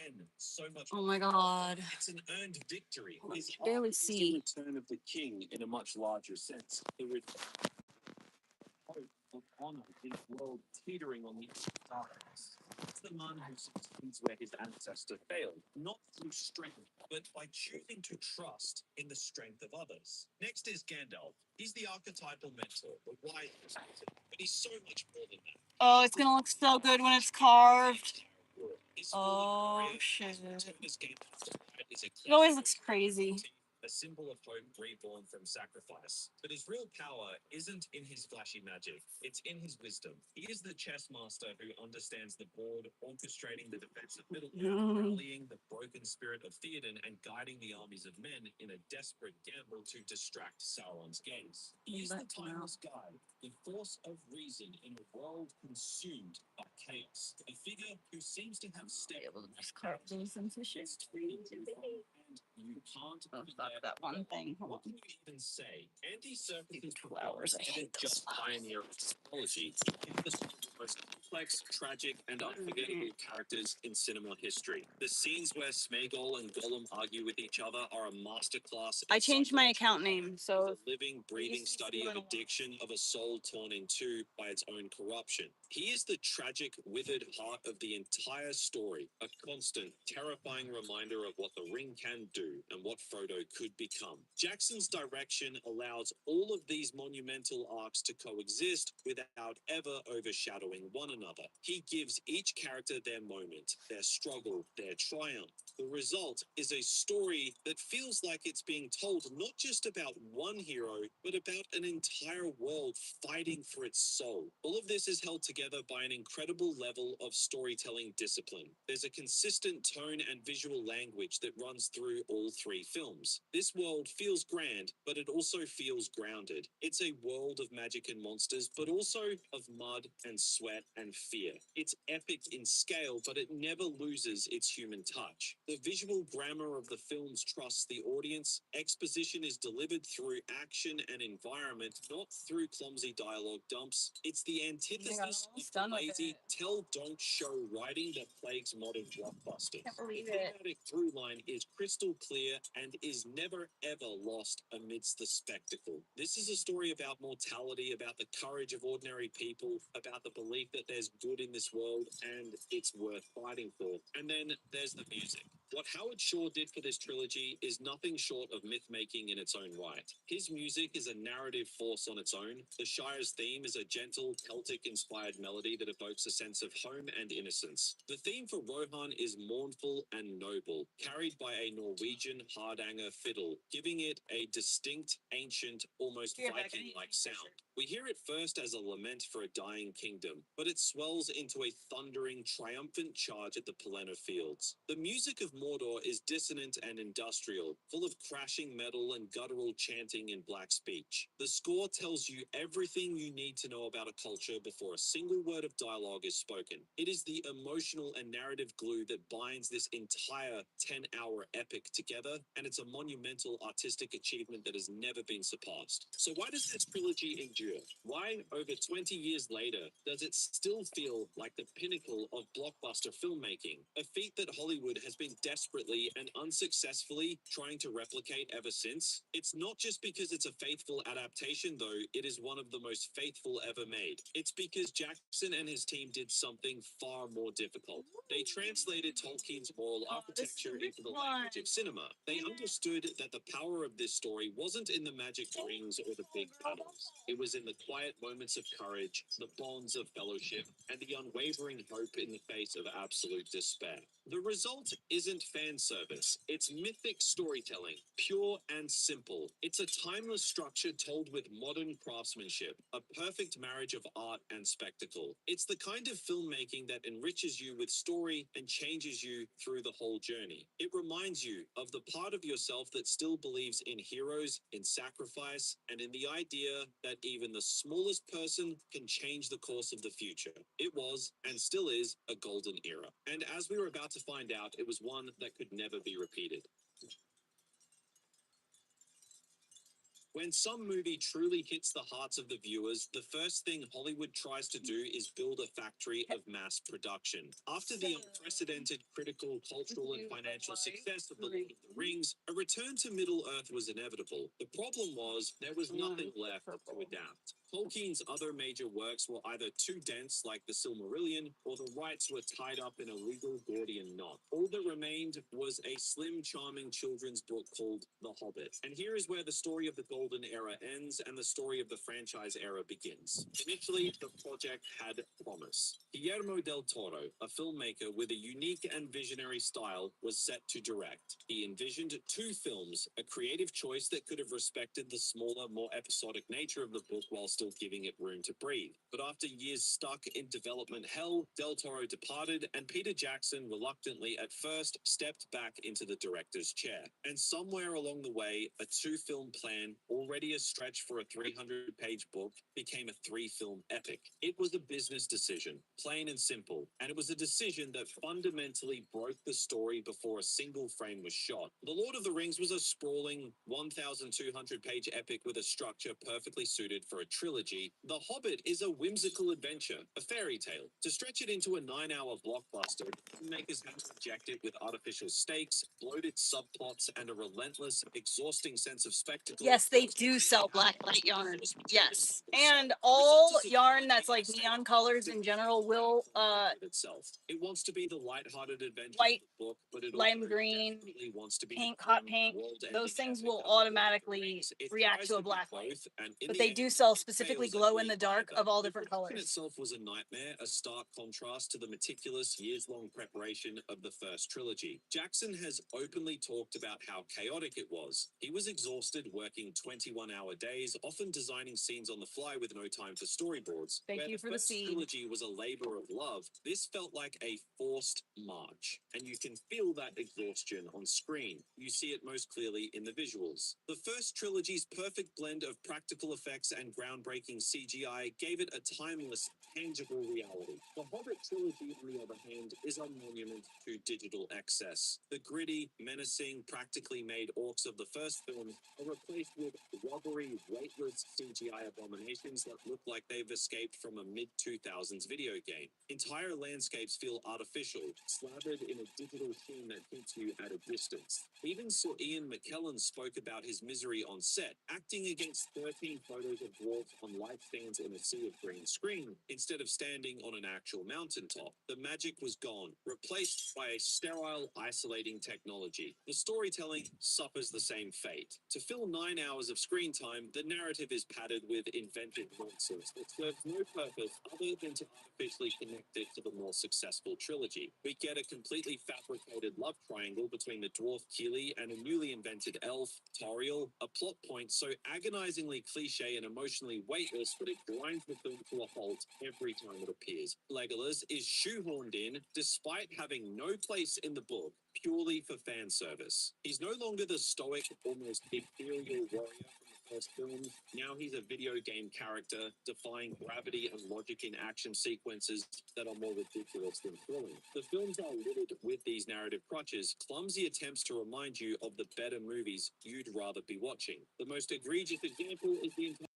and so much. Oh, my God. It's an earned victory. I His can barely arc is the see. return of the king in a much larger sense. The return hope of honor in a world teetering on the edge of darkness. It's the man who succeeds where his ancestor failed, not through strength, but by choosing to trust in the strength of others. Next is Gandalf. He's the archetypal mentor, the wise perspective, but he's so much more than that. Oh, it's gonna look so good when it's carved. His Oh, warrior, shit. Turnus Gandalf is a It always looks crazy. a symbol of hope reborn from sacrifice. But his real power isn't in his flashy magic, it's in his wisdom. He is the chess master who understands the board, orchestrating the defense of Middle-earth, rallying the broken spirit of Theoden, and guiding the armies of men in a desperate gamble to distract Sauron's gaze. He is the timeless guide, the force of reason in a world consumed by chaos. A figure who seems to have stepped Able to just carve those into shape. and you can't forget that one thing. Hold what on. can you even say? Andy Serkis's These flowers, I hate didn't those just pioneer technology, he was one of the most complex, tragic, and unforgettable characters in cinema history. The scenes where Smeagol and Gollum argue with each other are a masterclass. I changed my account name, so A living, breathing study of addiction, of a soul torn in two by its own corruption. He is the tragic, withered heart of the entire story, a constant, terrifying reminder of what the ring can do and what Frodo could become. Jackson's direction allows all of these monumental arcs to coexist without ever overshadowing one another. He gives each character their moment, their struggle, their triumph. The result is a story that feels like it's being told not just about one hero, but about an entire world fighting for its soul. All of this is held together by an incredible level of storytelling discipline. There's a consistent tone and visual language that runs through all three films. This world feels grand, but it also feels grounded. It's a world of magic and monsters, but also of mud and sweat and fear. It's epic in scale, but it never loses its human touch. The visual grammar of the films trusts the audience. Exposition is delivered through action and environment, not through clumsy dialogue dumps. It's the antithesis of the lazy tell, don't show writing that plagues modern blockbusters. The thematic through line is crystal clear and is never ever lost amidst the spectacle. This is a story about mortality, about the courage of ordinary people, about the belief that there's good in this world and it's worth fighting for. And then there's the music. What Howard Shore did for this trilogy is nothing short of myth-making in its own right. His music is a narrative force on its own. The Shire's theme is a gentle, Celtic-inspired melody that evokes a sense of home and innocence. The theme for Rohan is mournful and noble, carried by a Norwegian Hardanger fiddle, giving it a distinct, ancient, almost Viking-like sound. We hear it first as a lament for a dying kingdom, but it swells into a thundering, triumphant charge at the Pelennor Fields. The music of Mordor is dissonant and industrial, full of crashing metal and guttural chanting in black speech. The score tells you everything you need to know about a culture before a single word of dialogue is spoken. It is the emotional and narrative glue that binds this entire 10-hour epic together, and it's a monumental artistic achievement that has never been surpassed. So why does this trilogy endure? Why, over 20 years later, does it still feel like the pinnacle of blockbuster filmmaking? A feat that Hollywood has been desperately and unsuccessfully trying to replicate ever since? It's not just because it's a faithful adaptation, though, it is one of the most faithful ever made. It's because Jackson and his team did something far more difficult. They translated Tolkien's moral architecture into the language of cinema. They understood that the power of this story wasn't in the magic rings or the big battles. It was in the quiet moments of courage, the bonds of fellowship, and the unwavering hope in the face of absolute despair. The result isn't fan service, it's mythic storytelling, pure and simple. It's a timeless structure told with modern craftsmanship, a perfect marriage of art and spectacle. It's the kind of filmmaking that enriches you with story and changes you through the whole journey. It reminds you of the part of yourself that still believes in heroes, in sacrifice, and in the idea that even the smallest person can change the course of the future. It was, and still is, a golden era. And as we were about to find out, it was one that could never be repeated. When some movie truly hits the hearts of the viewers, the first thing Hollywood tries to do is build a factory of mass production. After the unprecedented critical, cultural, and financial success of The Lord of the Rings, a return to Middle-earth was inevitable. The problem was there was nothing left to adapt. Tolkien's other major works were either too dense, like the Silmarillion, or the rights were tied up in a legal Gordian knot. All that remained was a slim, charming children's book called The Hobbit. And here is where the story of the Golden Era ends and the story of the franchise era begins. Initially, the project had promise. Guillermo del Toro, a filmmaker with a unique and visionary style, was set to direct. He envisioned 2 films, a creative choice that could have respected the smaller, more episodic nature of the book while still giving it room to breathe. But after years stuck in development hell, del Toro departed, and Peter Jackson reluctantly at first stepped back into the director's chair. And somewhere along the way, a 2-film plan, already a stretch for a 300-page book, became a 3-film epic. It was a business decision, plain and simple, and it was a decision that fundamentally broke the story before a single frame was shot. The Lord of the Rings was a sprawling 1,200-page epic with a structure perfectly suited for a trilogy. The Hobbit is a whimsical adventure, a fairy tale. To stretch it into a 9-hour blockbuster, filmmakers had to inject it with artificial stakes, bloated subplots, and a relentless, exhausting sense of spectacle. Yes, they do sell blacklight yarn. Yes. And all yarn that's like neon colors in general will itself. It wants to be the light-hearted adventure white, of the book, but it lime also green, desperately wants to be pink, the hot grim, pink, world-ending those things epic will of Lord of the automatically Rings. It react tries to a be black light. both, and in But the they end, do sell it specifically fails at glow in being the dark either. of all The different production colors. itself was a nightmare, a stark contrast to the meticulous, years-long preparation of the first trilogy. Jackson has openly talked about how chaotic it was. He was exhausted working 21-hour days, often designing scenes on the fly with no time for storyboards. Thank Where you the for the first seed. trilogy was a labor of love, this felt like a forced march, and you can feel that exhaustion on screen. You see it most clearly in the visuals. The first trilogy's perfect blend of practical effects and groundbreaking CGI gave it a timeless, tangible reality. The Hobbit trilogy, on the other hand, is a monument to digital excess. The gritty, menacing, practically made orcs of the first film are replaced with rubbery, weightless CGI abominations that look like they've escaped from a mid-2000s video game. Entire landscapes feel artificial, slathered in a digital sheen that keeps you at a distance. Even Sir Ian McKellen spoke about his misery on set, acting against 13 photos of dwarves on light stands in a sea of green screen, instead of standing on an actual mountaintop. The magic was gone, replaced by a sterile, isolating technology. The storytelling suffers the same fate. To fill 9 hours of screen time, the narrative is padded with inventive nonsense that serves no purpose other than to artificially connect it to the more successful trilogy. We get a completely fabricated love triangle between the dwarf Keely and a newly invented elf, Toriel, a plot point so agonizingly cliche and emotionally weightless that it grinds the film to a halt every time it appears. Legolas is shoehorned in despite having no place in the book, purely for fan service. He's no longer the stoic, almost ethereal warrior from the first film. Now he's a video game character, defying gravity and logic in action sequences that are more ridiculous than thrilling. The films are littered with these narrative crutches, clumsy attempts to remind you of the better movies you'd rather be watching. The most egregious example is the entire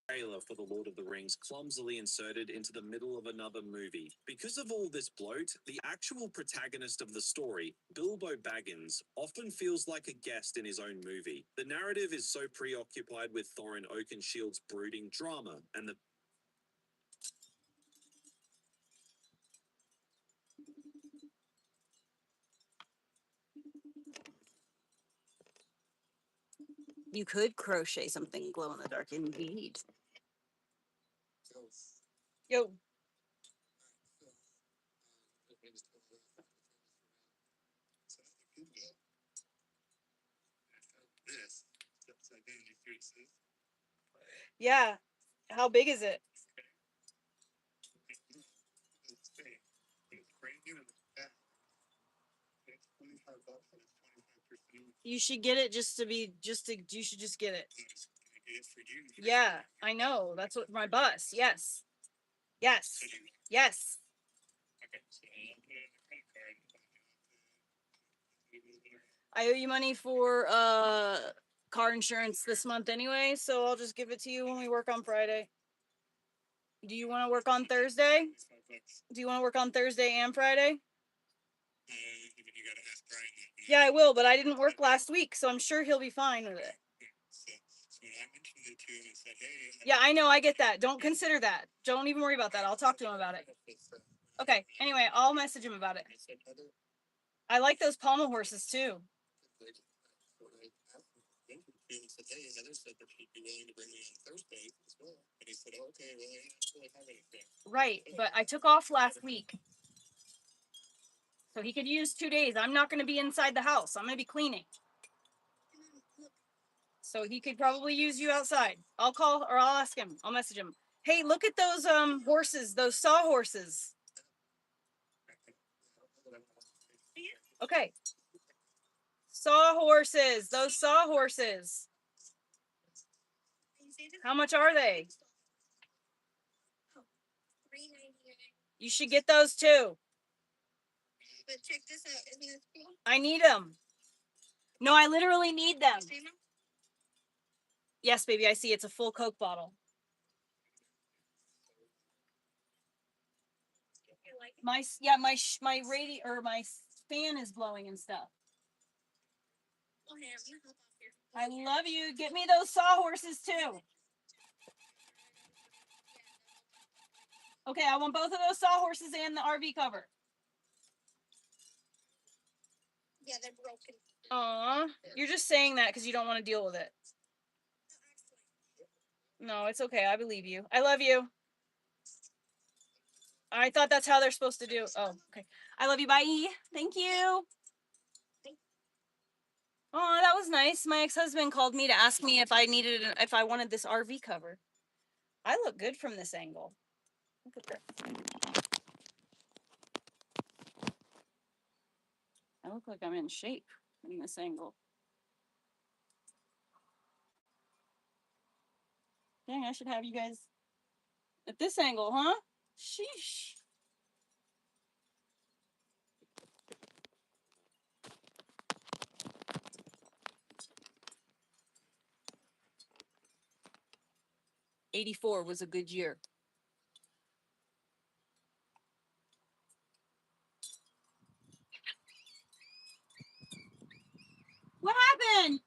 trailer for The Lord of the Rings clumsily inserted into the middle of another movie. Because of all this bloat, the actual protagonist of the story, Bilbo Baggins, often feels like a guest in his own movie. The narrative is so preoccupied with Thorin Oakenshield's brooding drama, and the You could crochet something glow in the dark indeed. Yo. Yeah. How big is it? You should get it you should just get it. Yeah, I know. That's what my bus. Yes. Yes. Yes. I owe you money for car insurance this month anyway, so I'll just give it to you when we work on Friday. Do you want to work on Thursday? Do you want to work on Thursday and Friday? Yeah, I will, but I didn't work last week, so I'm sure he'll be fine with it. Yeah, I know. I get that. Don't consider that. Don't even worry about that. I'll talk to him about it. Okay. Anyway, I'll message him about it. I like those pommel horses too. Right, but I took off last week. So he could use 2 days. I'm not going to be inside the house. I'm going to be cleaning. So he could probably use you outside. I'll call or I'll ask him. I'll message him. Hey, look at those horses, those sawhorses. Okay. Sawhorses, those sawhorses. How much are they? You should get those too. But check this out. Isn't this cool? I need them. No, I literally need them. Yes, baby, I see. It's a full Coke bottle. My my fan is blowing and stuff. I love you. Get me those sawhorses too. Okay, I want both of those sawhorses and the RV cover. Yeah, they're broken. Aw, you're just saying that because you don't want to deal with it. No, it's okay. I believe you. I love you. I thought that's how they're supposed to do. Oh, okay. I love you. Bye. Thank you. Oh, that was nice. My ex-husband called me to ask me if I wanted this RV cover. I look good from this angle. Look at that. I look like I'm in shape in this angle. Dang, I should have you guys at this angle, huh? Sheesh. '84 was a good year. What happened?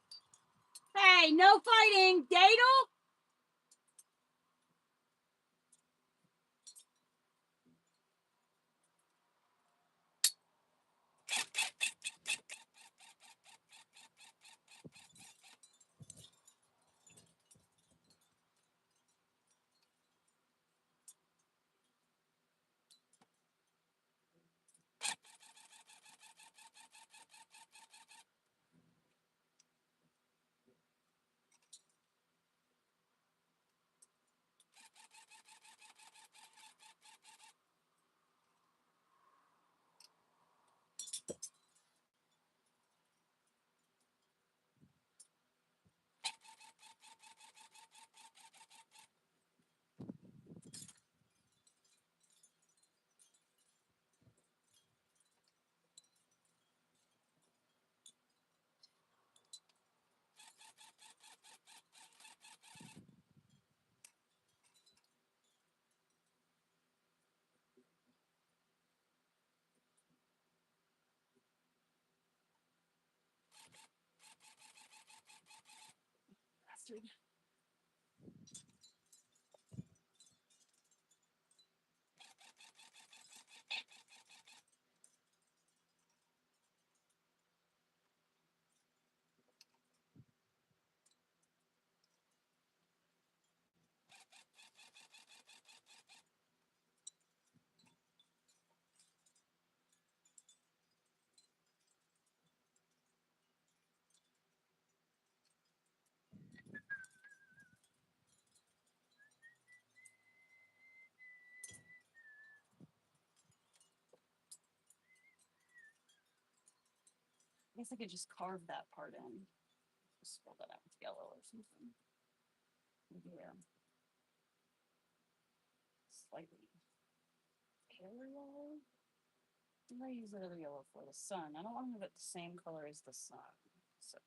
Hey, no fighting. Dadle? Bastard. I guess I could just carve that part in. Just fill that out with yellow or something. Yeah. Slightly paler yellow. I think I use the other yellow for the sun. I don't want to have it the same color as the sun. So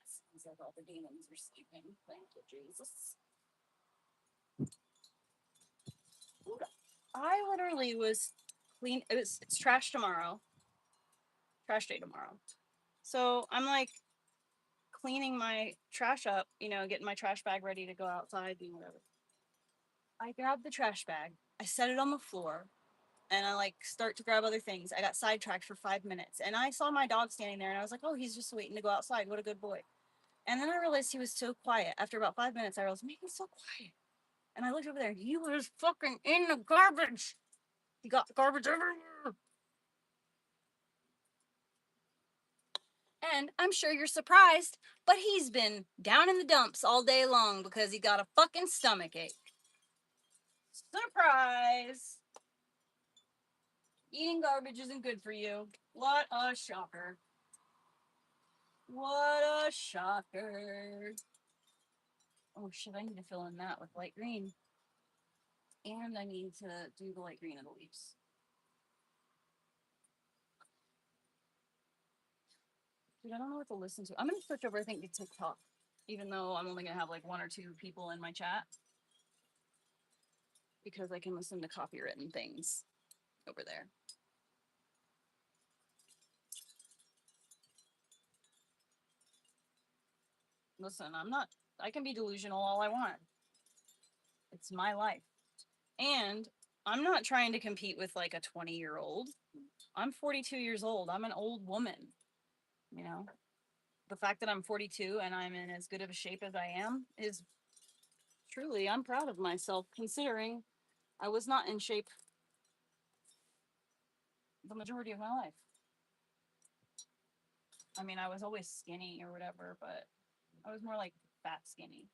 sounds like all the demons are sleeping. Thank you, Jesus. I literally was clean. It's trash tomorrow. Trash day tomorrow. So I'm like cleaning my trash up, you know, getting my trash bag ready to go outside, doing whatever. I grab the trash bag, I set it on the floor, and I like start to grab other things. I got sidetracked for 5 minutes, and I saw my dog standing there, and I was like, oh, he's just waiting to go outside. What a good boy. And then I realized he was so quiet. After about 5 minutes, I realized, man, he's so quiet. And I looked over there, and he was fucking in the garbage. He got garbage everywhere. And I'm sure you're surprised, but he's been down in the dumps all day long because he got a fucking stomach ache. Surprise! Eating garbage isn't good for you. What a shocker. What a shocker. Oh shit, I need to fill in that with light green. And I need to do the light green of the leaves. Dude, I don't know what to listen to. I'm gonna switch over, I think, to TikTok. Even though I'm only gonna have like 1 or 2 people in my chat. Because I can listen to copywritten things over there. Listen, I can be delusional all I want. It's my life. And I'm not trying to compete with like a 20-year-old. I'm 42 years old. I'm an old woman. You know, the fact that I'm 42 and I'm in as good of a shape as I am is truly, I'm proud of myself considering I was not in shape the majority of my life. I mean, I was always skinny or whatever, but I was more like fat skinny.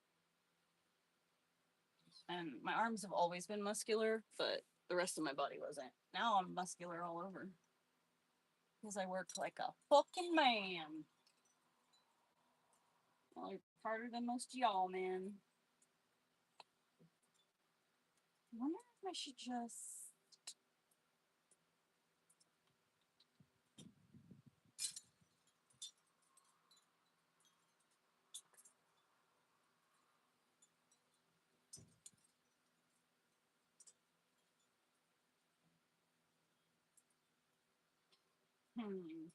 And my arms have always been muscular, but the rest of my body wasn't. Now I'm muscular all over. Because I work like a fucking man. I work harder than most of y'all, man. I wonder if I should just... Hmm.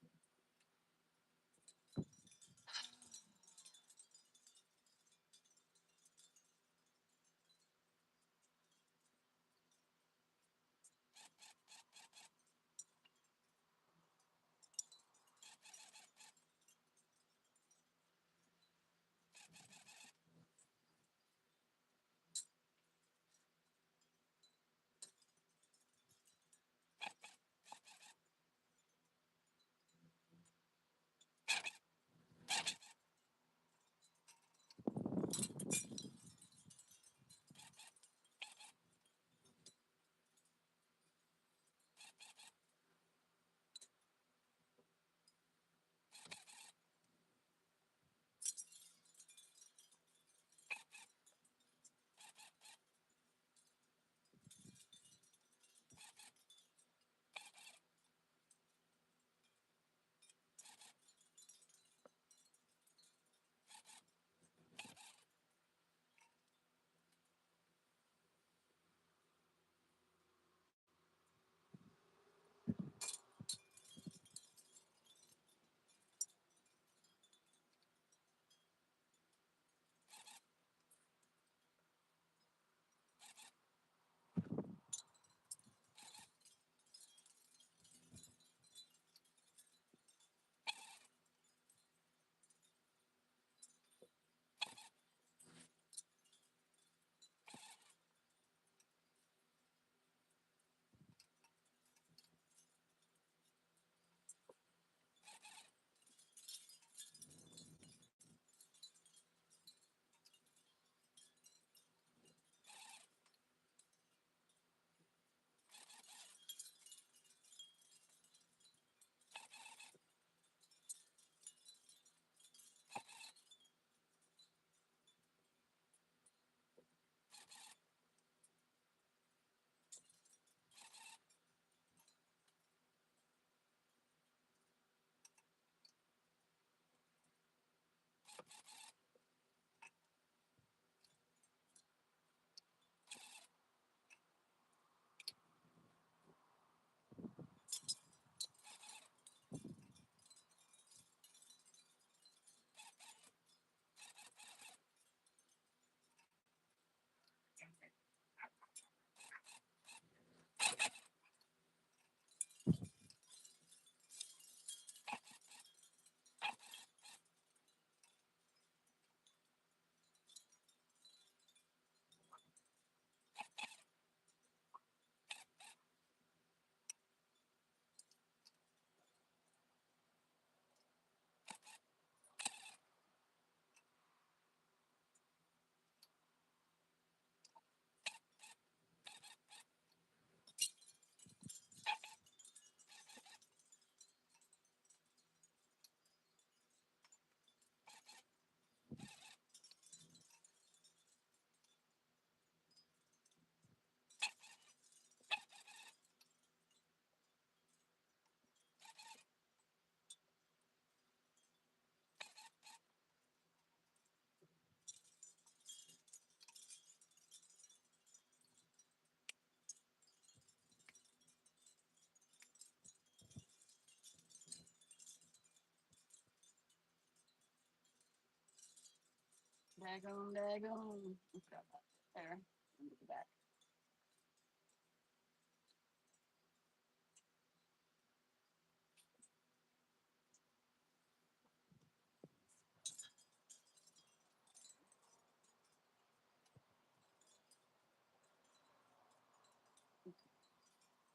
Daggone. Let's grab that. There. Into the back.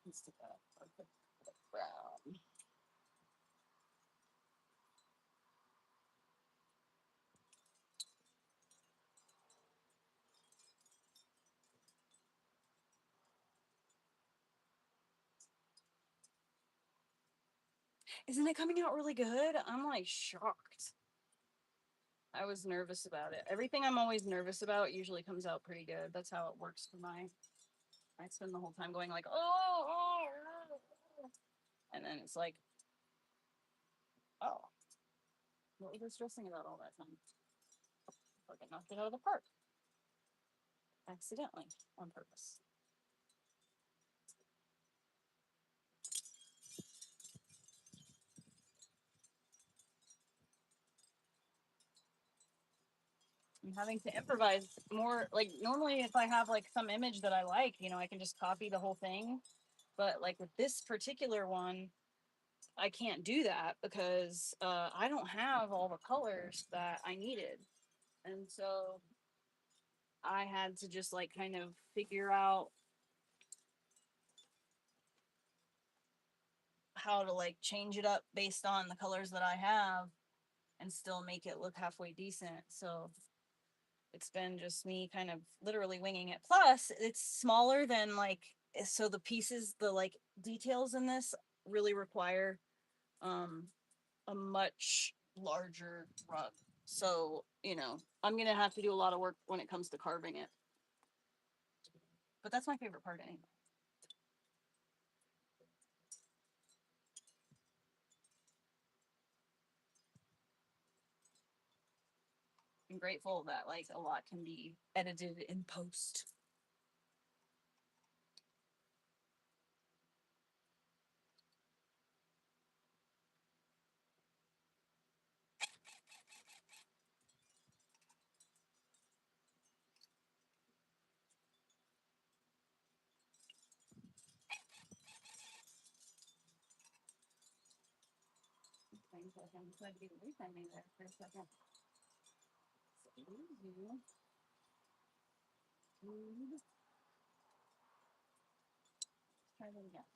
Let's stick that up. Brown. Isn't it coming out really good? I'm like shocked. I was nervous about it. Everything I'm always nervous about usually comes out pretty good. That's how it works for my. I spend the whole time going like, oh, and then it's like, oh, what was I stressing about all that time? Fucking knocked it out of the park. Accidentally, on purpose. I'm having to improvise more. Like normally if I have like some image that I like, I can just copy the whole thing. But like with this particular one, I can't do that because I don't have all the colors that I needed. And so I had to just like kind of figure out how to like change it up based on the colors that I have and still make it look halfway decent. So it's been just me kind of literally winging it. Plus, it's smaller than like, so the pieces, the like details in this really require um a much larger rug. So, I'm gonna have to do a lot of work when it comes to carving it. But that's my favorite part anyway. I'm grateful that like a lot can be edited in post. Things like I'm glad to be refunding there for a second. Let's try that again.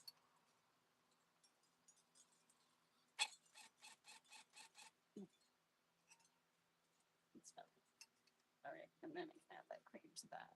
All right, and then I can add that cream to that.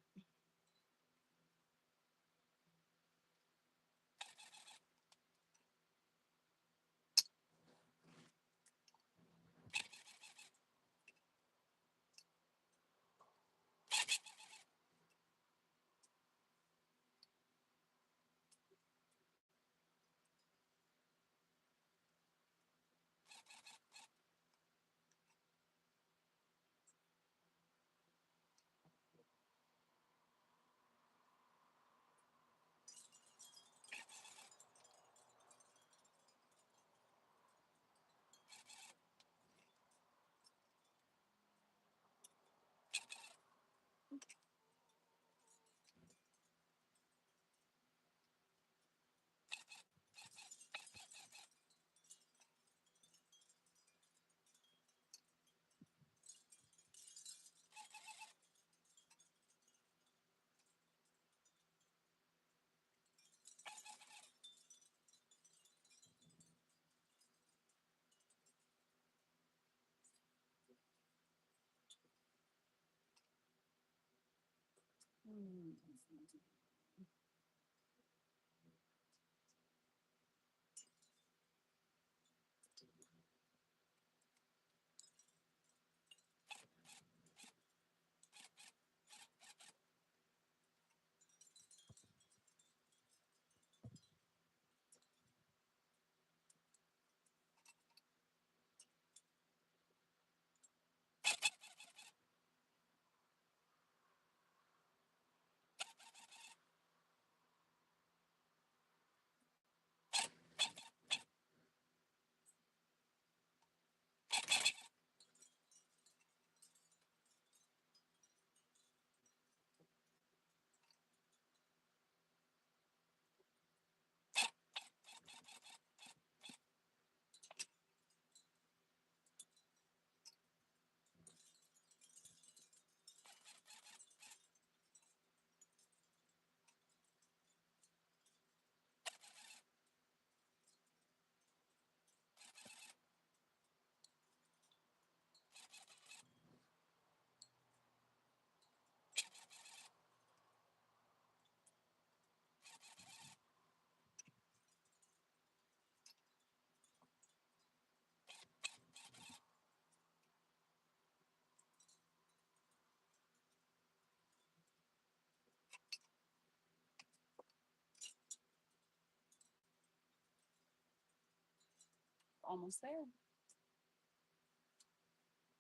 almost there.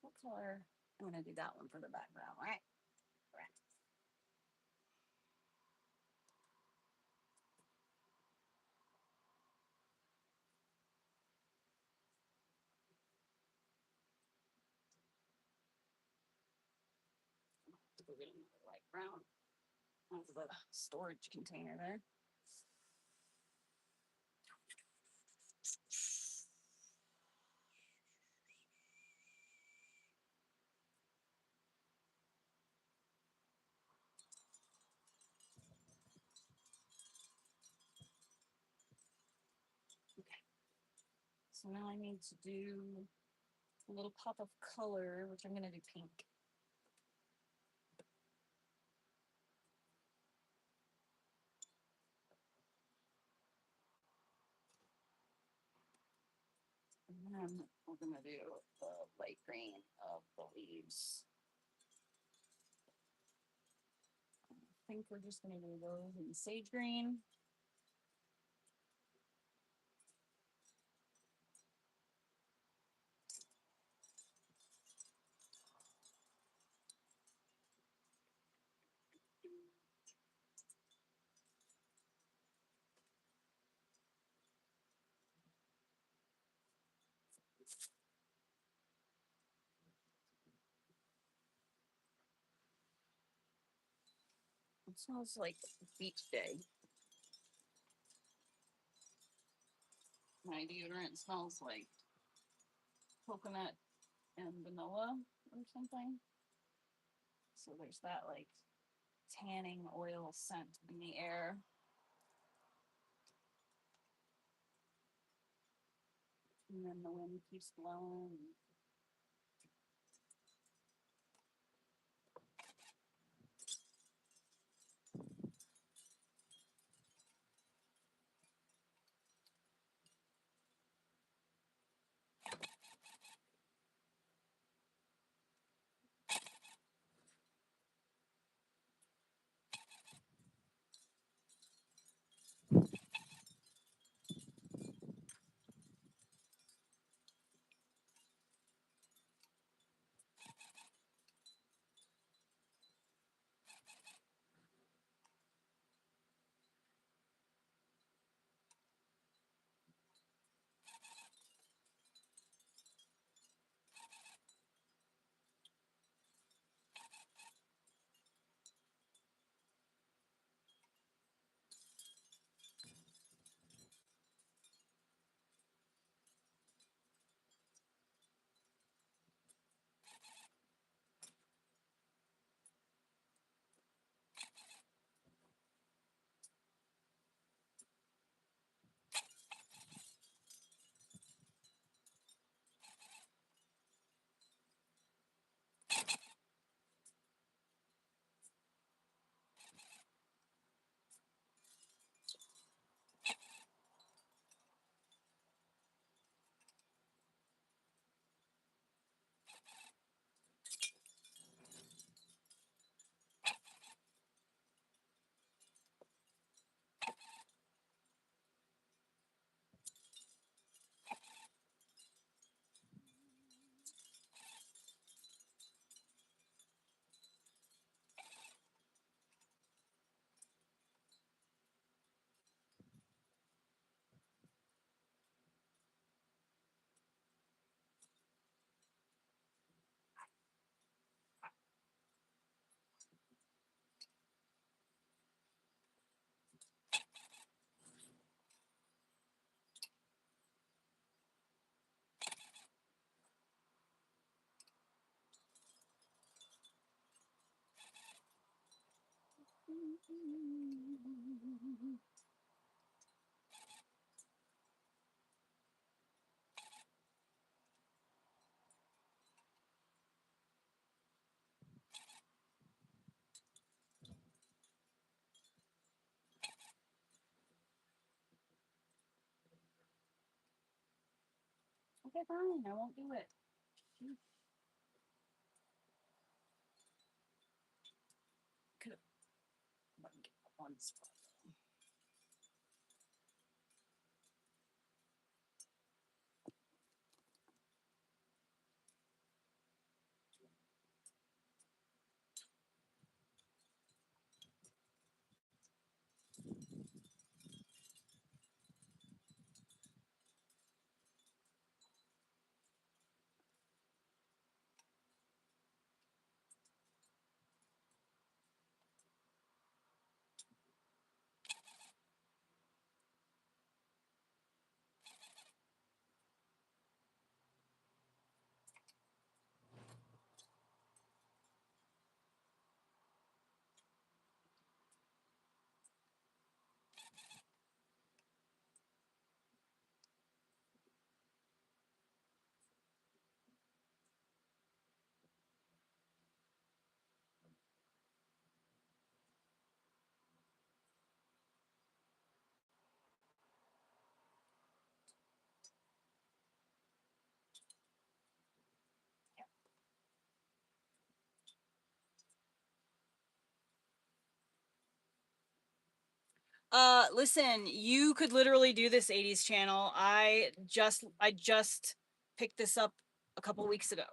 What color? I'm gonna do that one for the background, right? Right. Go get another light brown out of the storage container there. Okay. So now I need to do a little pop of color, which I'm gonna do pink. And then we're gonna do the light green of the leaves. I think we're just gonna do those in sage green. It smells like beach day. My deodorant smells like coconut and vanilla or something. So there's that like tanning oil scent in the air. And then the wind keeps blowing. Okay, fine, I won't do it. Could have get one spot. Listen, you could literally do this 80s channel. I just picked this up a couple weeks ago.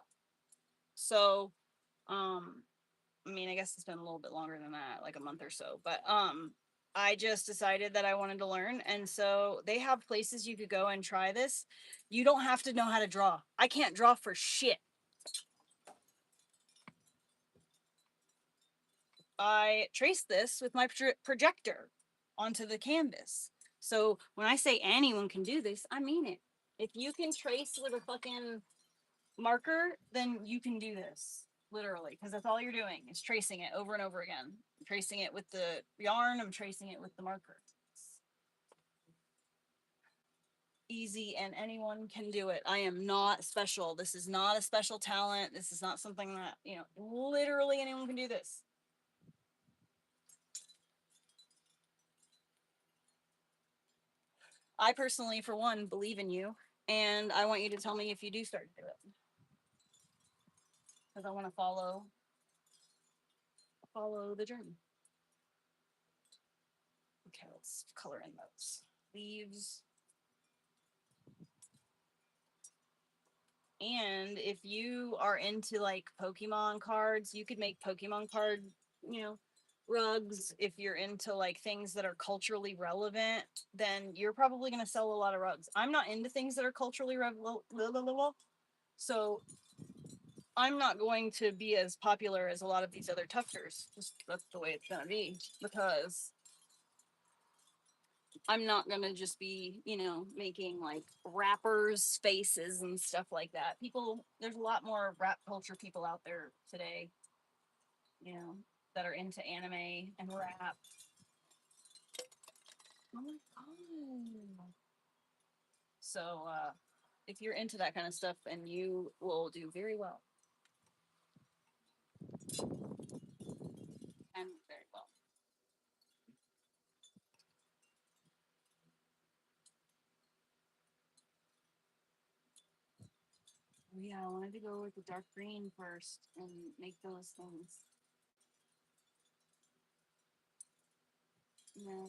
So, I mean, I guess it's been a little bit longer than that, like a month or so, but I just decided that I wanted to learn, and so they have places you could go and try this. You don't have to know how to draw. I can't draw for shit. I traced this with my projector onto the canvas. So when I say anyone can do this, I mean it. If you can trace with a fucking marker, then you can do this. Literally, because that's all you're doing is tracing it over and over again. I'm tracing it with the yarn, I'm tracing it with the marker. It's easy and anyone can do it. I am not special. This is not a special talent. This is not something that, you know, literally anyone can do this. I personally, for one, believe in you, and I want you to tell me if you do start to do it, because I want to follow the journey. Okay, let's color in those leaves. And if you are into like Pokemon cards, you could make Pokemon card, you know, rugs. If you're into like things that are culturally relevant, then you're probably going to sell a lot of rugs. I'm not into things that are culturally relevant, so I'm not going to be as popular as a lot of these other tufters. Just that's the way it's going to be, because I'm not going to just be, you know, making like rappers faces and stuff like that. People, there's a lot more rap culture people out there today, you know, that are into anime and rap. Oh my god. So if you're into that kind of stuff, and you will do very well. And very well. Oh, yeah, I wanted to go with the dark green first and make those things. No,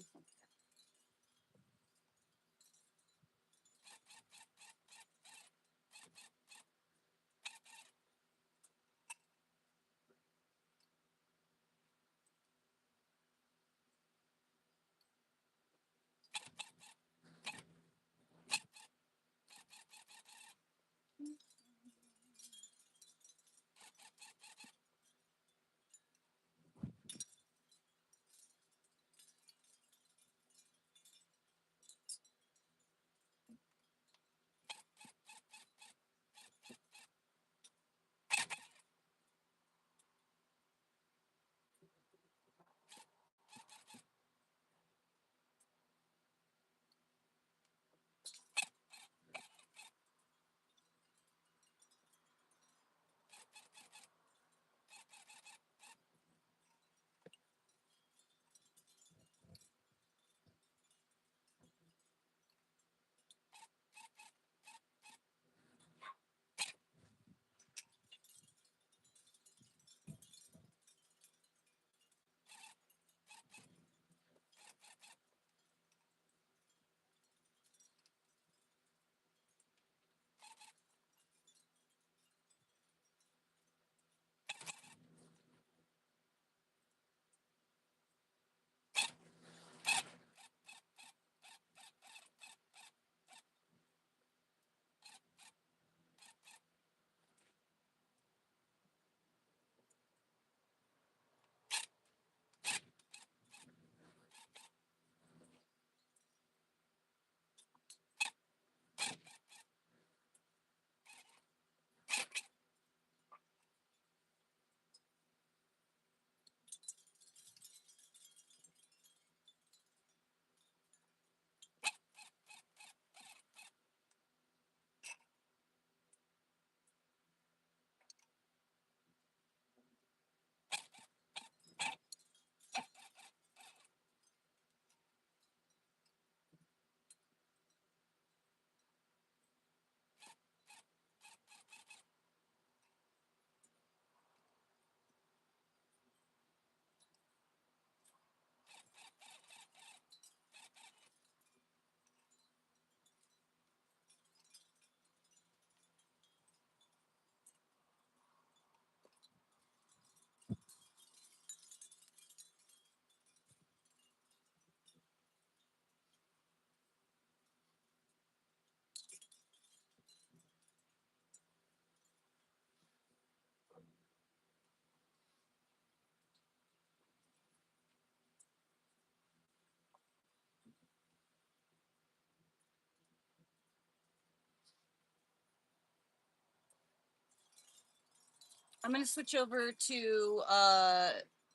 I'm gonna switch over to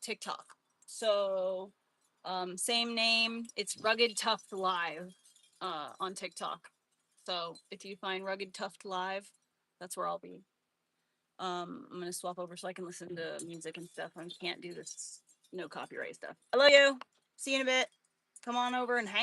TikTok. So same name. It's Rugged Tuft Live on TikTok. So if you find Rugged Tuft Live, that's where I'll be. I'm gonna swap over so I can listen to music and stuff. I can't do this no copyright stuff. I love you. See you in a bit. Come on over and hang.